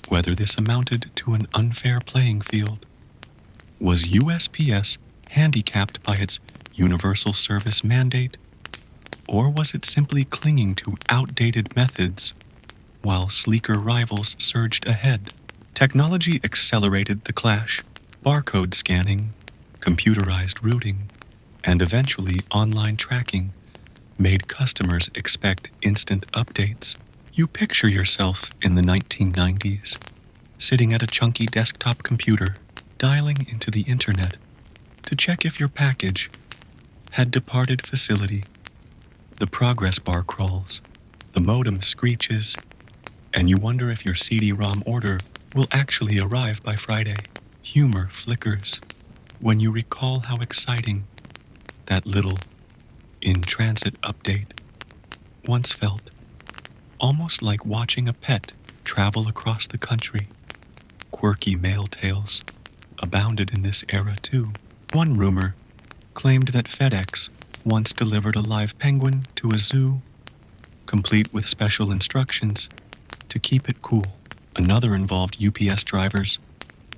whether this amounted to an unfair playing field. Was USPS handicapped by its universal service mandate, or was it simply clinging to outdated methods while sleeker rivals surged ahead? Technology accelerated the clash. Barcode scanning, computerized routing, and eventually online tracking made customers expect instant updates. You picture yourself in the 1990s, sitting at a chunky desktop computer, dialing into the internet to check if your package had departed facility. The progress bar crawls, the modem screeches, and you wonder if your CD-ROM order will actually arrive by Friday. Humor flickers when you recall how exciting that little in-transit update once felt, almost like watching a pet travel across the country. Quirky mail tales abounded in this era too. One rumor claimed that FedEx once delivered a live penguin to a zoo, complete with special instructions to keep it cool. Another involved UPS drivers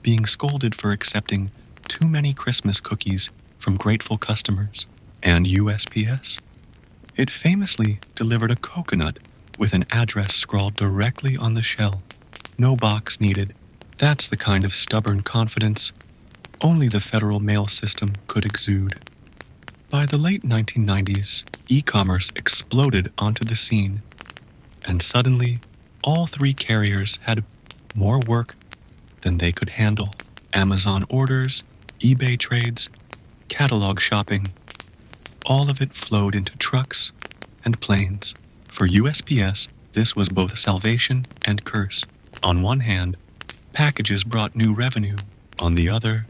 being scolded for accepting too many Christmas cookies from grateful customers. And USPS? It famously delivered a coconut with an address scrawled directly on the shell. No box needed. That's the kind of stubborn confidence only the federal mail system could exude. By the late 1990s, e-commerce exploded onto the scene, and suddenly, all three carriers had more work than they could handle. Amazon orders, eBay trades, catalog shopping, all of it flowed into trucks and planes. For USPS, this was both salvation and curse. On one hand, packages brought new revenue. On the other,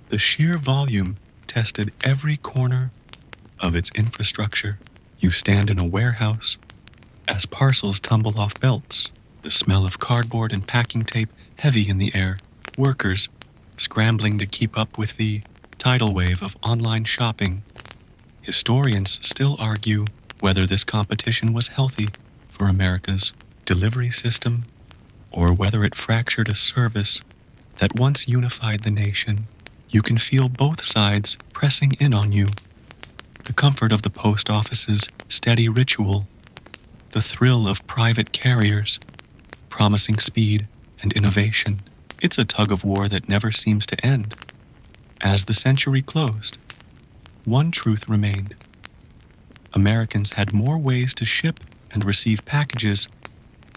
the sheer volume tested every corner of its infrastructure. You stand in a warehouse as parcels tumble off belts, the smell of cardboard and packing tape heavy in the air, workers scrambling to keep up with the tidal wave of online shopping. Historians still argue whether this competition was healthy for America's delivery system or whether it fractured a service that once unified the nation. You can feel both sides pressing in on you. The comfort of the post office's steady ritual, the thrill of private carriers promising speed and innovation. It's a tug-of-war that never seems to end. As the century closed, one truth remained. Americans had more ways to ship and receive packages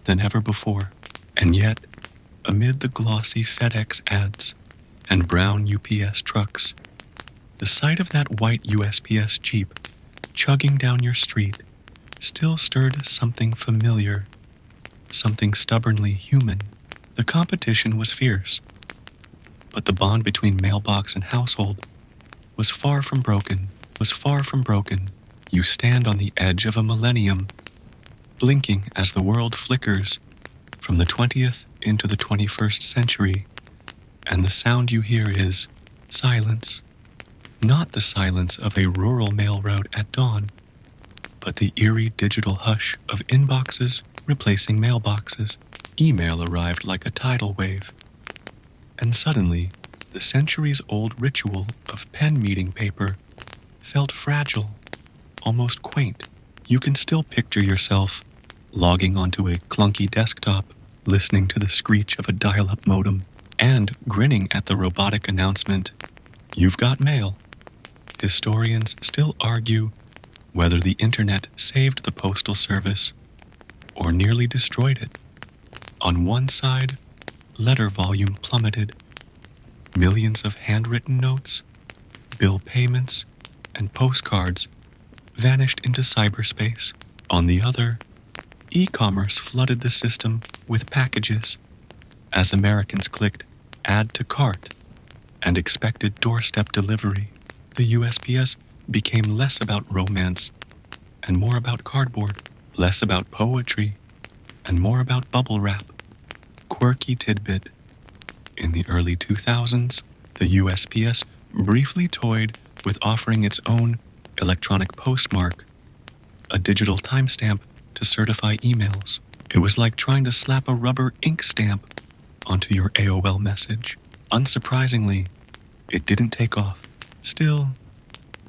than ever before. And yet, amid the glossy FedEx ads and brown UPS trucks, the sight of that white USPS Jeep chugging down your street still stirred something familiar, something stubbornly human. The competition was fierce, but the bond between mailbox and household was far from broken. You stand on the edge of a millennium, blinking as the world flickers from the 20th into the 21st century, and the sound you hear is silence. Not the silence of a rural mail route at dawn, but the eerie digital hush of inboxes replacing mailboxes. Email arrived like a tidal wave, and suddenly the centuries-old ritual of pen meeting paper felt fragile, almost quaint. You can still picture yourself logging onto a clunky desktop, listening to the screech of a dial-up modem, and grinning at the robotic announcement, "You've got mail." Historians still argue whether the internet saved the postal service or nearly destroyed it. On one side, letter volume plummeted. Millions of handwritten notes, bill payments, and postcards vanished into cyberspace. On the other, e-commerce flooded the system with packages as Americans clicked add to cart and expected doorstep delivery. The USPS became less about romance and more about cardboard, less about poetry and more about bubble wrap. Quirky tidbit. In the early 2000s, the USPS briefly toyed with offering its own electronic postmark, a digital timestamp to certify emails. It was like trying to slap a rubber ink stamp onto your AOL message. Unsurprisingly, it didn't take off. Still,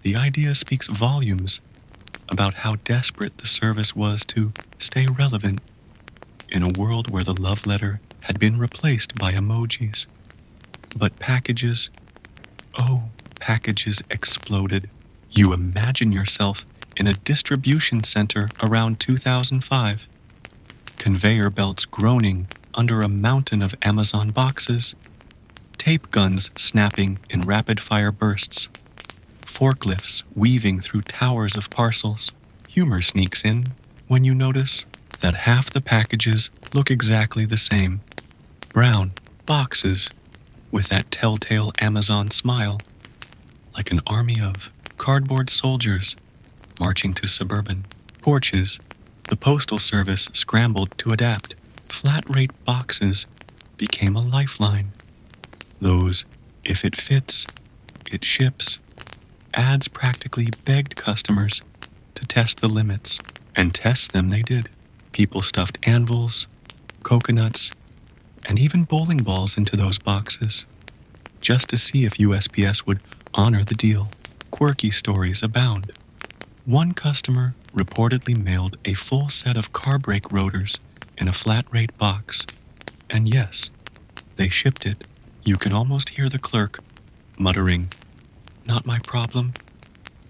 the idea speaks volumes about how desperate the service was to stay relevant in a world where the love letter had been replaced by emojis. But packages, oh, packages exploded. You imagine yourself in a distribution center around 2005. Conveyor belts groaning under a mountain of Amazon boxes, tape guns snapping in rapid-fire bursts, forklifts weaving through towers of parcels. Humor sneaks in when you notice that half the packages look exactly the same. Brown boxes with that telltale Amazon smile, like an army of cardboard soldiers marching to suburban porches. The Postal Service scrambled to adapt. Flat-rate boxes became a lifeline. Those, if it fits, it ships. Ads practically begged customers to test the limits, and test them they did. People stuffed anvils, coconuts, and even bowling balls into those boxes, just to see if USPS would honor the deal. Quirky stories abound. One customer reportedly mailed a full set of car brake rotors in a flat-rate box, and yes, they shipped it. You can almost hear the clerk muttering, "Not my problem,"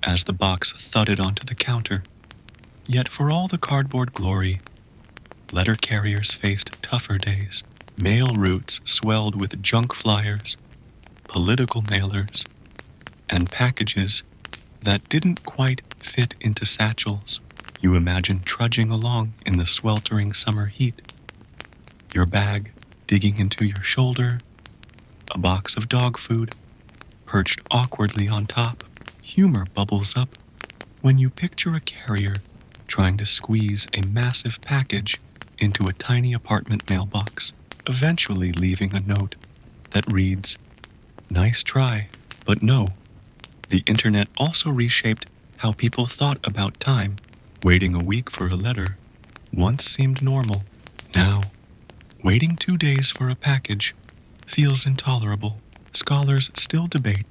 as the box thudded onto the counter. Yet for all the cardboard glory, letter carriers faced tougher days. Mail routes swelled with junk flyers, political mailers, and packages that didn't quite fit into satchels. You imagine trudging along in the sweltering summer heat, your bag digging into your shoulder, a box of dog food perched awkwardly on top. Humor bubbles up when you picture a carrier trying to squeeze a massive package into a tiny apartment mailbox, eventually leaving a note that reads, "Nice try, but no." The internet also reshaped how people thought about time. Waiting a week for a letter once seemed normal. Now, waiting 2 days for a package feels intolerable. Scholars still debate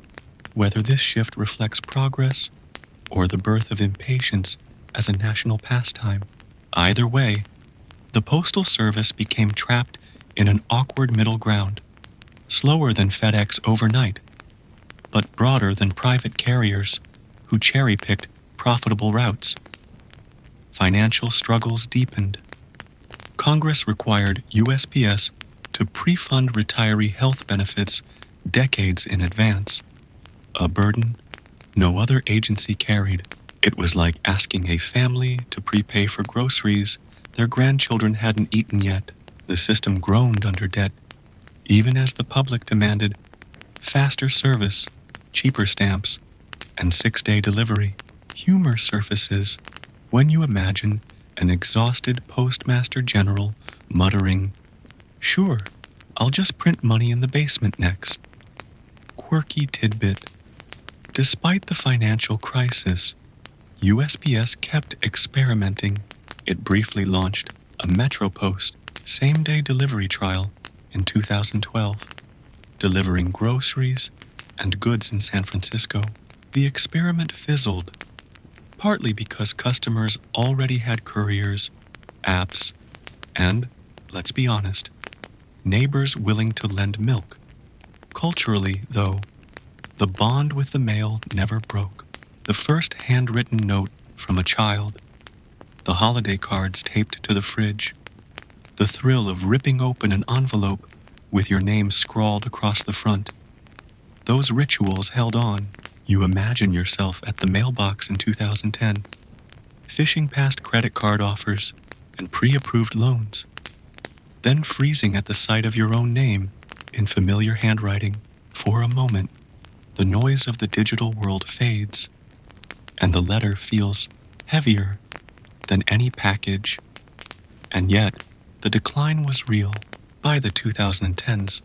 whether this shift reflects progress or the birth of impatience as a national pastime. Either way, the Postal Service became trapped in an awkward middle ground, slower than FedEx overnight, but broader than private carriers who cherry-picked profitable routes. Financial struggles deepened. Congress required USPS to pre-fund retiree health benefits decades in advance, a burden no other agency carried. It was like asking a family to prepay for groceries their grandchildren hadn't eaten yet. The system groaned under debt, even as the public demanded faster service, cheaper stamps, and 6-day delivery. Humor surfaces when you imagine an exhausted postmaster general muttering, "Sure, I'll just print money in the basement next." Quirky tidbit. Despite the financial crisis, USPS kept experimenting. It briefly launched a MetroPost same-day delivery trial in 2012, delivering groceries and goods in San Francisco. The experiment fizzled, partly because customers already had couriers, apps, and, let's be honest, neighbors willing to lend milk. Culturally, though, the bond with the mail never broke. The first handwritten note from a child, the holiday cards taped to the fridge, the thrill of ripping open an envelope with your name scrawled across the front. Those rituals held on. You imagine yourself at the mailbox in 2010, fishing past credit card offers and pre-approved loans, then freezing at the sight of your own name in familiar handwriting. For a moment, the noise of the digital world fades, and the letter feels heavier than any package. And yet, the decline was real. By the 2010s,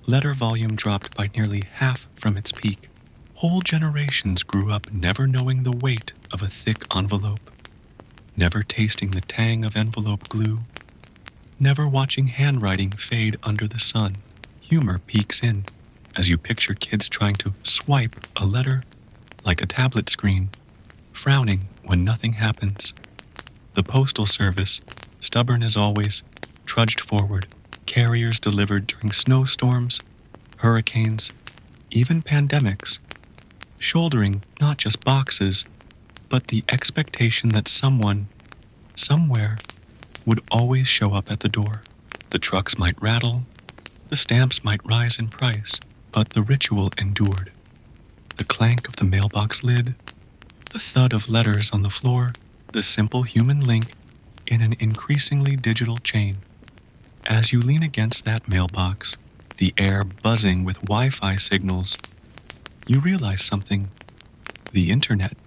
letter volume dropped by nearly half from its peak. Whole generations grew up never knowing the weight of a thick envelope, never tasting the tang of envelope glue, never watching handwriting fade under the sun. Humor peeks in as you picture kids trying to swipe a letter like a tablet screen, frowning when nothing happens. The Postal Service, stubborn as always, trudged forward. Carriers delivered during snowstorms, hurricanes, even pandemics, shouldering not just boxes, but the expectation that someone, somewhere, would always show up at the door. The trucks might rattle, the stamps might rise in price, but the ritual endured. The clank of the mailbox lid, the thud of letters on the floor, the simple human link in an increasingly digital chain. As you lean against that mailbox, the air buzzing with Wi-Fi signals, you realize something. The internet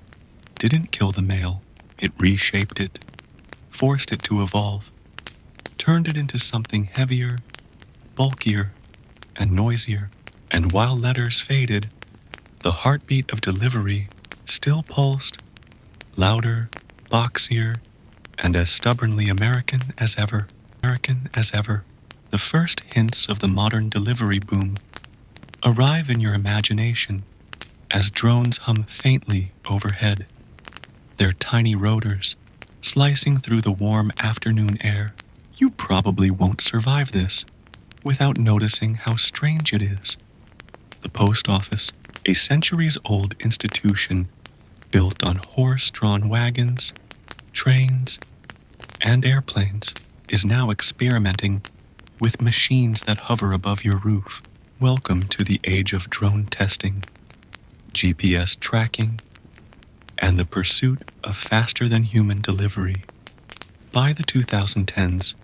didn't kill the mail. It reshaped it, forced it to evolve, turned it into something heavier, bulkier, and noisier. And while letters faded, the heartbeat of delivery still pulsed, louder, boxier, and as stubbornly American as ever. The first hints of the modern delivery boom arrive in your imagination as drones hum faintly overhead, their tiny rotors slicing through the warm afternoon air. You probably won't survive this without noticing how strange it is. The post office, a centuries-old institution built on horse-drawn wagons, trains, and airplanes, is now experimenting with machines that hover above your roof. Welcome to the age of drone testing, GPS tracking, and the pursuit of faster-than-human delivery. By the 2010s,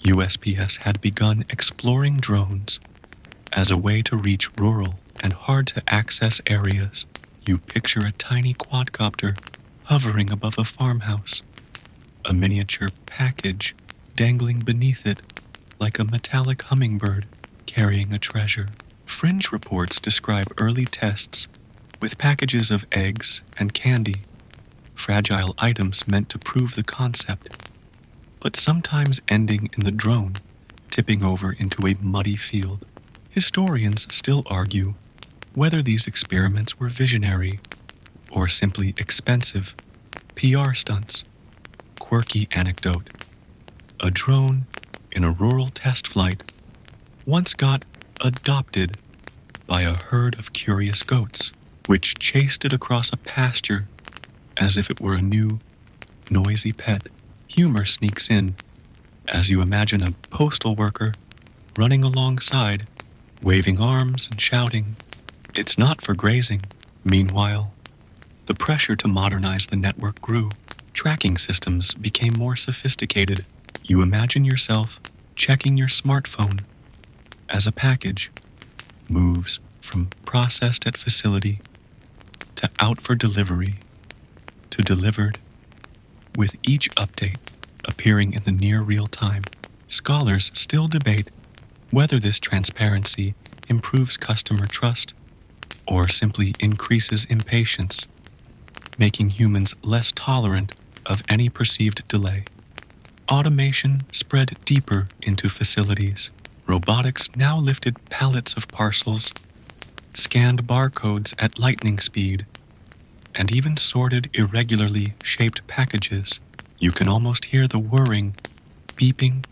USPS had begun exploring drones as a way to reach rural and hard-to-access areas. You picture a tiny quadcopter hovering above a farmhouse, a miniature package dangling beneath it like a metallic hummingbird carrying a treasure. Fringe reports describe early tests with packages of eggs and candy, fragile items meant to prove the concept, but sometimes ending in the drone tipping over into a muddy field. Historians still argue whether these experiments were visionary or simply expensive PR stunts. Quirky anecdote: a drone in a rural test flight once got adopted by a herd of curious goats, which chased it across a pasture as if it were a new, noisy pet. Humor sneaks in as you imagine a postal worker running alongside, waving arms and shouting, "It's not for grazing." Meanwhile, the pressure to modernize the network grew. Tracking systems became more sophisticated. You imagine yourself checking your smartphone as a package moves from processed at facility to out for delivery to delivered, with each update appearing in the near real time. Scholars still debate whether this transparency improves customer trust or simply increases impatience, making humans less tolerant of any perceived delay. Automation spread deeper into facilities. Robotics now lifted pallets of parcels, scanned barcodes at lightning speed, and even sorted irregularly shaped packages. You can almost hear the whirring, beeping,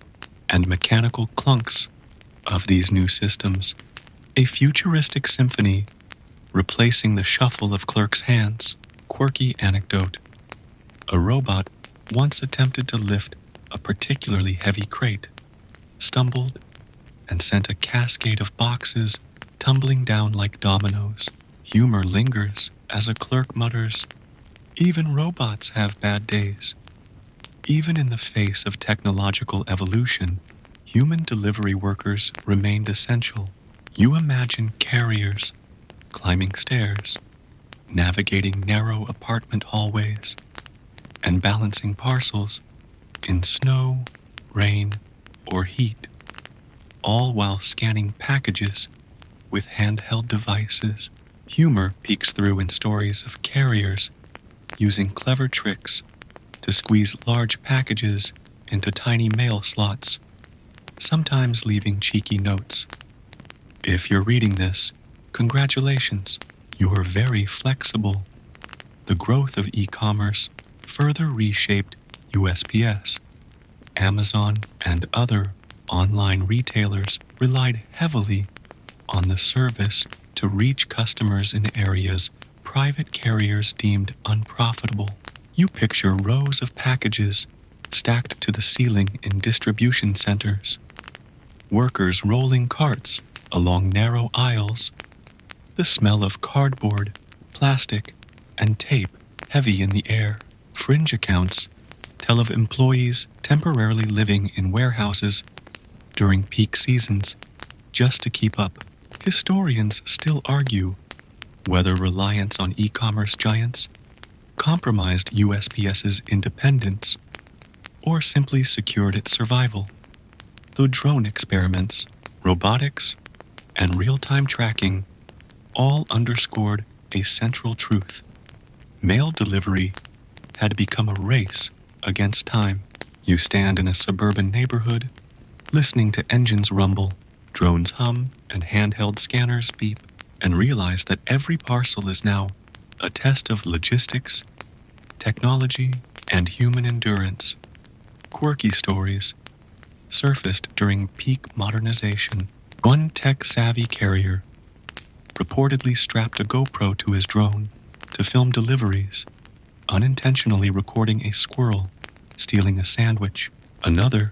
and mechanical clunks of these new systems, a futuristic symphony replacing the shuffle of clerks' hands. Quirky anecdote. A robot once attempted to lift a particularly heavy crate, stumbled, and sent a cascade of boxes tumbling down like dominoes. Humor lingers as a clerk mutters, "Even robots have bad days." Even in the face of technological evolution, human delivery workers remained essential. You imagine carriers climbing stairs, navigating narrow apartment hallways, and balancing parcels in snow, rain, or heat, all while scanning packages with handheld devices. Humor peeks through in stories of carriers using clever tricks to squeeze large packages into tiny mail slots, sometimes leaving cheeky notes. If you're reading this, congratulations, you're very flexible. The growth of e-commerce further reshaped USPS. Amazon and other online retailers relied heavily on the service to reach customers in areas private carriers deemed unprofitable. You picture rows of packages stacked to the ceiling in distribution centers, workers rolling carts along narrow aisles, the smell of cardboard, plastic, and tape heavy in the air. Fringe accounts tell of employees temporarily living in warehouses during peak seasons just to keep up. Historians still argue whether reliance on e-commerce giants compromised USPS's independence or simply secured its survival. Though drone experiments, robotics, and real-time tracking all underscored a central truth. Mail delivery had become a race against time. You stand in a suburban neighborhood, listening to engines rumble, drones hum, and handheld scanners beep, and realize that every parcel is now a test of logistics, technology, and human endurance. Quirky stories surfaced during peak modernization. One tech-savvy carrier reportedly strapped a GoPro to his drone to film deliveries, unintentionally recording a squirrel stealing a sandwich. Another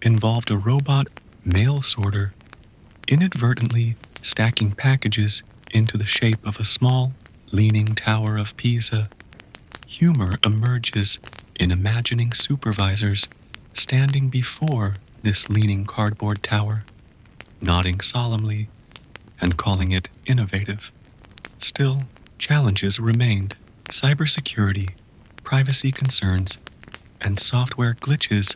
involved a robot mail sorter inadvertently stacking packages into the shape of a small, leaning tower of Pisa. Humor emerges in imagining supervisors standing before this leaning cardboard tower, nodding solemnly and calling it innovative. Still, challenges remained. Cybersecurity, privacy concerns, and software glitches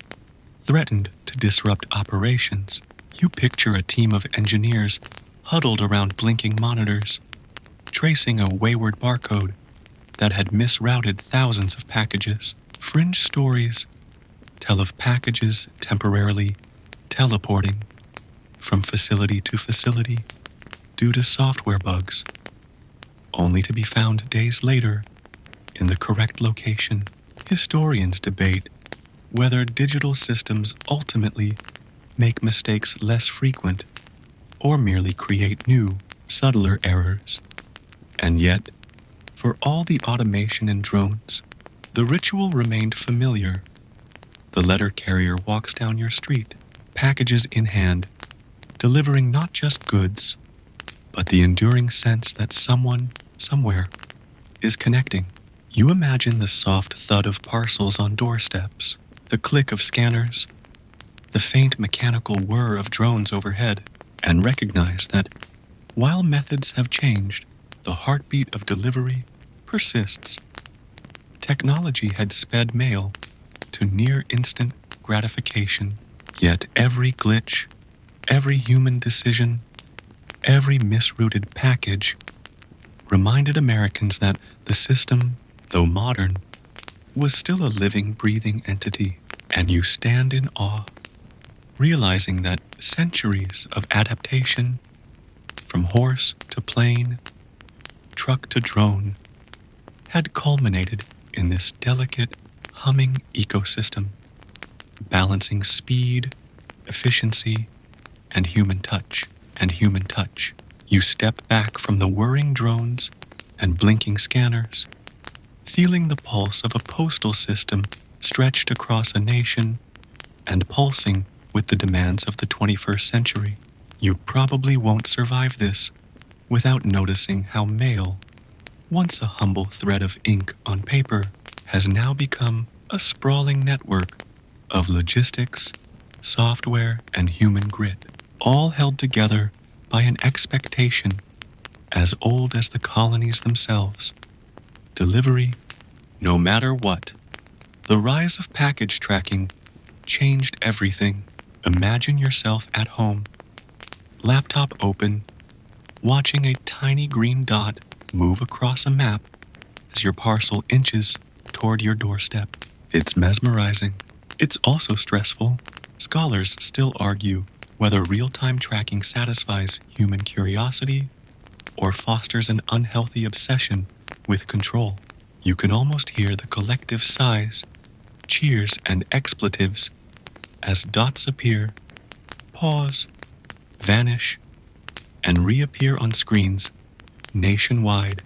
threatened to disrupt operations. You picture a team of engineers huddled around blinking monitors, tracing a wayward barcode that had misrouted thousands of packages. Fringe stories tell of packages temporarily teleporting from facility to facility due to software bugs, only to be found days later in the correct location. Historians debate whether digital systems ultimately make mistakes less frequent or merely create new, subtler errors. And yet, for all the automation in drones, the ritual remained familiar. The letter carrier walks down your street, packages in hand, delivering not just goods, but the enduring sense that someone, somewhere, is connecting. You imagine the soft thud of parcels on doorsteps, the click of scanners, the faint mechanical whir of drones overhead, and recognize that while methods have changed, the heartbeat of delivery persists. Technology had sped mail to near instant gratification, yet every glitch, every human decision, every misrouted package reminded Americans that the system, though modern, was still a living, breathing entity. And you stand in awe, realizing that centuries of adaptation, from horse to plane, truck to drone, had culminated in this delicate, humming ecosystem, balancing speed, efficiency, and human touch. You step back from the whirring drones and blinking scanners, feeling the pulse of a postal system stretched across a nation and pulsing with the demands of the 21st century. You probably won't survive this without noticing how mail, once a humble thread of ink on paper, has now become a sprawling network of logistics, software, and human grit, all held together by an expectation as old as the colonies themselves. Delivery, no matter what. The rise of package tracking changed everything. Imagine yourself at home, laptop open, watching a tiny green dot move across a map as your parcel inches toward your doorstep. It's mesmerizing. It's also stressful. Scholars still argue whether real-time tracking satisfies human curiosity or fosters an unhealthy obsession with control. You can almost hear the collective sighs, cheers, and expletives as dots appear, pause, vanish, and reappear on screens nationwide.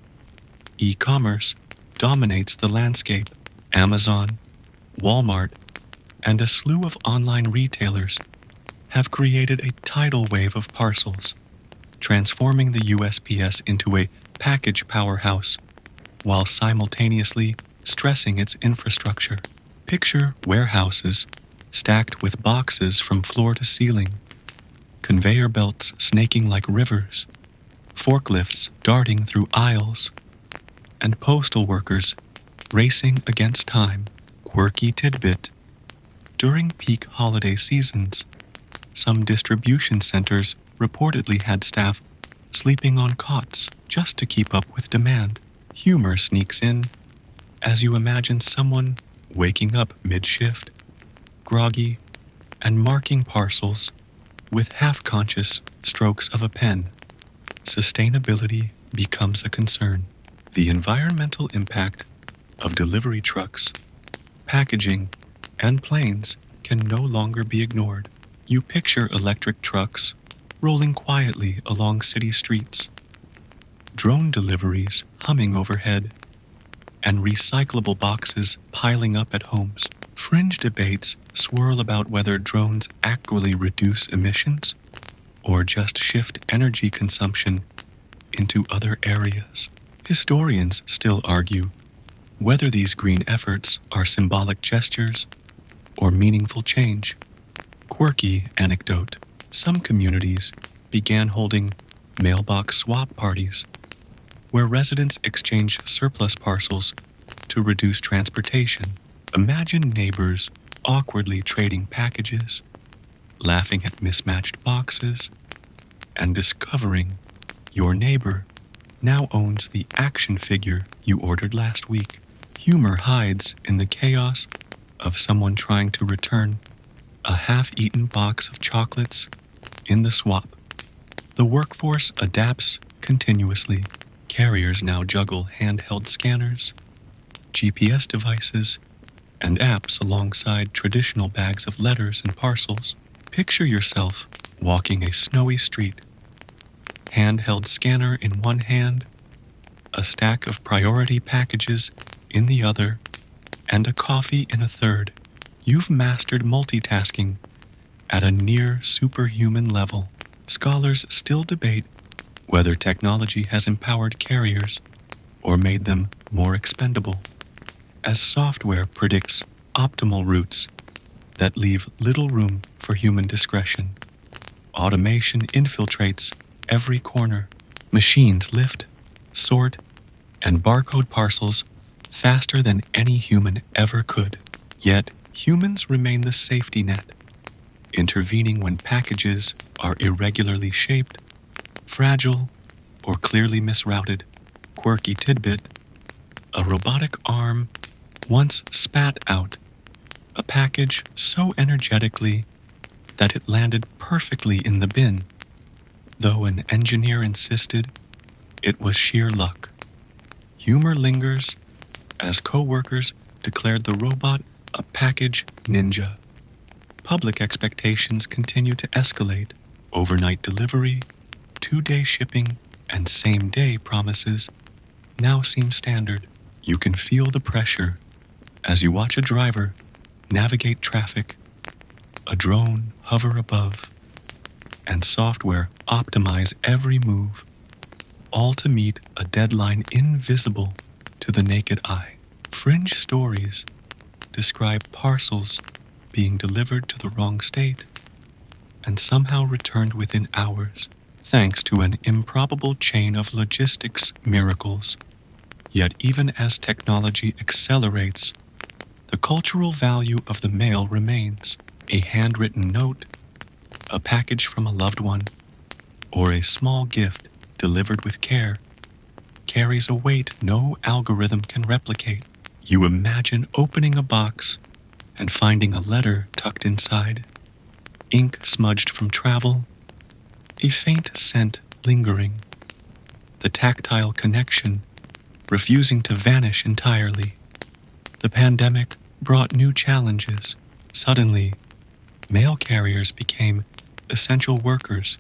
E-commerce dominates the landscape. Amazon, Walmart, and a slew of online retailers have created a tidal wave of parcels, transforming the USPS into a package powerhouse while simultaneously stressing its infrastructure. Picture warehouses stacked with boxes from floor to ceiling, conveyor belts snaking like rivers, forklifts darting through aisles, and postal workers racing against time. Quirky tidbit: during peak holiday seasons, some distribution centers reportedly had staff sleeping on cots just to keep up with demand. Humor sneaks in as you imagine someone waking up mid-shift, groggy, and marking parcels with half-conscious strokes of a pen. Sustainability becomes a concern. The environmental impact of delivery trucks, packaging, and planes can no longer be ignored. You picture electric trucks rolling quietly along city streets, drone deliveries humming overhead, and recyclable boxes piling up at homes. Fringe debates swirl about whether drones actually reduce emissions or just shift energy consumption into other areas. Historians still argue whether these green efforts are symbolic gestures or meaningful change. Quirky anecdote: some communities began holding mailbox swap parties, where residents exchange surplus parcels to reduce transportation. Imagine neighbors awkwardly trading packages, laughing at mismatched boxes, and discovering your neighbor now owns the action figure you ordered last week. Humor hides in the chaos of someone trying to return a half-eaten box of chocolates in the swap. The workforce adapts continuously. Carriers now juggle handheld scanners, GPS devices, and apps alongside traditional bags of letters and parcels. Picture yourself walking a snowy street, handheld scanner in one hand, a stack of priority packages in the other, and a coffee in a third. You've mastered multitasking at a near superhuman level. Scholars still debate whether technology has empowered carriers or made them more expendable, as software predicts optimal routes that leave little room for human discretion. Automation infiltrates every corner. Machines lift, sort, and barcode parcels faster than any human ever could. Yet, humans remain the safety net, intervening when packages are irregularly shaped, fragile, or clearly misrouted. Quirky tidbit: a robotic arm once spat out a package so energetically that it landed perfectly in the bin, though an engineer insisted it was sheer luck. Humor lingers as co-workers declared the robot a package ninja. Public expectations continue to escalate. Overnight delivery, 2-day shipping, and same-day promises now seem standard. You can feel the pressure as you watch a driver navigate traffic, a drone hover above, and software optimize every move, all to meet a deadline invisible to the naked eye. Fringe stories describe parcels being delivered to the wrong state and somehow returned within hours, thanks to an improbable chain of logistics miracles. Yet even as technology accelerates, the cultural value of the mail remains. A handwritten note, a package from a loved one, or a small gift delivered with care carries a weight no algorithm can replicate. You imagine opening a box and finding a letter tucked inside, ink smudged from travel, a faint scent lingering, the tactile connection refusing to vanish entirely. The pandemic brought new challenges. Suddenly, mail carriers became essential workers,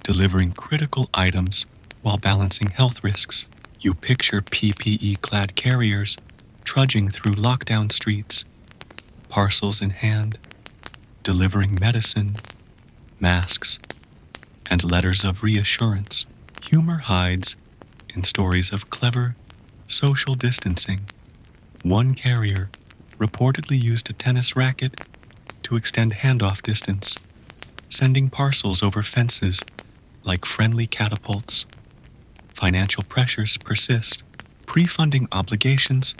delivering critical items while balancing health risks. You picture PPE-clad carriers trudging through lockdown streets, parcels in hand, delivering medicine, masks, and letters of reassurance. Humor hides in stories of clever social distancing. One carrier reportedly used a tennis racket to extend handoff distance, sending parcels over fences like friendly catapults. Financial pressures persist. Pre-funding obligations,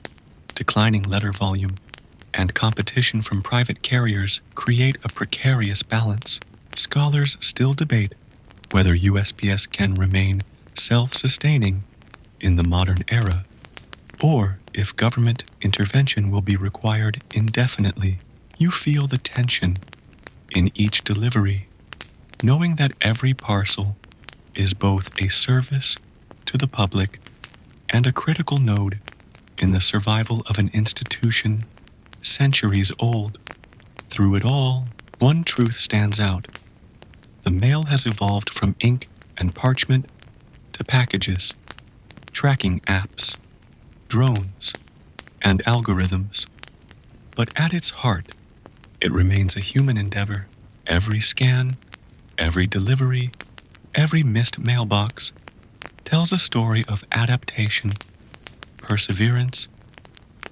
declining letter volume, and competition from private carriers create a precarious balance. Scholars still debate whether USPS can remain self-sustaining in the modern era, or if government intervention will be required indefinitely. You feel the tension in each delivery, knowing that every parcel is both a service to the public and a critical node in the survival of an institution centuries old. Through it all, one truth stands out. The mail has evolved from ink and parchment to packages, tracking apps, drones, and algorithms. But at its heart, it remains a human endeavor. Every scan, every delivery, every missed mailbox tells a story of adaptation, perseverance,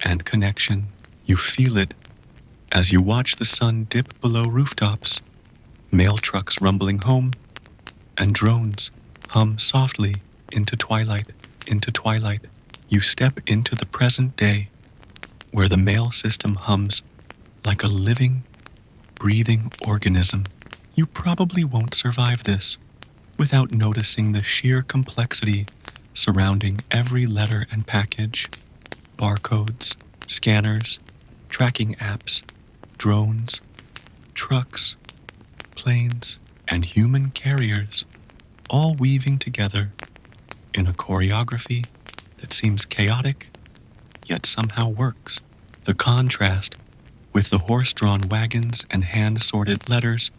and connection. You feel it as you watch the sun dip below rooftops, mail trucks rumbling home, and drones hum softly into twilight. You step into the present day, where the mail system hums like a living, breathing organism. You probably won't survive this without noticing the sheer complexity surrounding every letter and package. Barcodes, scanners, tracking apps, drones, trucks, planes, and human carriers, all weaving together in a choreography that seems chaotic, yet somehow works. The contrast with the horse-drawn wagons and hand-sorted letters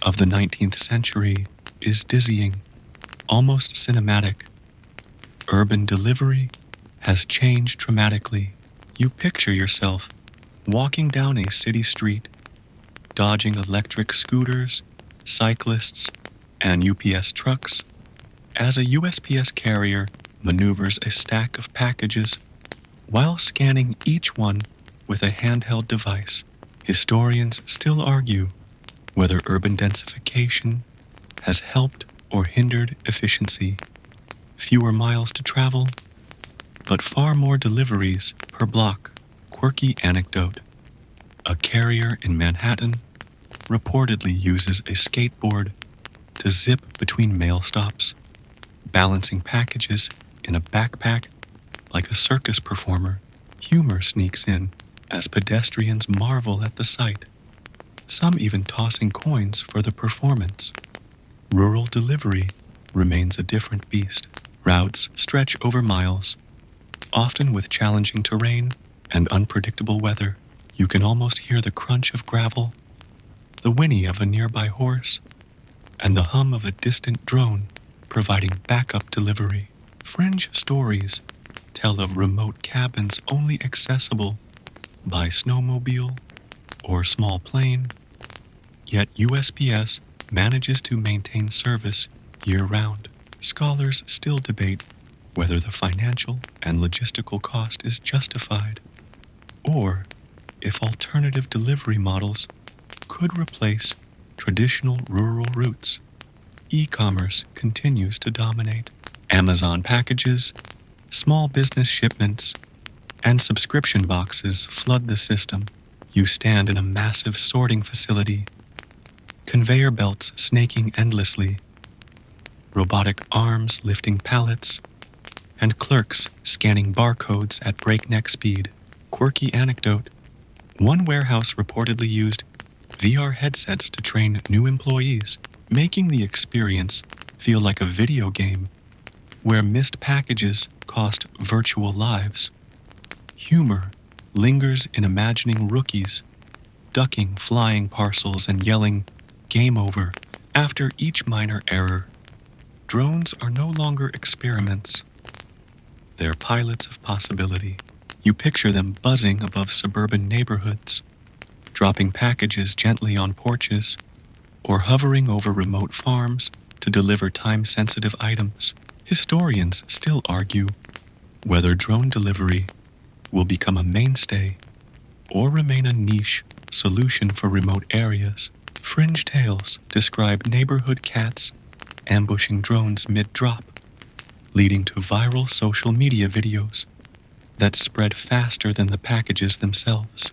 of the 19th century is dizzying, almost cinematic. Urban delivery has changed dramatically. You picture yourself walking down a city street, dodging electric scooters, cyclists, and UPS trucks, as a USPS carrier maneuvers a stack of packages while scanning each one with a handheld device. Historians still argue whether urban densification has helped or hindered efficiency. Fewer miles to travel, but far more deliveries per block. Quirky anecdote: a carrier in Manhattan reportedly uses a skateboard to zip between mail stops, balancing packages in a backpack like a circus performer. Humor sneaks in as pedestrians marvel at the sight, some even tossing coins for the performance. Rural delivery remains a different beast. Routes stretch over miles, often with challenging terrain and unpredictable weather. You can almost hear the crunch of gravel, the whinny of a nearby horse, and the hum of a distant drone providing backup delivery. Fringe stories tell of remote cabins only accessible by snowmobile or small plane, yet USPS manages to maintain service year-round. Scholars still debate whether the financial and logistical cost is justified, or if alternative delivery models could replace traditional rural routes. E-commerce continues to dominate. Amazon packages, small business shipments, and subscription boxes flood the system. You stand in a massive sorting facility, conveyor belts snaking endlessly, robotic arms lifting pallets, and clerks scanning barcodes at breakneck speed. Quirky anecdote: one warehouse reportedly used VR headsets to train new employees, making the experience feel like a video game where missed packages cost virtual lives. Humor lingers in imagining rookies ducking flying parcels and yelling, "Game over," after each minor error. Drones are no longer experiments. They're pilots of possibility. You picture them buzzing above suburban neighborhoods, dropping packages gently on porches, or hovering over remote farms to deliver time-sensitive items. Historians still argue whether drone delivery will become a mainstay or remain a niche solution for remote areas. Fringe tales describe neighborhood cats ambushing drones mid-drop, leading to viral social media videos that spread faster than the packages themselves.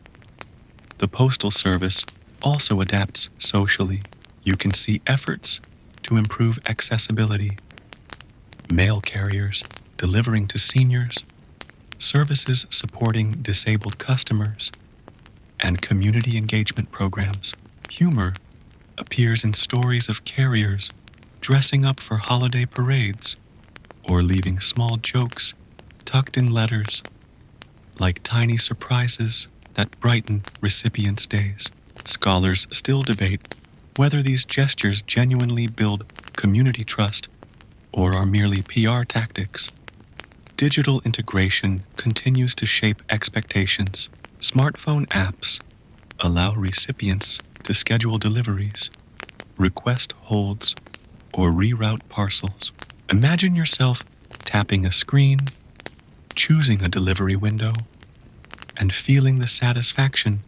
The Postal Service also adapts socially. You can see efforts to improve accessibility, mail carriers delivering to seniors, services supporting disabled customers, and community engagement programs. Humor appears in stories of carriers dressing up for holiday parades or leaving small jokes tucked in letters, like tiny surprises that brighten recipients' days. Scholars still debate whether these gestures genuinely build community trust or are merely PR tactics. Digital integration continues to shape expectations. Smartphone apps allow recipients to schedule deliveries, request holds, or reroute parcels. Imagine yourself tapping a screen, choosing a delivery window, and feeling the satisfaction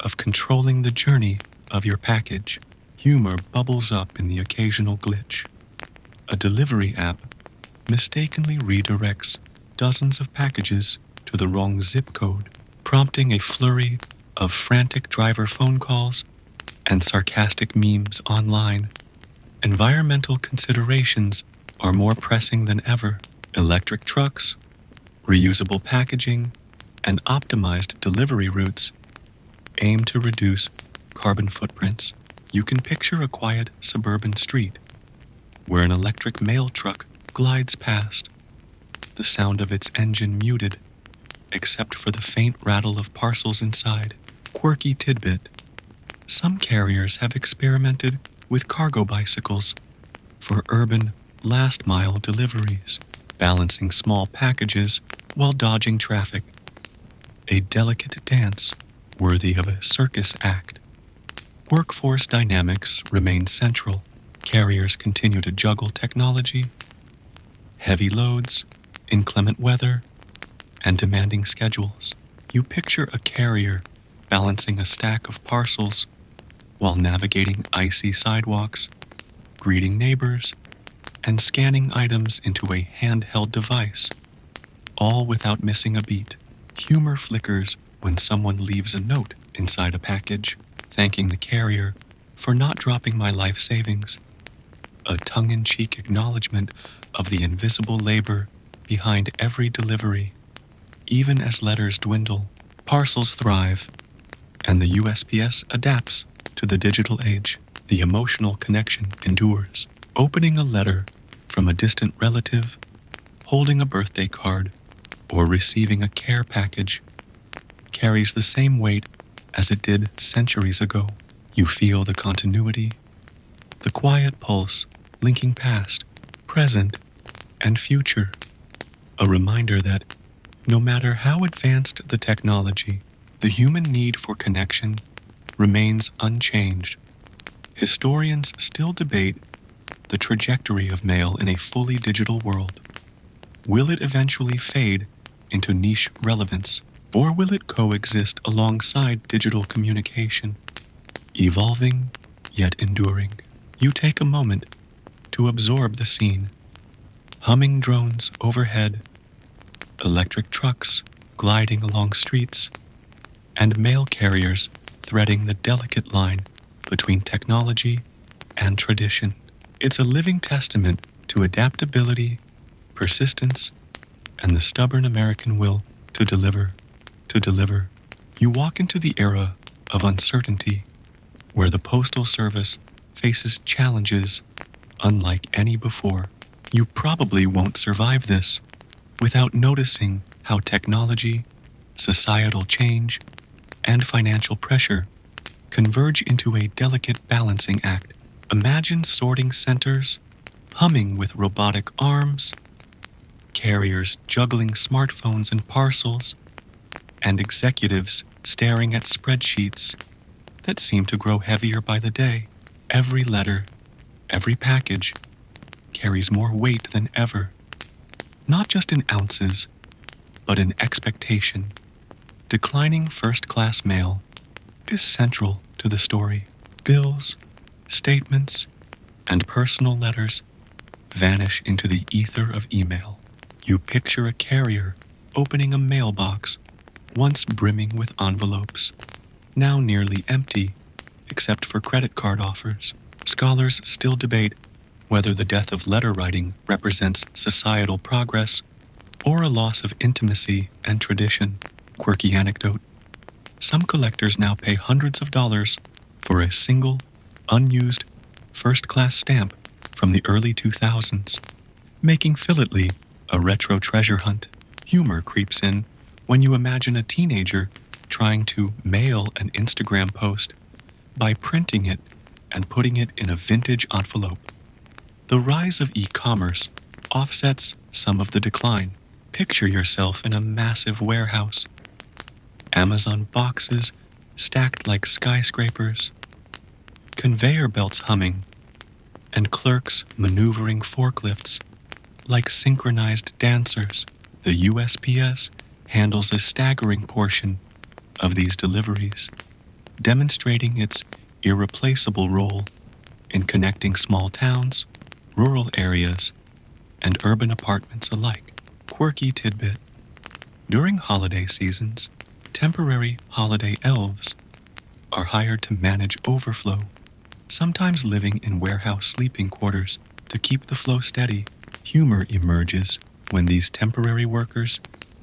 of controlling the journey of your package. Humor bubbles up in the occasional glitch. A delivery app mistakenly redirects dozens of packages to the wrong zip code, prompting a flurry of frantic driver phone calls and sarcastic memes online. Environmental considerations are more pressing than ever. Electric trucks, reusable packaging, and optimized delivery routes aim to reduce carbon footprints. You can picture a quiet suburban street where an electric mail truck glides past, the sound of its engine muted, except for the faint rattle of parcels inside. Quirky tidbit: some carriers have experimented with cargo bicycles for urban last-mile deliveries, balancing small packages while dodging traffic. A delicate dance worthy of a circus act. Workforce dynamics remain central. Carriers continue to juggle technology, heavy loads, inclement weather, and demanding schedules. You picture a carrier balancing a stack of parcels while navigating icy sidewalks, greeting neighbors, and scanning items into a handheld device, all without missing a beat. Humor flickers when someone leaves a note inside a package, thanking the carrier for not dropping my life savings. A tongue-in-cheek acknowledgement of the invisible labor behind every delivery. Even as letters dwindle, parcels thrive, and the USPS adapts to the digital age. The emotional connection endures. Opening a letter from a distant relative, holding a birthday card, or receiving a care package carries the same weight as it did centuries ago. You feel the continuity, the quiet pulse linking past, present, and future. A reminder that no matter how advanced the technology, the human need for connection remains unchanged. Historians still debate the trajectory of mail in a fully digital world. Will it eventually fade into niche relevance, or will it coexist alongside digital communication, evolving yet enduring? You take a moment to absorb the scene. Humming drones overhead, electric trucks gliding along streets, and mail carriers threading the delicate line between technology and tradition. It's a living testament to adaptability, persistence, and the stubborn American will to deliver. You walk into the era of uncertainty, where the Postal Service faces challenges unlike any before. You probably won't survive this without noticing how technology, societal change, and financial pressure converge into a delicate balancing act. Imagine sorting centers humming with robotic arms, carriers juggling smartphones and parcels, and executives staring at spreadsheets that seem to grow heavier by the day. Every letter, every package carries more weight than ever, not just in ounces, but in expectation. Declining first-class mail is central to the story. Bills, statements, and personal letters vanish into the ether of email. You picture a carrier opening a mailbox once brimming with envelopes, now nearly empty except for credit card offers. Scholars still debate whether the death of letter writing represents societal progress or a loss of intimacy and tradition. Quirky anecdote: some collectors now pay hundreds of dollars for a single, unused, first-class stamp from the early 2000s, making philately a retro treasure hunt. Humor creeps in when you imagine a teenager trying to mail an Instagram post by printing it and putting it in a vintage envelope. The rise of e-commerce offsets some of the decline. Picture yourself in a massive warehouse. Amazon boxes stacked like skyscrapers, conveyor belts humming, and clerks maneuvering forklifts like synchronized dancers. The USPS handles a staggering portion of these deliveries, demonstrating its irreplaceable role in connecting small towns, rural areas, and urban apartments alike. Quirky tidbit: during holiday seasons, temporary holiday elves are hired to manage overflow, sometimes living in warehouse sleeping quarters to keep the flow steady. Humor emerges when these temporary workers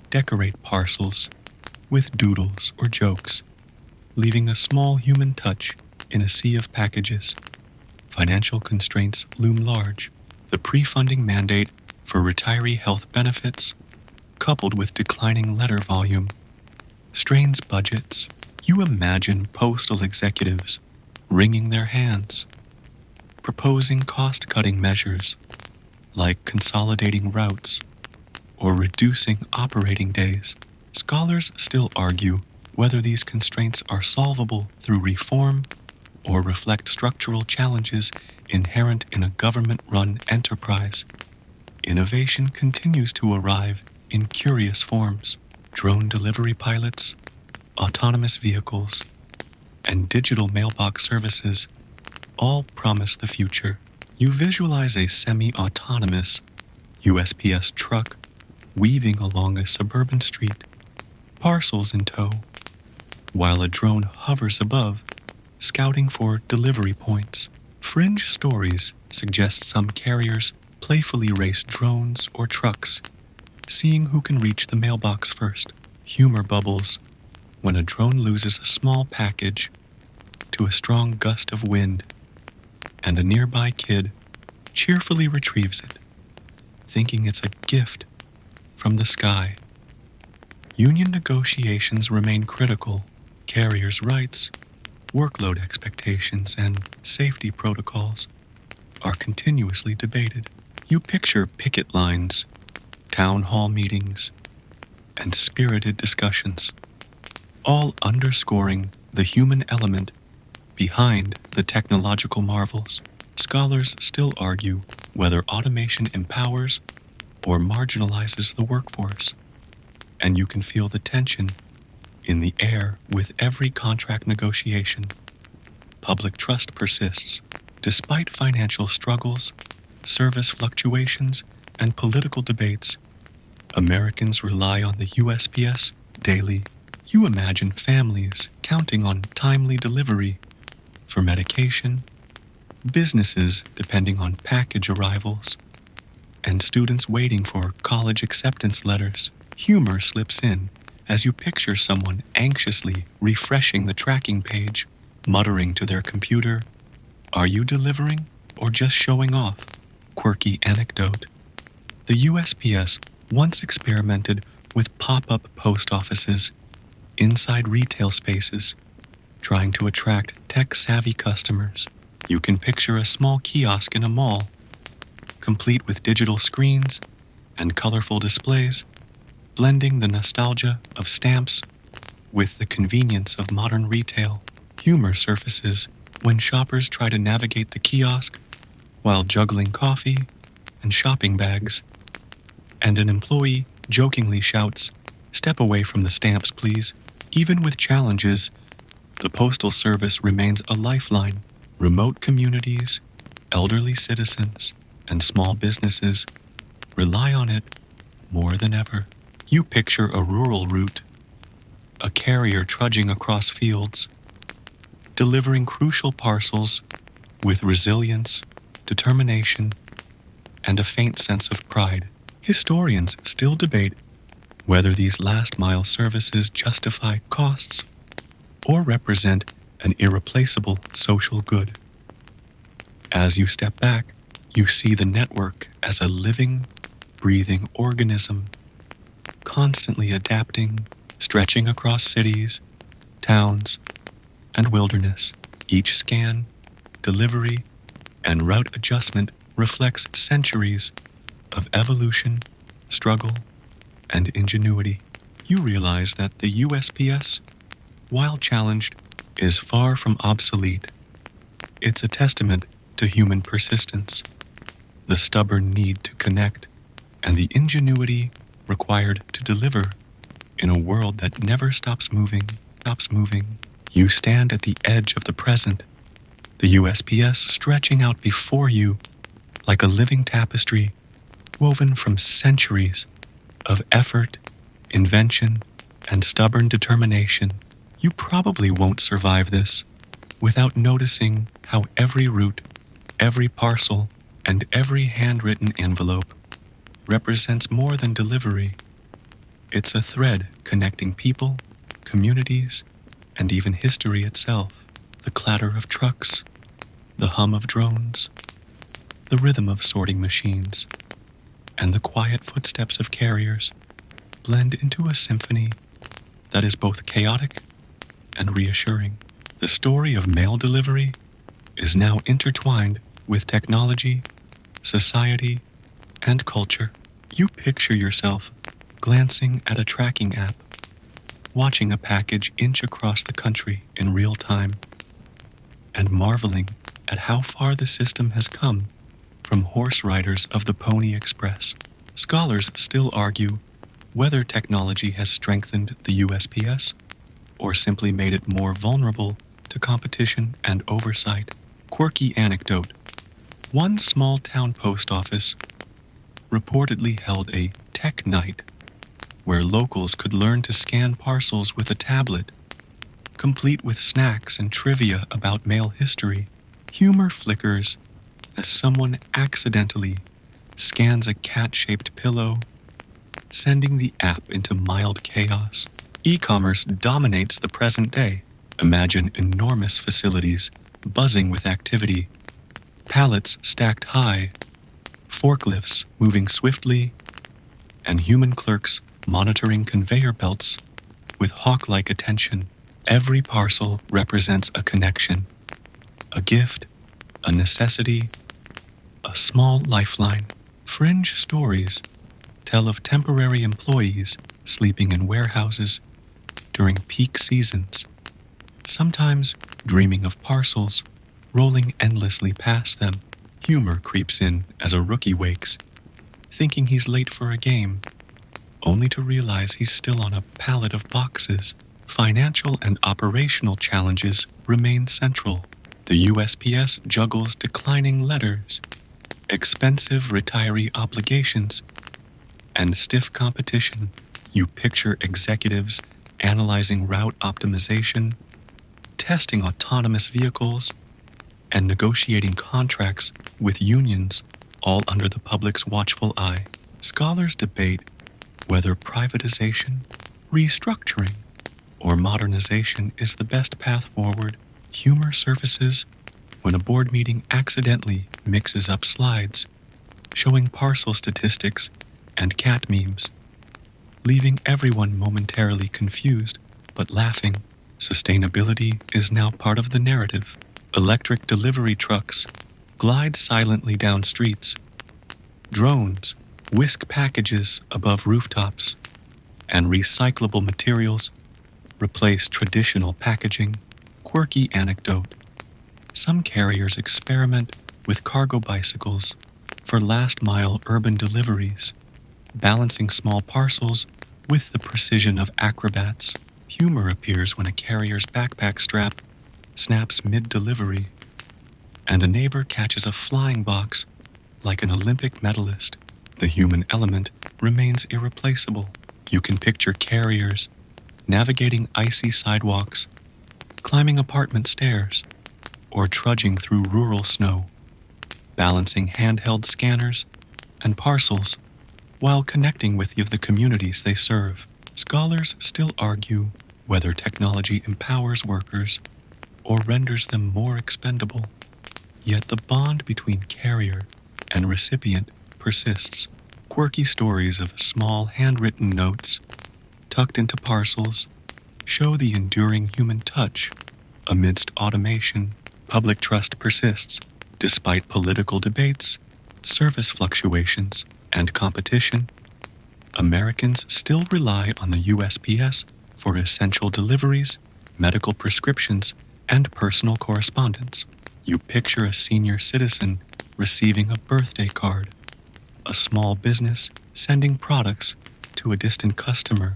decorate parcels with doodles or jokes, leaving a small human touch in a sea of packages. Financial constraints loom large. The pre-funding mandate for retiree health benefits, coupled with declining letter volume, strains budgets. You imagine postal executives wringing their hands, proposing cost-cutting measures like consolidating routes or reducing operating days. Scholars still argue whether these constraints are solvable through reform or reflect structural challenges inherent in a government-run enterprise. Innovation continues to arrive in curious forms. Drone delivery pilots, autonomous vehicles, and digital mailbox services all promise the future. You visualize a semi-autonomous USPS truck weaving along a suburban street, parcels in tow, while a drone hovers above, scouting for delivery points. Fringe stories suggest some carriers playfully race drones or trucks, seeing who can reach the mailbox first. Humor bubbles when a drone loses a small package to a strong gust of wind, and a nearby kid cheerfully retrieves it, thinking it's a gift from the sky. Union negotiations remain critical. Carriers' rights, workload expectations, and safety protocols are continuously debated. You picture picket lines, town hall meetings, and spirited discussions, all underscoring the human element behind the technological marvels. Scholars still argue whether automation empowers or marginalizes the workforce, and you can feel the tension in the air with every contract negotiation. Public trust persists. Despite financial struggles, service fluctuations, and political debates, Americans rely on the USPS daily. You imagine families counting on timely delivery for medication, businesses depending on package arrivals, and students waiting for college acceptance letters. Humor slips in as you picture someone anxiously refreshing the tracking page, muttering to their computer, "Are you delivering or just showing off?" Quirky anecdote. The USPS once experimented with pop-up post offices inside retail spaces, trying to attract tech-savvy customers. You can picture a small kiosk in a mall, complete with digital screens and colorful displays, blending the nostalgia of stamps with the convenience of modern retail. Humor surfaces when shoppers try to navigate the kiosk while juggling coffee and shopping bags, and an employee jokingly shouts, "Step away from the stamps, please." Even with challenges, the Postal Service remains a lifeline. Remote communities, elderly citizens, and small businesses rely on it more than ever. You picture a rural route, a carrier trudging across fields, delivering crucial parcels with resilience, determination, and a faint sense of pride. Historians still debate whether these last-mile services justify costs or represent an irreplaceable social good. As you step back, you see the network as a living, breathing organism, constantly adapting, stretching across cities, towns, and wilderness. Each scan, delivery, and route adjustment reflects centuries of evolution, struggle, and ingenuity. You realize that the USPS, while challenged, is far from obsolete. It's a testament to human persistence, the stubborn need to connect, and the ingenuity required to deliver in a world that never stops moving. You stand at the edge of the present, the USPS stretching out before you like a living tapestry woven from centuries of effort, invention, and stubborn determination. You probably won't survive this without noticing how every route, every parcel, and every handwritten envelope represents more than delivery. It's a thread connecting people, communities, and even history itself. The clatter of trucks, the hum of drones, the rhythm of sorting machines, and the quiet footsteps of carriers blend into a symphony that is both chaotic and reassuring. The story of mail delivery is now intertwined with technology, society, and culture. You picture yourself glancing at a tracking app, watching a package inch across the country in real time, and marveling at how far the system has come from horse riders of the Pony Express. Scholars still argue whether technology has strengthened the USPS or simply made it more vulnerable to competition and oversight. Quirky anecdote. One small town post office reportedly held a tech night where locals could learn to scan parcels with a tablet, complete with snacks and trivia about mail history. Humor flickers as someone accidentally scans a cat-shaped pillow, sending the app into mild chaos. E-commerce dominates the present day. Imagine enormous facilities buzzing with activity, pallets stacked high, forklifts moving swiftly, and human clerks monitoring conveyor belts with hawk-like attention. Every parcel represents a connection, a gift, a necessity, a small lifeline. Fringe stories tell of temporary employees sleeping in warehouses during peak seasons, sometimes dreaming of parcels rolling endlessly past them. Humor creeps in as a rookie wakes, thinking he's late for a game, only to realize he's still on a pallet of boxes. Financial and operational challenges remain central. The USPS juggles declining letters, expensive retiree obligations, and stiff competition. You picture executives analyzing route optimization, testing autonomous vehicles, and negotiating contracts with unions, all under the public's watchful eye. Scholars debate whether privatization, restructuring, or modernization is the best path forward. Humor surfaces when a board meeting accidentally mixes up slides showing parcel statistics and cat memes, leaving everyone momentarily confused but laughing. Sustainability is now part of the narrative. Electric delivery trucks glide silently down streets. Drones whisk packages above rooftops, and recyclable materials replace traditional packaging. Quirky anecdote: some carriers experiment with cargo bicycles for last-mile urban deliveries, balancing small parcels with the precision of acrobats. Humor appears when a carrier's backpack strap snaps mid-delivery, and a neighbor catches a flying box like an Olympic medalist. The human element remains irreplaceable. You can picture carriers navigating icy sidewalks, climbing apartment stairs, or trudging through rural snow, balancing handheld scanners and parcels while connecting with the communities they serve. Scholars still argue whether technology empowers workers or renders them more expendable. Yet the bond between carrier and recipient persists. Quirky stories of small handwritten notes tucked into parcels show the enduring human touch. Amidst automation, public trust persists. Despite political debates, service fluctuations, and competition, Americans still rely on the USPS for essential deliveries, medical prescriptions, and personal correspondence. You picture a senior citizen receiving a birthday card, a small business sending products to a distant customer,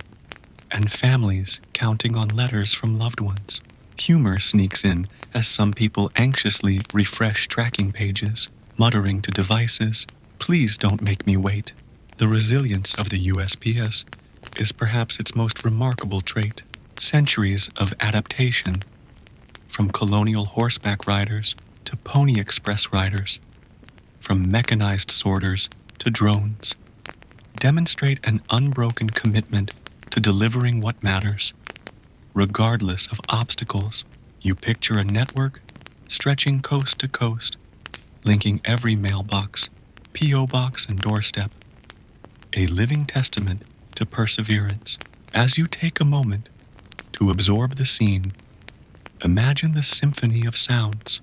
and families counting on letters from loved ones. Humor sneaks in as some people anxiously refresh tracking pages, muttering to devices, "Please don't make me wait." The resilience of the USPS is perhaps its most remarkable trait. Centuries of adaptation, from colonial horseback riders to Pony Express riders, from mechanized sorters to drones, demonstrate an unbroken commitment to delivering what matters, regardless of obstacles. You picture a network stretching coast to coast, linking every mailbox, P.O. box, and doorstep, a living testament to perseverance. As you take a moment to absorb the scene, imagine the symphony of sounds,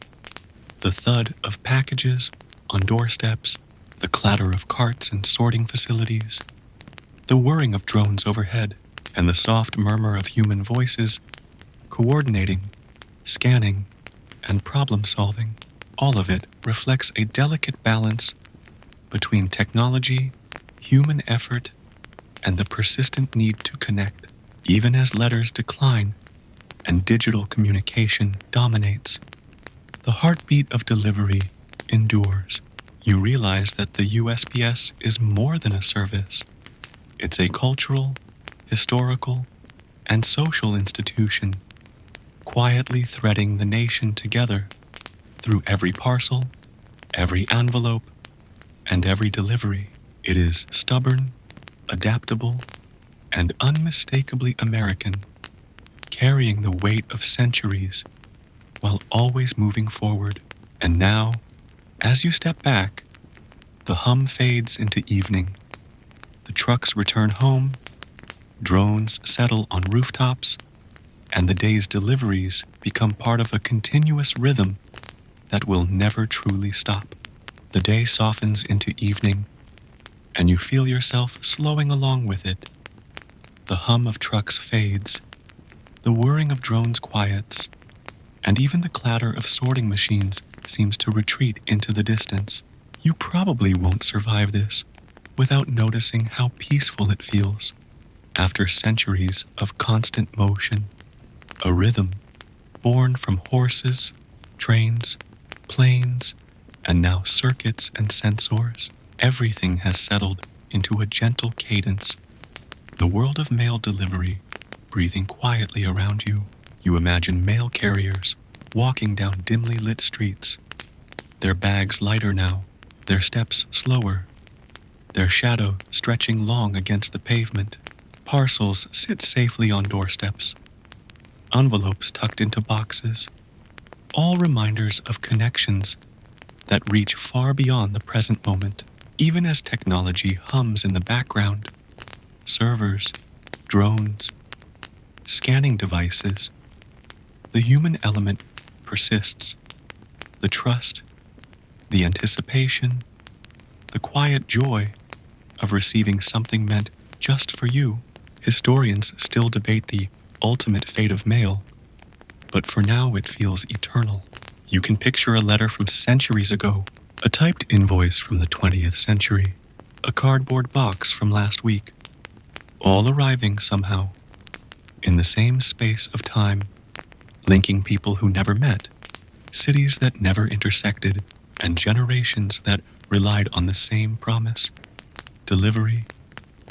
the thud of packages on doorsteps, the clatter of carts in sorting facilities, the whirring of drones overhead, and the soft murmur of human voices coordinating, scanning, and problem-solving. All of it reflects a delicate balance between technology, human effort, and the persistent need to connect. Even as letters decline and digital communication dominates, the heartbeat of delivery endures. You realize that the USPS is more than a service. It's a cultural, historical, and social institution, quietly threading the nation together through every parcel, every envelope, and every delivery. It is stubborn, adaptable, and unmistakably American, carrying the weight of centuries while always moving forward. And now, as you step back, the hum fades into evening. The trucks return home, Drones settle on rooftops, and the day's deliveries become part of a continuous rhythm that will never truly stop. The day softens into evening, and you feel yourself slowing along with it. The hum of trucks fades, the whirring of drones quiets, and even the clatter of sorting machines seems to retreat into the distance. You probably won't survive this without noticing how peaceful it feels after centuries of constant motion. A rhythm born from horses, trains, planes, and now circuits and sensors. Everything has settled into a gentle cadence. The world of mail delivery breathing quietly around you. You imagine mail carriers walking down dimly lit streets, their bags lighter now, their steps slower, their shadow stretching long against the pavement. Parcels sit safely on doorsteps, envelopes tucked into boxes, all reminders of connections that reach far beyond the present moment. Even as technology hums in the background, servers, drones, scanning devices, the human element persists. The trust, the anticipation, the quiet joy of receiving something meant just for you. Historians still debate the ultimate fate of mail, but for now it feels eternal. You can picture a letter from centuries ago, a typed invoice from the 20th century, a cardboard box from last week, all arriving somehow in the same space of time, linking people who never met, cities that never intersected, and generations that relied on the same promise. Delivery,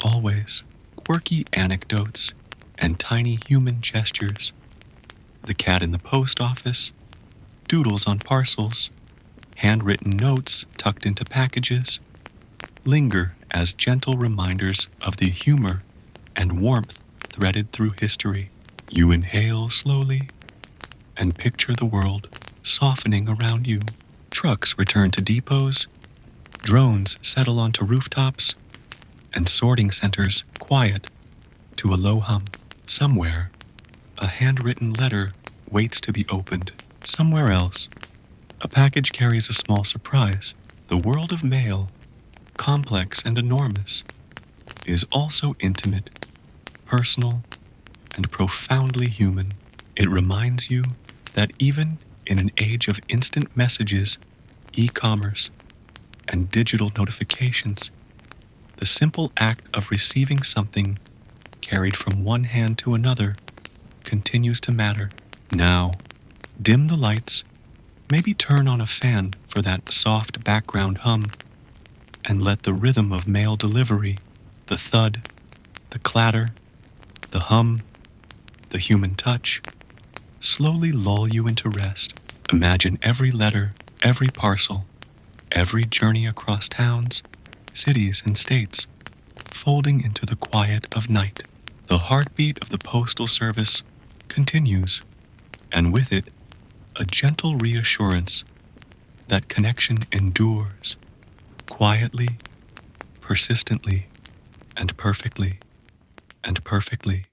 always. Quirky anecdotes and tiny human gestures. The cat in the post office, doodles on parcels, handwritten notes tucked into packages, linger as gentle reminders of the humor and warmth threaded through history. You inhale slowly and picture the world softening around you. Trucks return to depots, drones settle onto rooftops, and sorting centers quiet to a low hum. Somewhere, a handwritten letter waits to be opened. Somewhere else, a package carries a small surprise. The world of mail, complex and enormous, is also intimate, personal, and profoundly human. It reminds you that even in an age of instant messages, e-commerce, and digital notifications, the simple act of receiving something carried from one hand to another continues to matter. Now, dim the lights, maybe turn on a fan for that soft background hum, and let the rhythm of mail delivery, the thud, the clatter, the hum, the human touch, slowly lull you into rest. Imagine every letter, every parcel, every journey across towns, cities, and states, folding into the quiet of night. The heartbeat of the Postal Service continues, and with it, a gentle reassurance that connection endures, quietly, persistently, and perfectly, and perfectly.